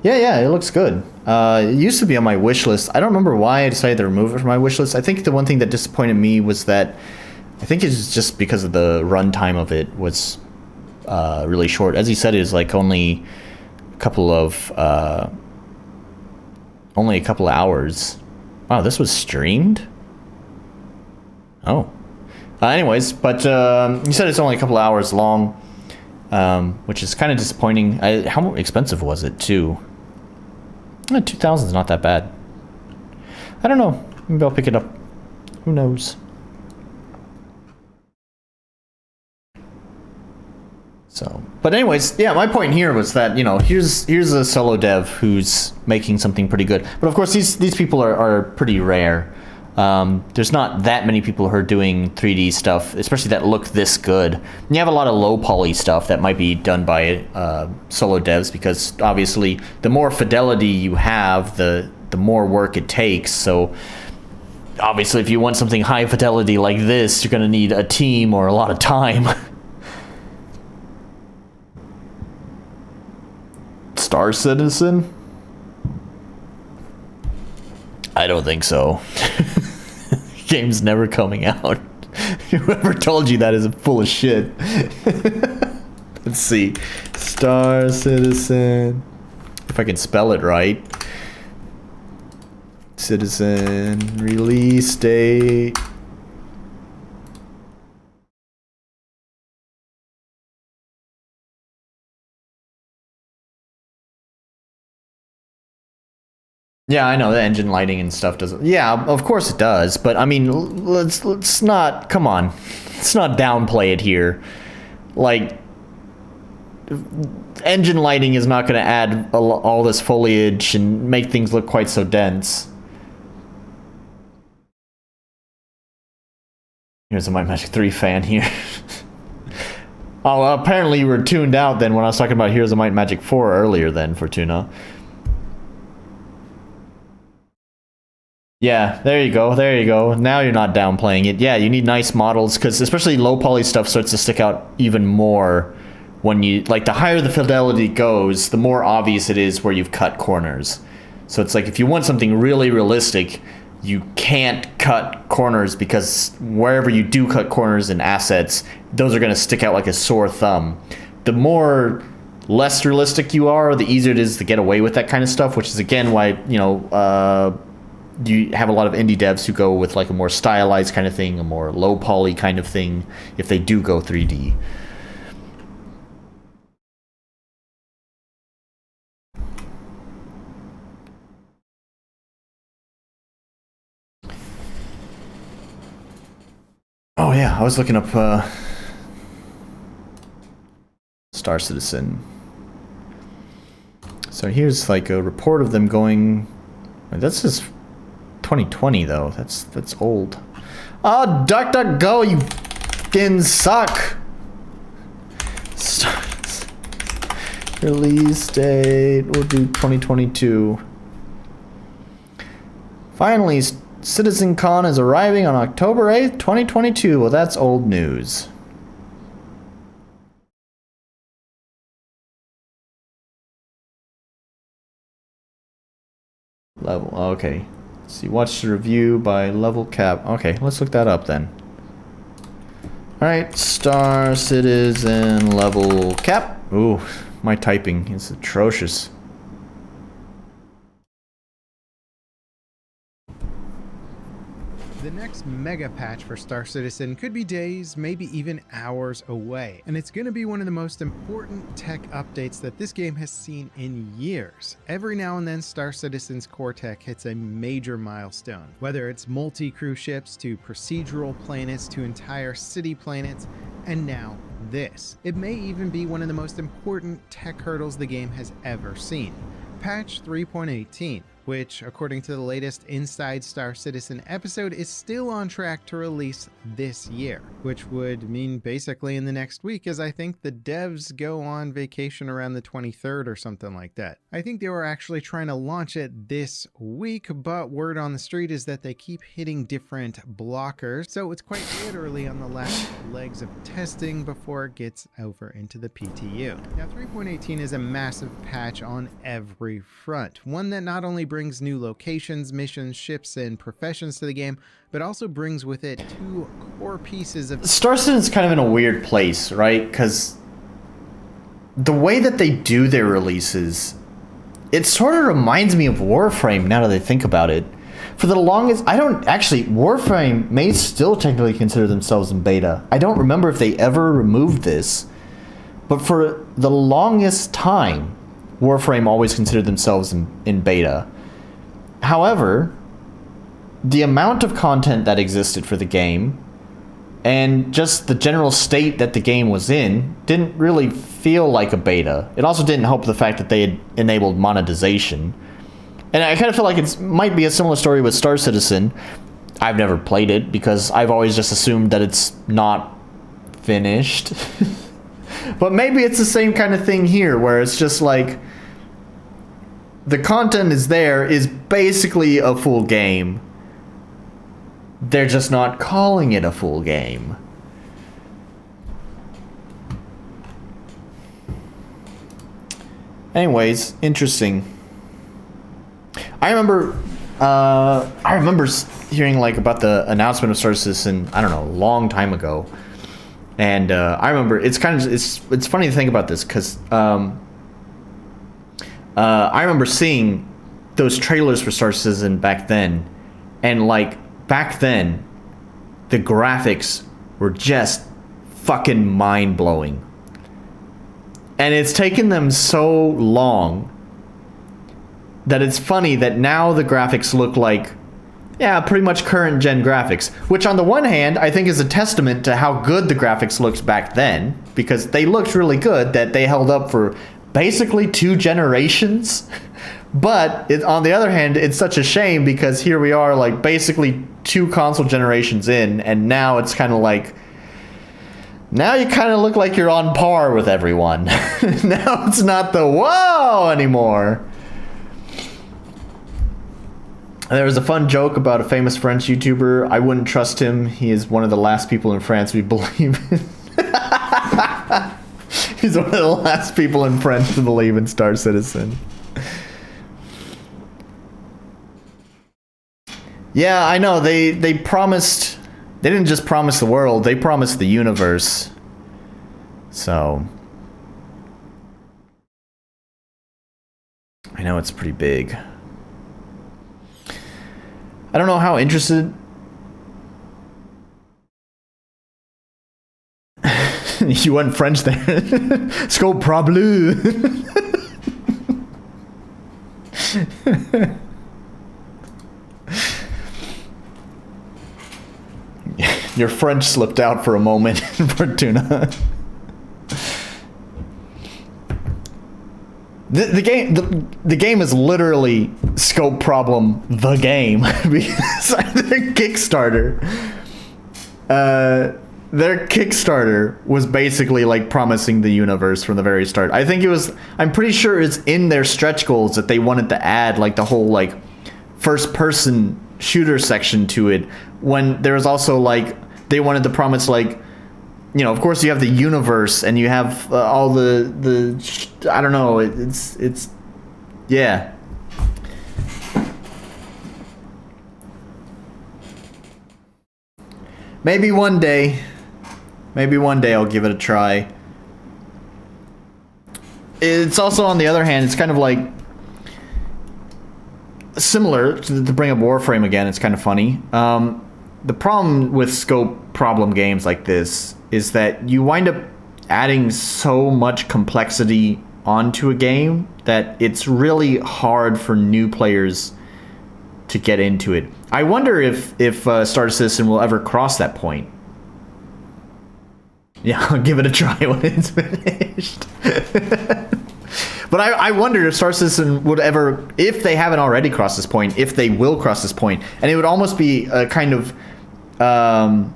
Yeah, it looks good. It used to be on my wish list. I don't remember why I decided to remove it from my wish list. I think the one thing that disappointed me was that I think it's just because of the runtime of it was really short. As he said, it was like only couple of only a couple of hours. Wow, this was streamed? Oh. Anyways, but you said it's only a couple of hours long, which is kind of disappointing. How expensive was it, too? 2,000 is not that bad. I don't know. Maybe I'll pick it up. Who knows? So, but anyways, yeah, my point here was that, you know, here's a solo dev who's making something pretty good. But of course, these people are pretty rare. There's not that many people who are doing 3D stuff, especially that look this good. And you have a lot of low poly stuff that might be done by solo devs, because obviously the more fidelity you have, the more work it takes. So obviously, if you want something high fidelity like this, you're going to need a team or a lot of time. Star Citizen? I don't think so. Game's never coming out. Whoever told you that is full of shit. Let's see. Star Citizen. If I can spell it right. Citizen. Release date. Yeah, I know the engine lighting and stuff doesn't. Yeah, of course it does, but I mean, let's not. Come on, let's not downplay it here. Like, engine lighting is not going to add all this foliage and make things look quite so dense. Here's a Might Magic 3 fan here. Oh, well, apparently you were tuned out then when I was talking about Heroes of Might Magic 4 earlier then, Fortuna. Yeah, there you go, there you go. Now you're not downplaying it. Yeah, you need nice models, because especially low poly stuff starts to stick out even more when you, like, the higher the fidelity goes, the more obvious it is where you've cut corners. So it's like, if you want something really realistic, you can't cut corners, because wherever you do cut corners in assets, those are going to stick out like a sore thumb. The more less realistic you are, the easier it is to get away with that kind of stuff, which is again why, you know, you have a lot of indie devs who go with like a more stylized kind of thing, a more low poly kind of thing, if they do go 3D. Oh yeah, I was looking up Star Citizen. So here's like a report of them going. That's just 2020 though. That's old. Oh, DuckDuckGo, you fucking suck. Release date, we'll do 2022. Finally, CitizenCon is arriving on October 8th, 2022. Well, that's old news. Level, okay. Let's see, watch the review by LevelCap. Okay, let's look that up then. Alright, Star Citizen LevelCap. Ooh, my typing is atrocious. The next mega patch for Star Citizen could be days, maybe even hours away, and it's going to be one of the most important tech updates that this game has seen in years. Every now and then, Star Citizen's core tech hits a major milestone, whether it's multi-crew ships to procedural planets to entire city planets, and now this. It may even be one of the most important tech hurdles the game has ever seen. Patch 3.18. Which, according to the latest Inside Star Citizen episode, is still on track to release this year, which would mean basically in the next week, as I think the devs go on vacation around the 23rd or something like that. I think they were actually trying to launch it this week, but word on the street is that they keep hitting different blockers, so it's quite literally on the last legs of testing before it gets over into the PTU. Now, 3.18 is a massive patch on every front, one that not only brings new locations, missions, ships, and professions to the game, but also brings with it two core pieces of... Star Citizen's kind of in a weird place, right? Because the way that they do their releases, it sort of reminds me of Warframe now that I think about it. For the longest, I don't actually, Warframe may still technically consider themselves in beta. I don't remember if they ever removed this, but for the longest time, Warframe always considered themselves in beta. However, the amount of content that existed for the game and just the general state that the game was in didn't really feel like a beta. It also didn't help the fact that they had enabled monetization. And I kind of feel like it might be a similar story with Star Citizen. I've never played it because I've always just assumed that it's not finished. But maybe it's the same kind of thing here, where it's just like the content is basically a full game. They're just not calling it a full game. Anyways, interesting. I remember hearing like about the announcement of Star Citizen, I don't know, a long time ago. And I remember it's funny to think about this because I remember seeing those trailers for Star Citizen back then, and like back then the graphics were just fucking mind-blowing. And it's taken them so long that it's funny that now the graphics look like, yeah, pretty much current gen graphics, which on the one hand I think is a testament to how good the graphics looked back then, because they looked really good, that they held up for basically 2 generations. But on the other hand, it's such a shame because here we are like basically 2 console generations in, and now it's kind of like, now you kind of look like you're on par with everyone. Now it's not the whoa anymore. There was a fun joke about a famous French YouTuber. I wouldn't trust him. He is one of the last people in France we believe in. He's one of the last people in France to believe in Star Citizen. Yeah, I know. They promised... They didn't just promise the world. They promised the universe. So... I know it's pretty big. I don't know how interested... You went French there. Scope probleu. Your French slipped out for a moment, Fortuna. The game is literally Scope Problem the game, because their Kickstarter was basically like promising the universe from the very start. I think it was, I'm pretty sure it's in their stretch goals that they wanted to add like the whole like first person shooter section to it, when there was also like they wanted to promise like, you know, of course you have the universe and you have all the I don't know, it's yeah. Maybe one day I'll give it a try. It's also, on the other hand, it's kind of like similar to bring up Warframe again. It's kind of funny. The problem with Scope Problem games like this is that you wind up adding so much complexity onto a game that it's really hard for new players to get into it. I wonder if Star Citizen will ever cross that point. Yeah, I'll give it a try when it's finished. But I wonder if Star Citizen would ever, if they haven't already crossed this point, if they will cross this point. And it would almost be a kind of a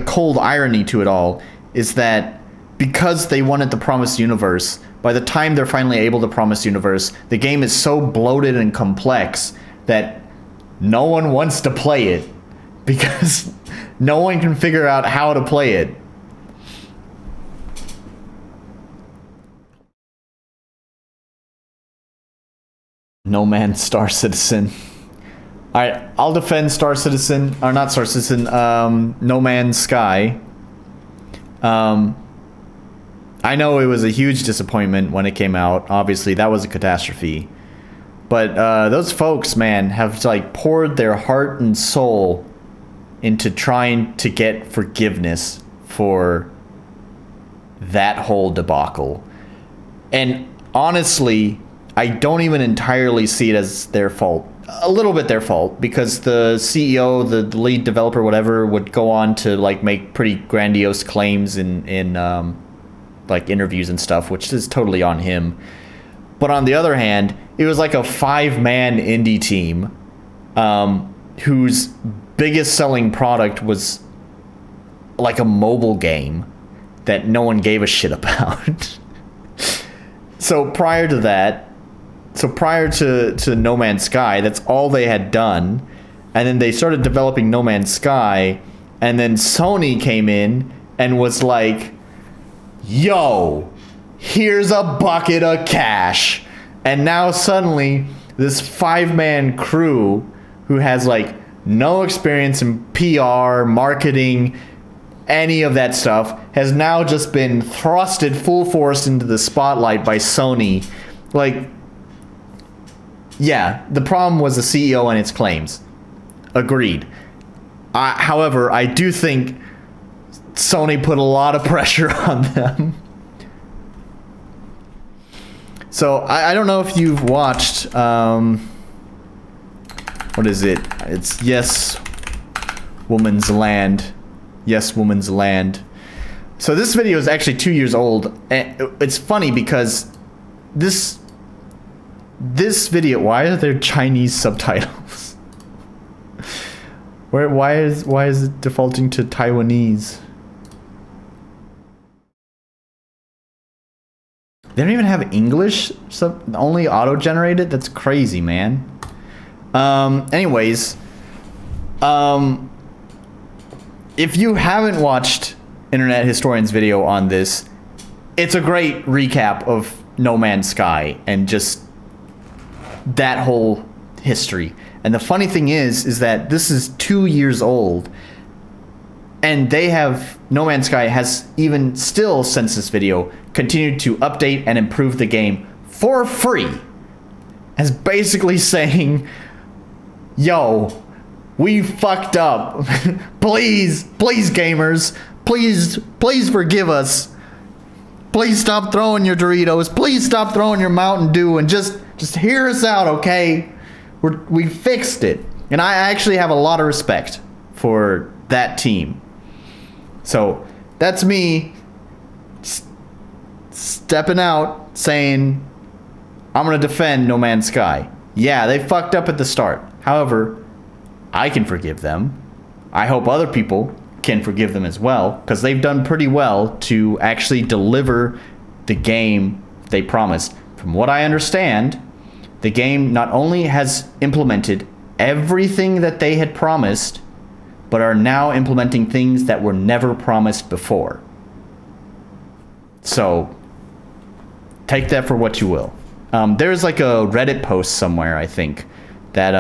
cold irony to it all, is that because they wanted the promised universe, by the time they're finally able to promise universe, the game is so bloated and complex that no one wants to play it because no one can figure out how to play it. No Man's Star Citizen. Alright, I'll defend Star Citizen, or not Star Citizen, No Man's Sky. I I know it was a huge disappointment when it came out. Obviously, that was a catastrophe. But those folks, man, have like poured their heart and soul into trying to get forgiveness for that whole debacle. And honestly, I don't even entirely see it as their fault. A little bit their fault, because the CEO, the lead developer, whatever, would go on to like make pretty grandiose claims in like interviews and stuff, which is totally on him. But on the other hand, it was like a 5-man indie team whose biggest selling product was like a mobile game that no one gave a shit about. So prior to that, prior to No Man's Sky, that's all they had done. And then they started developing No Man's Sky, and then Sony came in and was like, yo, here's a bucket of cash. And now suddenly this 5-man crew who has like no experience in PR, marketing, any of that stuff, has now just been thrusted full force into the spotlight by Sony. Like, yeah, the problem was the CEO and its claims. Agreed. However, I do think Sony put a lot of pressure on them. So, I don't know if you've watched, what is it? It's Yes Woman's Land. Yes Woman's Land. So this video is actually 2 years old. And it's funny because this video, why are there Chinese subtitles? Why is it defaulting to Taiwanese? They don't even have English, only auto-generated? That's crazy, man. Anyways, if you haven't watched Internet Historian's video on this, it's a great recap of No Man's Sky and just that whole history. And the funny thing is that this is 2 years old, and No Man's Sky has even still, since this video, continued to update and improve the game for free, as basically saying, yo, we fucked up. Please gamers, please forgive us. Please stop throwing your Doritos. Please stop throwing your Mountain Dew and just hear us out, okay? We fixed it. And I actually have a lot of respect for that team. So that's me stepping out saying, I'm going to defend No Man's Sky. Yeah, they fucked up at the start. However, I can forgive them. I hope other people can forgive them as well, because they've done pretty well to actually deliver the game they promised. From what I understand, the game not only has implemented everything that they had promised, but are now implementing things that were never promised before. So, take that for what you will. There's like a Reddit post somewhere, I think, that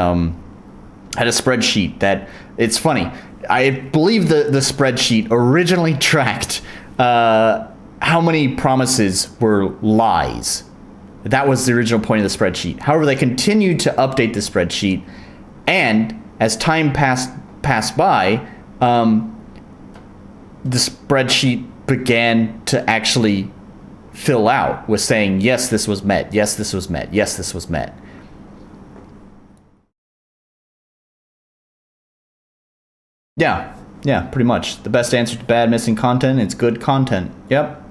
had a spreadsheet that, it's funny, I believe the spreadsheet originally tracked how many promises were lies. That was the original point of the spreadsheet. However, they continued to update the spreadsheet, and as time passed by, the spreadsheet began to actually fill out with saying, yes, this was met, yes, this was met, yes, this was met. Yeah, pretty much. The best answer to bad missing content, it's good content. Yep.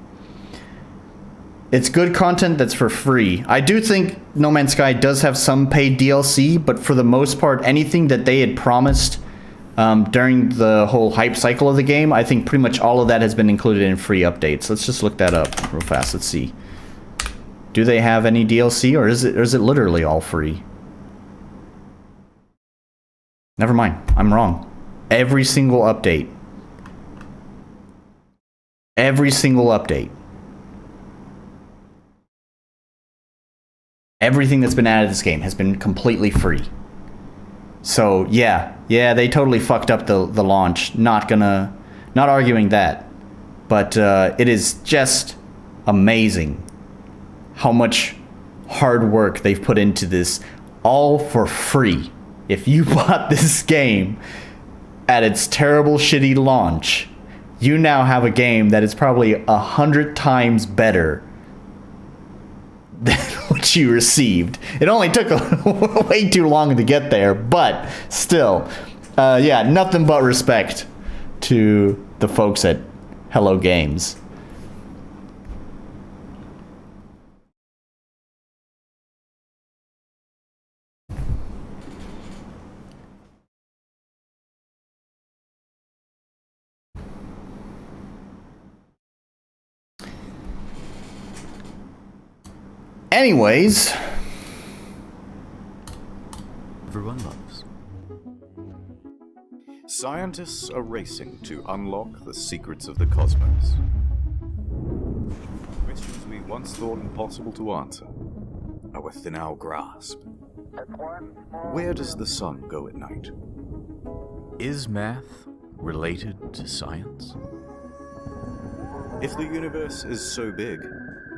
It's good content that's for free. I do think No Man's Sky does have some paid DLC, but for the most part, anything that they had promised during the whole hype cycle of the game, I think pretty much all of that has been included in free updates. Let's just look that up real fast. Let's see. Do they have any DLC, or is it literally all free? Never mind. I'm wrong. Every single update. Every single update. Everything that's been added to this game has been completely free. So yeah, they totally fucked up the launch. Not arguing that, but it is just amazing how much hard work they've put into this, all for free. If you bought this game at its terrible, shitty launch, you now have a game that is probably 100 times better than what you received. It only took way too long to get there, but still, yeah, nothing but respect to the folks at Hello Games. Anyways, everyone loves. Scientists are racing to unlock the secrets of the cosmos. Questions we once thought impossible to answer are within our grasp. Where does the sun go at night? Is math related to science? If the universe is so big,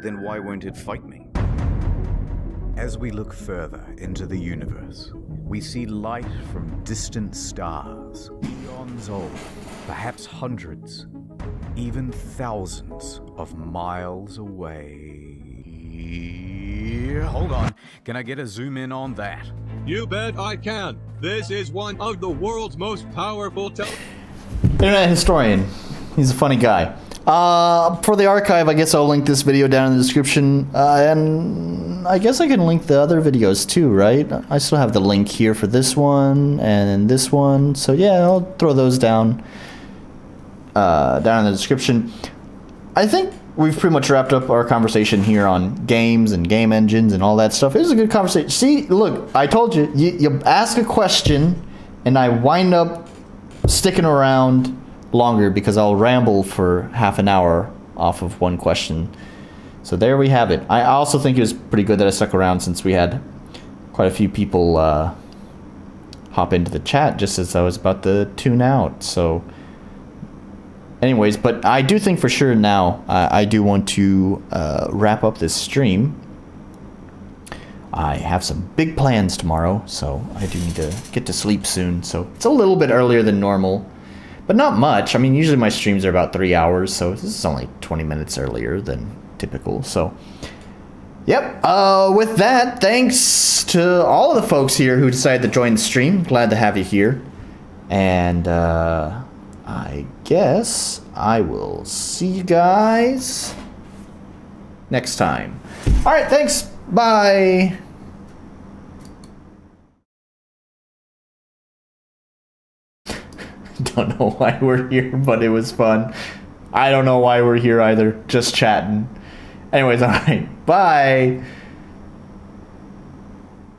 then why won't it fight me? As we look further into the universe, we see light from distant stars, eons old, perhaps hundreds, even thousands of miles away. Hold on, can I get a zoom in on that? You bet I can. This is one of the world's most powerful Internet historian. He's a funny guy. For the archive, I guess I'll link this video down in the description, and I guess I can link the other videos too, right? I still have the link here for this one and this one, so yeah, I'll throw those down in the description. I think we've pretty much wrapped up our conversation here on games and game engines and all that stuff. It was a good conversation. See, look, I told you, you ask a question, and I wind up sticking around longer because I'll ramble for half an hour off of one question. So there we have it. I also think it was pretty good that I stuck around since we had quite a few people hop into the chat just as I was about to tune out. So anyways, but I do think for sure now I do want to wrap up this stream. I have some big plans tomorrow, so I do need to get to sleep soon. So it's a little bit earlier than normal, but not much. I mean, usually my streams are about 3 hours, so this is only 20 minutes earlier than typical. So, yep. With that, thanks to all of the folks here who decided to join the stream. Glad to have you here. And I guess I will see you guys next time. All right, thanks. Bye. Don't know why we're here, but it was fun. I don't know why we're here either. Just chatting. Anyways, all right. Bye.